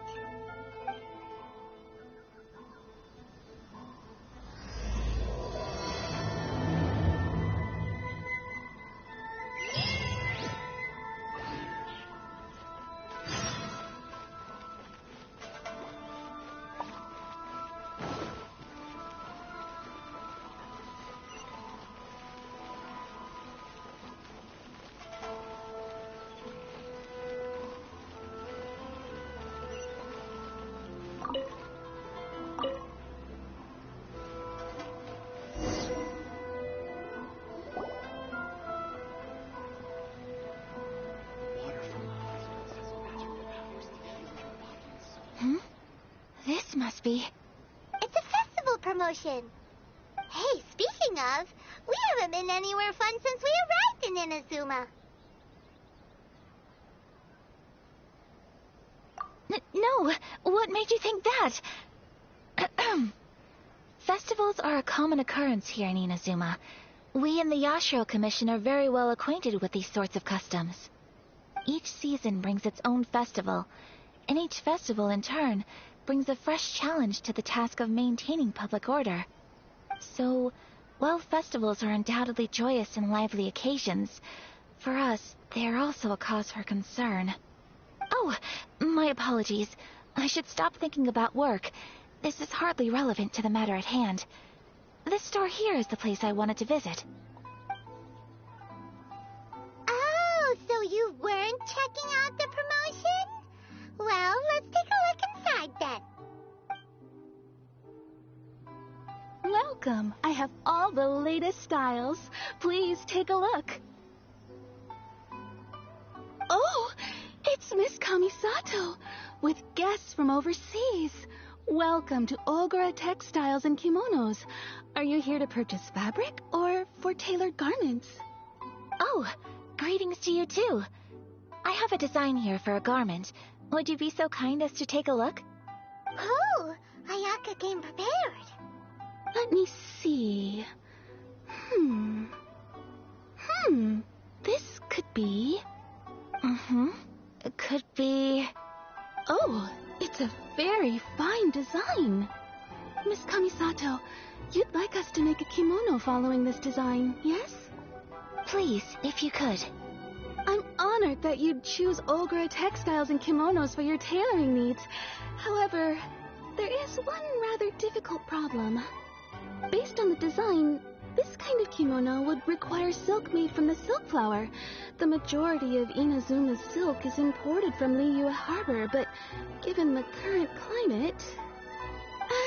This must be... It's a festival promotion. Hey, speaking of, we haven't been anywhere fun since we arrived in Inazuma. No, what made you think that? Festivals are a common occurrence here in Inazuma. We in the Yashiro Commission are very well acquainted with these sorts of customs. Each season brings its own festival, and each festival, in turn, brings a fresh challenge to the task of maintaining public order. So, while festivals are undoubtedly joyous and lively occasions, for us, they are also a cause for concern. Oh, my apologies. I should stop thinking about work. This is hardly relevant to the matter at hand. This store here is the place I wanted to visit. Oh, so you weren't checking out the promotion? Well, let's take a look inside then. Well, welcome. I have all the latest styles. Please take a look. Oh, it's Miss Kamisato, with guests from overseas. Welcome to Ogura Textiles and Kimonos. Are you here to purchase fabric or for tailored garments? Oh, greetings to you too. I have a design here for a garment. Would you be so kind as to take a look? Oh, Ayaka came prepared. Let me see. This could be... It could be... Oh, it's a very fine design. Miss Kamisato, you'd like us to make a kimono following this design, yes? Please, if you could. I'm honored that you'd choose Ogura Textiles and Kimonos for your tailoring needs. However, there is one rather difficult problem. Based on the design, this kind of kimono would require silk made from the silk flower. The majority of Inazuma's silk is imported from Liyue Harbor, but given the current climate...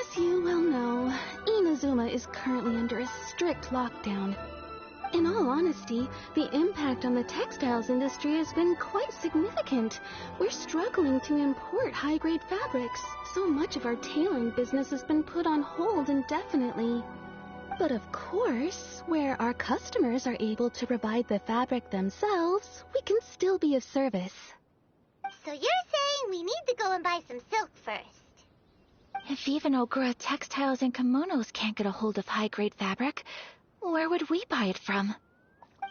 As you well know, Inazuma is currently under a strict lockdown. In all honesty, the impact on the textiles industry has been quite significant. We're struggling to import high-grade fabrics. So much of our tailoring business has been put on hold indefinitely. But of course, where our customers are able to provide the fabric themselves, we can still be of service. So you're saying we need to go and buy some silk first? If even Ogura Textiles and Kimonos can't get a hold of high-grade fabric, where would we buy it from?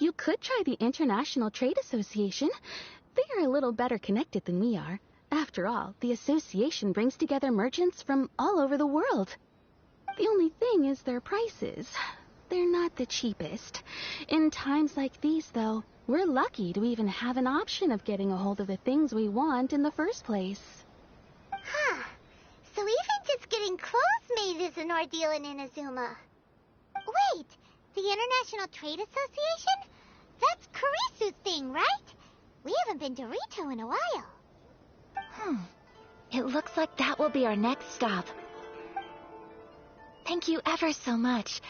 You could try the International Trade Association. They are a little better connected than we are. After all, the association brings together merchants from all over the world. The only thing is their prices. They're not the cheapest. In times like these, though, we're lucky to even have an option of getting a hold of the things we want in the first place. Huh. So even just getting clothes made is an ordeal in Inazuma. Wait, the International Trade Association? That's Kurisu's thing, right? We haven't been to Rito in a while. It looks like that will be our next stop. Thank you ever so much.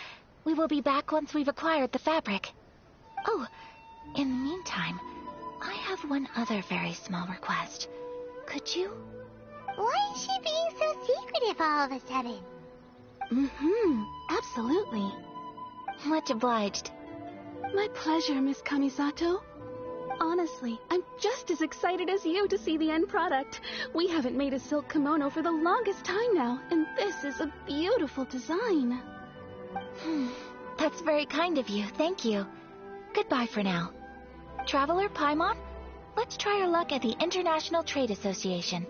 We will be back once we've acquired the fabric. Oh, in the meantime, I have one other very small request. Could you? Why is she being so secretive all of a sudden? Absolutely. Much obliged. My pleasure, Miss Kamisato. Honestly, I'm just as excited as you to see the end product. We haven't made a silk kimono for the longest time now, and this is a beautiful design. That's very kind of you, thank you. Goodbye for now. Traveler Paimon, let's try our luck at the International Trade Association.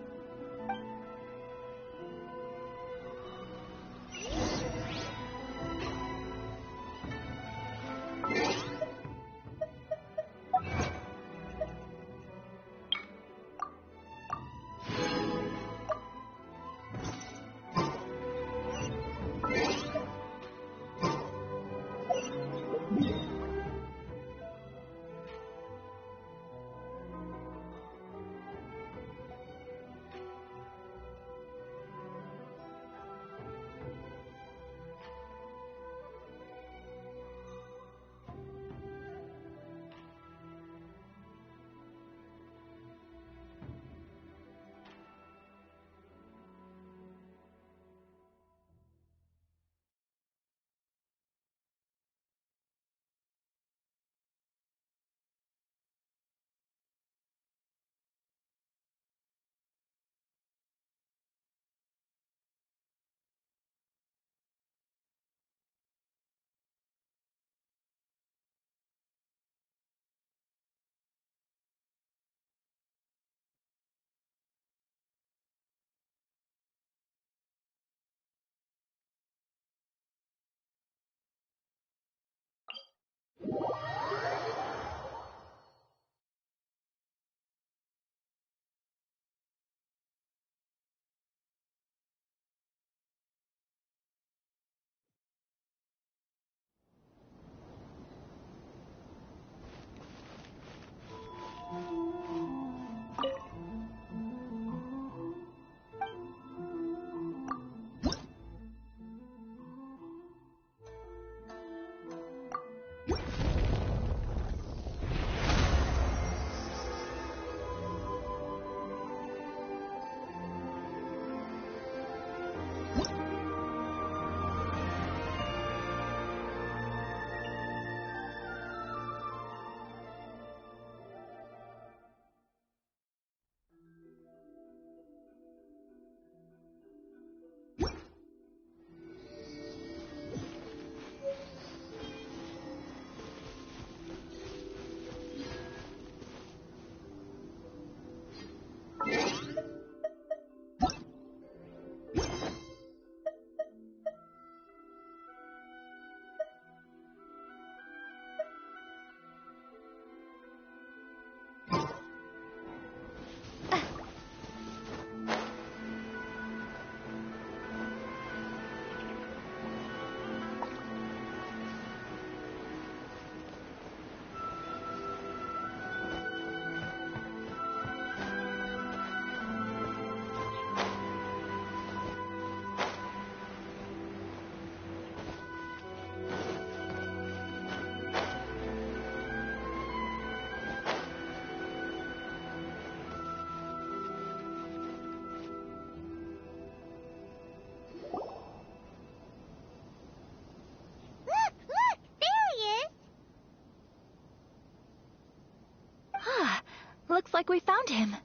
Looks like we found him.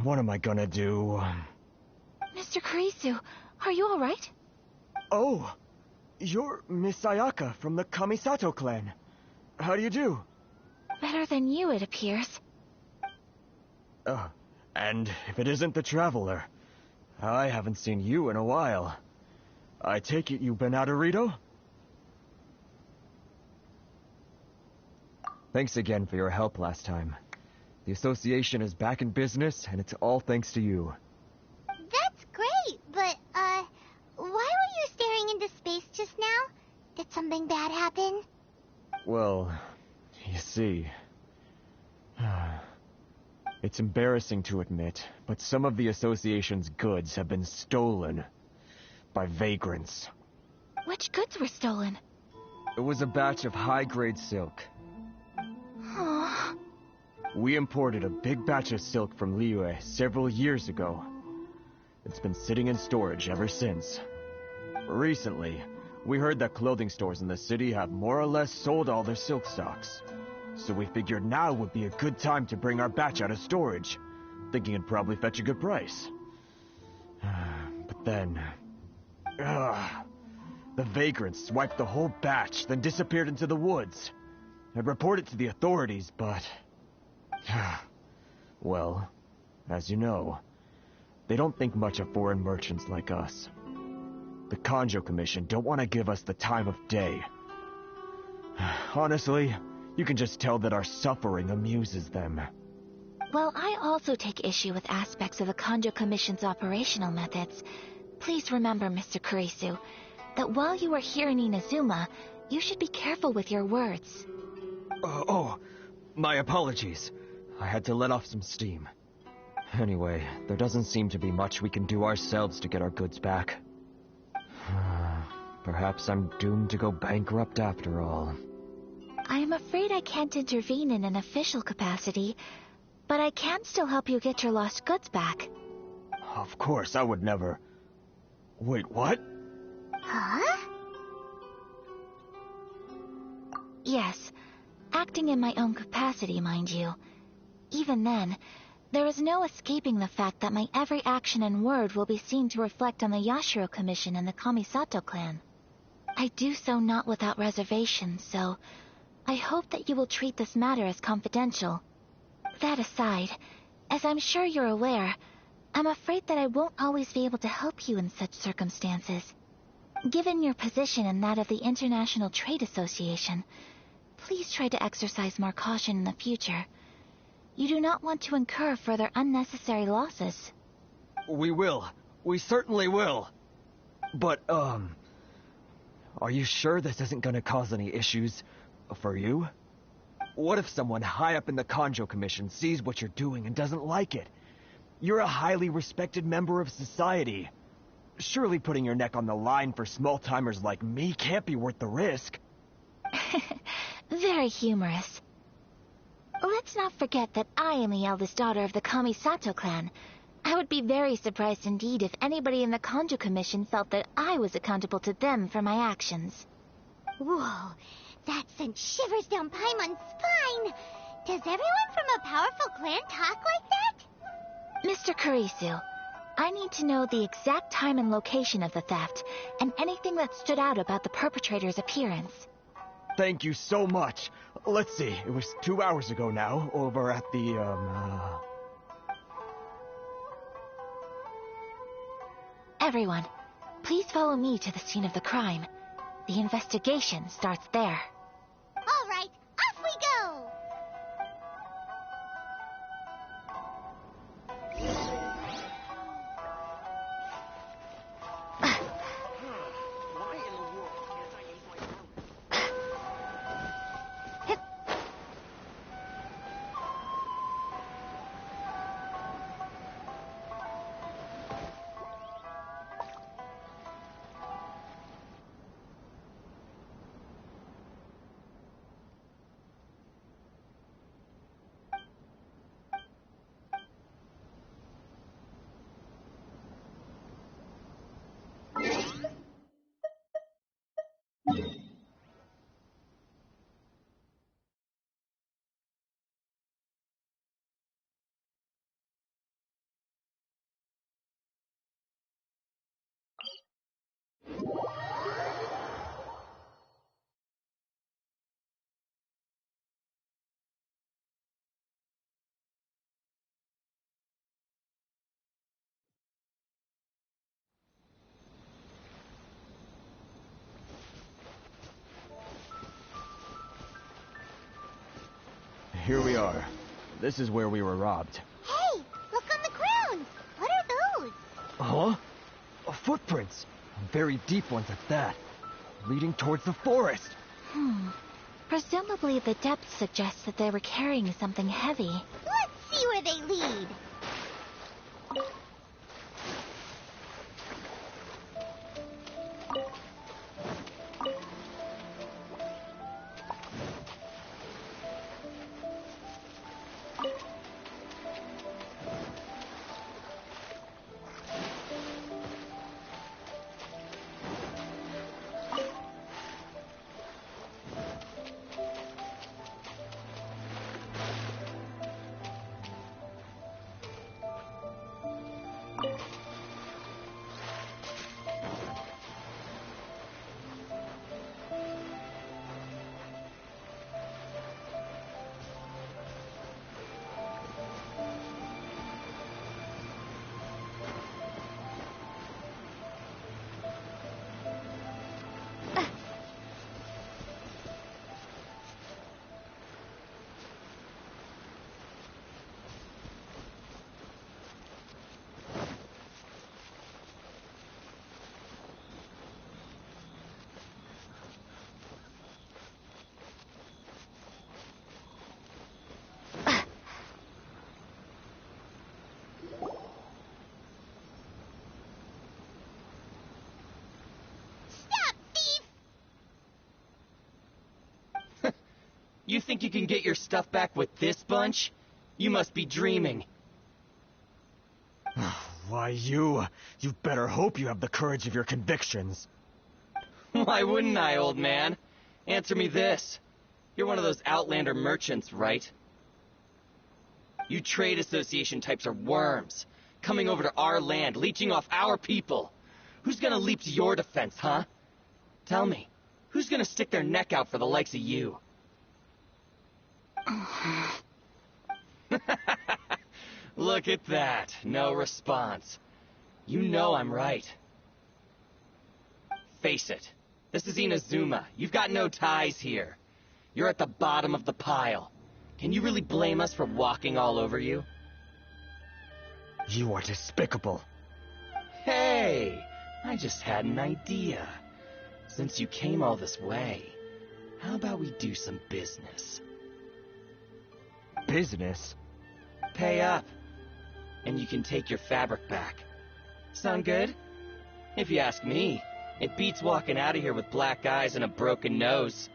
What am I gonna do? Mr. Kurisu, are you alright? Oh, you're Miss Sayaka from the Kamisato clan. How do you do? Better than you, it appears. And if it isn't the Traveler, I haven't seen you in a while. I take it you've been out of Rito? Thanks again for your help last time. The association is back in business, and it's all thanks to you. That's great, but, why were you staring into space just now? Did something bad happen? Well, you see... It's embarrassing to admit, but some of the association's goods have been stolen by vagrants. Which goods were stolen? It was a batch of high-grade silk. Aww. We imported a big batch of silk from Liyue several years ago. It's been sitting in storage ever since. Recently, we heard that clothing stores in the city have more or less sold all their silk stocks. So we figured now would be a good time to bring our batch out of storage, thinking it'd probably fetch a good price. But then... the vagrants swiped the whole batch, then disappeared into the woods. I'd report it to the authorities, but... well, as you know, they don't think much of foreign merchants like us. The Kanjo Commission don't want to give us the time of day. Honestly, you can just tell that our suffering amuses them. Well, I also take issue with aspects of the Kanjo Commission's operational methods. Please remember, Mr. Kurisu, that while you are here in Inazuma, you should be careful with your words. My apologies. I had to let off some steam. Anyway, there doesn't seem to be much we can do ourselves to get our goods back. Perhaps I'm doomed to go bankrupt after all. I am afraid I can't intervene in an official capacity, but I can still help you get your lost goods back. Of course, I would never... Wait, what? Huh? Yes, acting in my own capacity, mind you. Even then, there is no escaping the fact that my every action and word will be seen to reflect on the Yashiro Commission and the Kamisato clan. I do so not without reservation, so I hope that you will treat this matter as confidential. That aside, as I'm sure you're aware, I'm afraid that I won't always be able to help you in such circumstances. Given your position and that of the International Trade Association, please try to exercise more caution in the future. You do not want to incur further unnecessary losses. We will. We certainly will. But, are you sure this isn't gonna cause any issues for you? What if someone high up in the Kanjo Commission sees what you're doing and doesn't like it? You're a highly respected member of society. Surely putting your neck on the line for small-timers like me can't be worth the risk. Very humorous. Let's not forget that I am the eldest daughter of the Kamisato clan. I would be very surprised indeed if anybody in the Kanjo Commission felt that I was accountable to them for my actions. Whoa, that sent shivers down Paimon's spine. Does everyone from a powerful clan talk like that? Mr. Kurisu, I need to know the exact time and location of the theft, and anything that stood out about the perpetrator's appearance. Thank you so much. Let's see, it was 2 hours ago now, over at the, Everyone, please follow me to the scene of the crime. The investigation starts there. All right, off we go! here we are. This is where we were robbed. Hey, look on the ground. What are those? Huh? Footprints. Very deep ones at that. Leading towards the forest. Presumably the depth suggests that they were carrying something heavy. Let's see where they lead. You think you can get your stuff back with this bunch? You must be dreaming. Why, you better hope you have the courage of your convictions. Why wouldn't I, old man? Answer me this. You're one of those Outlander merchants, right? You trade association types are worms, coming over to our land, leeching off our people. Who's gonna leap to your defense, huh? Tell me, who's gonna stick their neck out for the likes of you? Look at that. No response. You know I'm right. Face it. This is Inazuma. You've got no ties here. You're at the bottom of the pile. Can you really blame us for walking all over you? You are despicable. Hey! I just had an idea. Since you came all this way, how about we do some business? Business? Pay up, and you can take your fabric back. Sound good? If you ask me, it beats walking out of here with black eyes and a broken nose.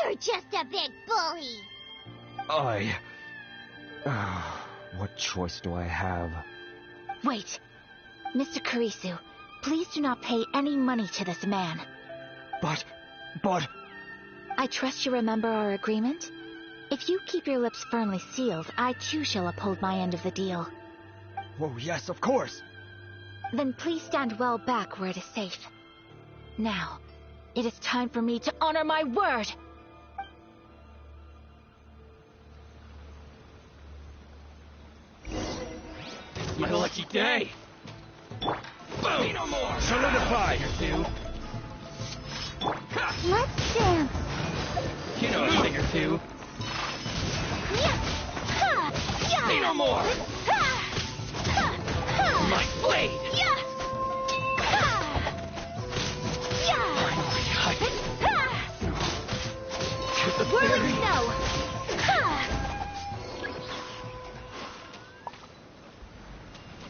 You're just a big bully. What choice do I have? Wait. Mr. Kurisu, please do not pay any money to this man. But... I trust you remember our agreement? If you keep your lips firmly sealed, I too shall uphold my end of the deal. Oh, yes, of course. Then please stand well back where it is safe. Now, it is time for me to honor my word! It's my lucky day! Boom! No more! Solidify! Let's dance. You know a thing or two. Say no more! My blade! Whirling snow!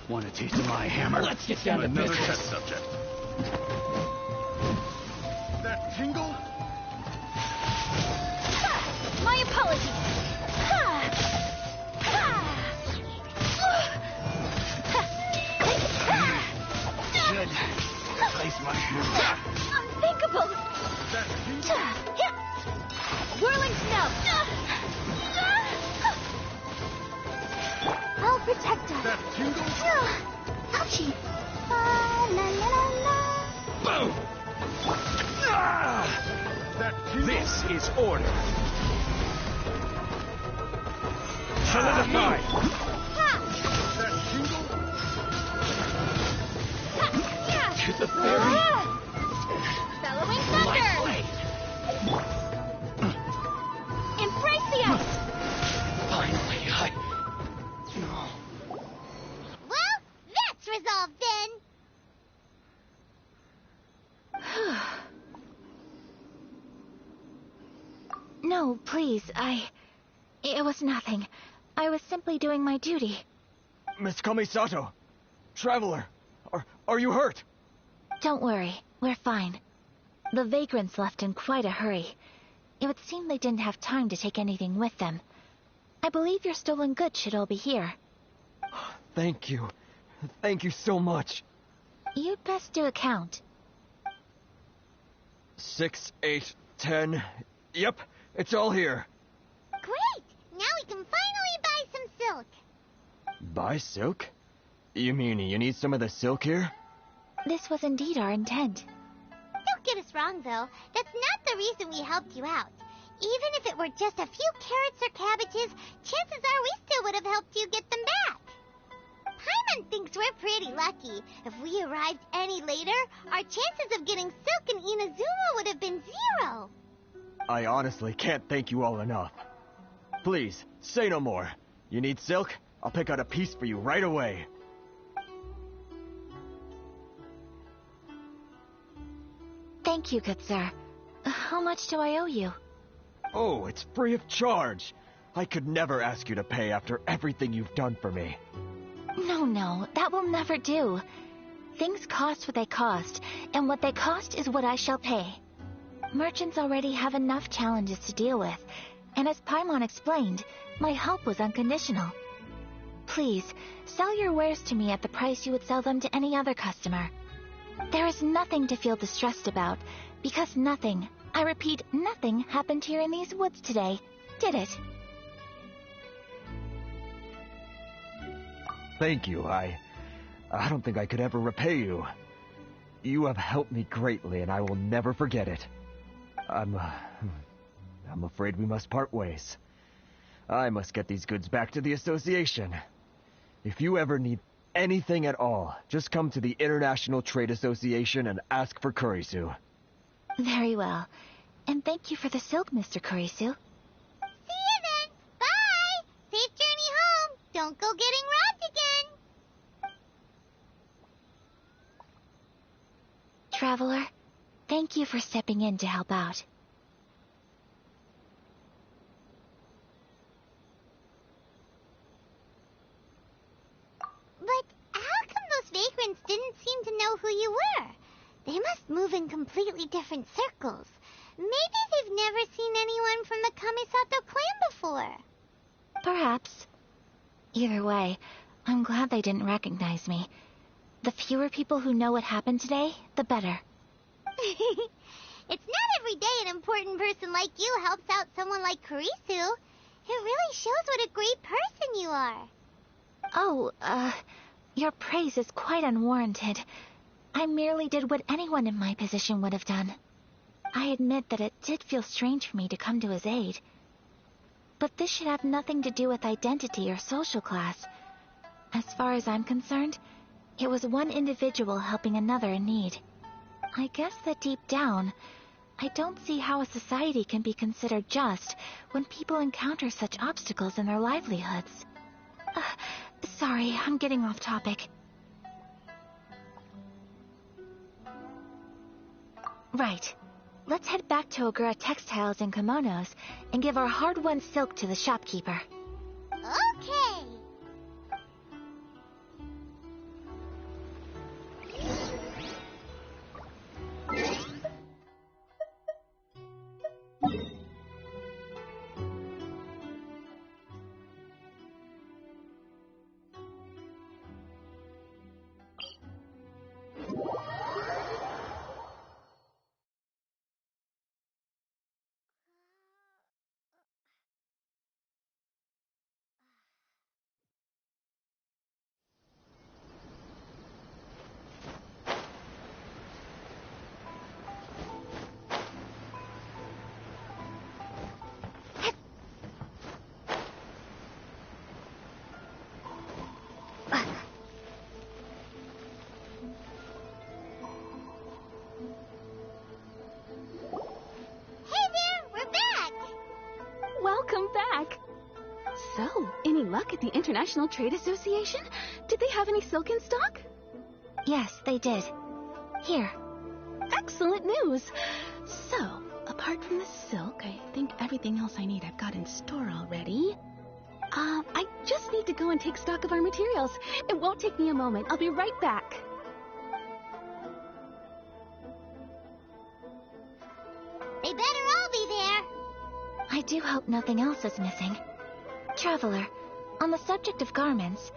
Want a taste of my hammer? Let's get down to Another business. test subject. That tingle? My apologies. Should place my Unthinkable. Whirling snow. I'll protect us. That tingle? Ouchie. La la la la. Boom! That tingle? This is order. Solidify! That tingle? To the very... Bellowing My thunder. blade! No, please, It was nothing. I was simply doing my duty. Miss Kamisato! Traveler! Are you hurt? Don't worry, we're fine. The vagrants left in quite a hurry. It would seem they didn't have time to take anything with them. I believe your stolen goods should all be here. Thank you. Thank you so much. You'd best do a count. 6, 8, 10... Yep, it's all here. Great! Now we can finally buy some silk. Buy silk? You mean you need some of the silk here? This was indeed our intent. Don't get us wrong, though. That's not the reason we helped you out. Even if it were just a few carrots or cabbages, chances are we still would have helped you get them back. Paimon thinks we're pretty lucky. If we arrived any later, our chances of getting silk in Inazuma would have been 0. I honestly can't thank you all enough. Please, say no more. You need silk? I'll pick out a piece for you right away. Thank you, good sir. How much do I owe you? Oh, it's free of charge. I could never ask you to pay after everything you've done for me. No, that will never do. Things cost what they cost, and what they cost is what I shall pay. Merchants already have enough challenges to deal with, and as Paimon explained, my help was unconditional. Please, sell your wares to me at the price you would sell them to any other customer. There is nothing to feel distressed about, because nothing, I repeat, nothing happened here in these woods today, did it? Thank you. I don't think I could ever repay you. You have helped me greatly, and I will never forget it. I'm afraid we must part ways. I must get these goods back to the association. If you ever need anything at all, just come to the International Trade Association and ask for Kurisu. Very well. And thank you for the silk, Mr. Kurisu. See you then! Bye! Safe journey home! Don't go getting robbed again! Traveler, thank you for stepping in to help out. But how come those vagrants didn't seem to know who you were? They must move in completely different circles. Maybe they've never seen anyone from the Kamisato clan before. Perhaps. Either way, I'm glad they didn't recognize me. The fewer people who know what happened today, the better. It's not every day an important person like you helps out someone like Kurisu. It really shows what a great person you are. Oh, your praise is quite unwarranted. I merely did what anyone in my position would have done. I admit that it did feel strange for me to come to his aid. But this should have nothing to do with identity or social class. As far as I'm concerned, it was one individual helping another in need. I guess that deep down, I don't see how a society can be considered just when people encounter such obstacles in their livelihoods. Sorry, I'm getting off topic. Right. Let's head back to Ogura Textiles and Kimonos and give our hard-won silk to the shopkeeper. Okay! Welcome back! So, any luck at the International Trade Association? Did they have any silk in stock? Yes, they did. Here. Excellent news! So, a apart from the silk, I think everything else I need I've got in store already. I just need to go and take stock of our materials. It won't take me a moment. I'll be right back. They better all be there. I do hope nothing else is missing. Traveler, on the subject of garments,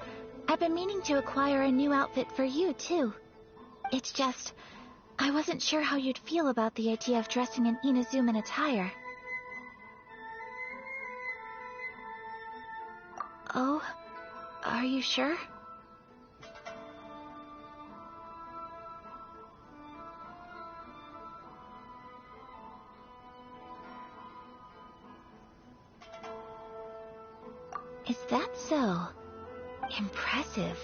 I've been meaning to acquire a new outfit for you, too. It's just, I wasn't sure how you'd feel about the idea of dressing in Inazuman attire. Oh, are you sure? Is that so? Impressive.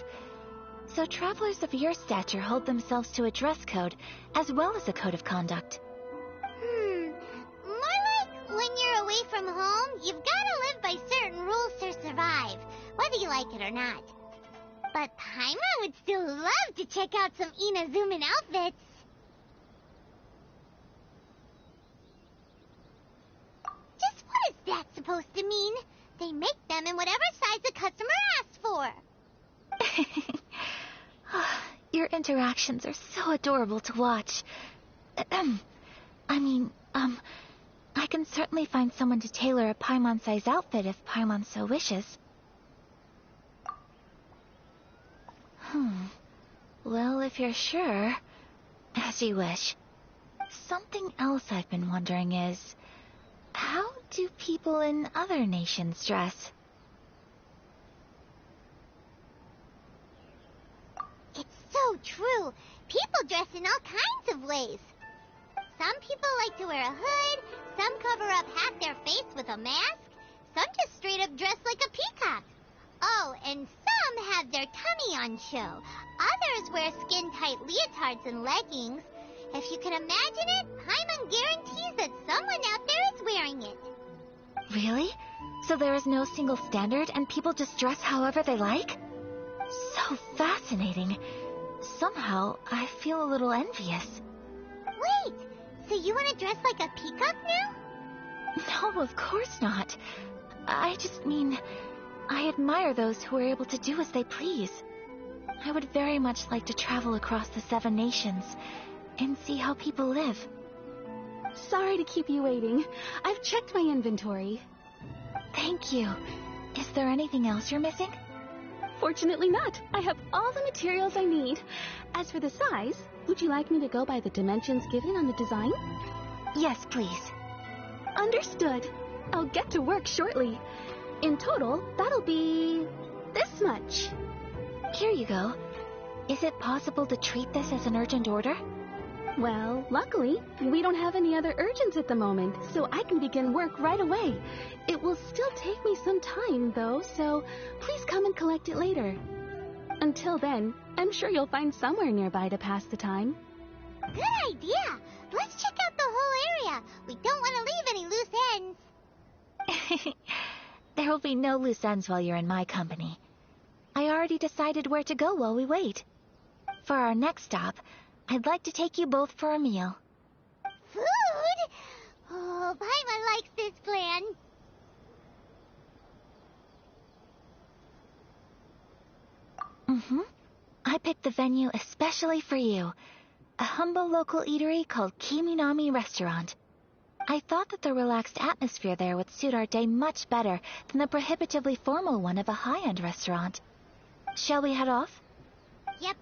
So travelers of your stature hold themselves to a dress code, as well as a code of conduct. More like when you're away from home, you've gotta live by certain rules to survive, whether you like it or not. But Paimon would still love to check out some Inazuman outfits. Just what is that supposed to mean? They make them in whatever size the customer asks for. Your interactions are so adorable to watch. I can certainly find someone to tailor a Paimon-size outfit if Paimon so wishes. Well, if you're sure, as you wish. Something else I've been wondering is, how do people in other nations dress? It's so true. People dress in all kinds of ways. Some people like to wear a hood, some cover up half their face with a mask, some just straight up dress like a peacock. Oh, and some have their tummy on show. Others wear skin-tight leotards and leggings. If you can imagine it, Paimon guarantees that someone out there is wearing it. Really? So there is no single standard and people just dress however they like? So fascinating. Somehow, I feel a little envious. Wait, so you want to dress like a peacock now? No, of course not. I just mean, I admire those who are able to do as they please. I would very much like to travel across the 7 nations and see how people live. Sorry to keep you waiting. I've checked my inventory. Thank you. Is there anything else you're missing? Fortunately not. I have all the materials I need. As for the size, would you like me to go by the dimensions given on the design? Yes, please. Understood. I'll get to work shortly. In total, that'll be this much. Here you go. Is it possible to treat this as an urgent order? Well, luckily, we don't have any other urgents at the moment, so I can begin work right away. It will still take me some time, though, so please come and collect it later. Until then, I'm sure you'll find somewhere nearby to pass the time. Good idea! Let's check out the whole area. We don't want to leave any loose ends. There will be no loose ends while you're in my company. I already decided where to go while we wait. For our next stop, I'd like to take you both for a meal. Food? Oh, Paimon likes this plan. I picked the venue especially for you. A humble local eatery called Kiminami Restaurant. I thought that the relaxed atmosphere there would suit our day much better than the prohibitively formal one of a high-end restaurant. Shall we head off? Yep.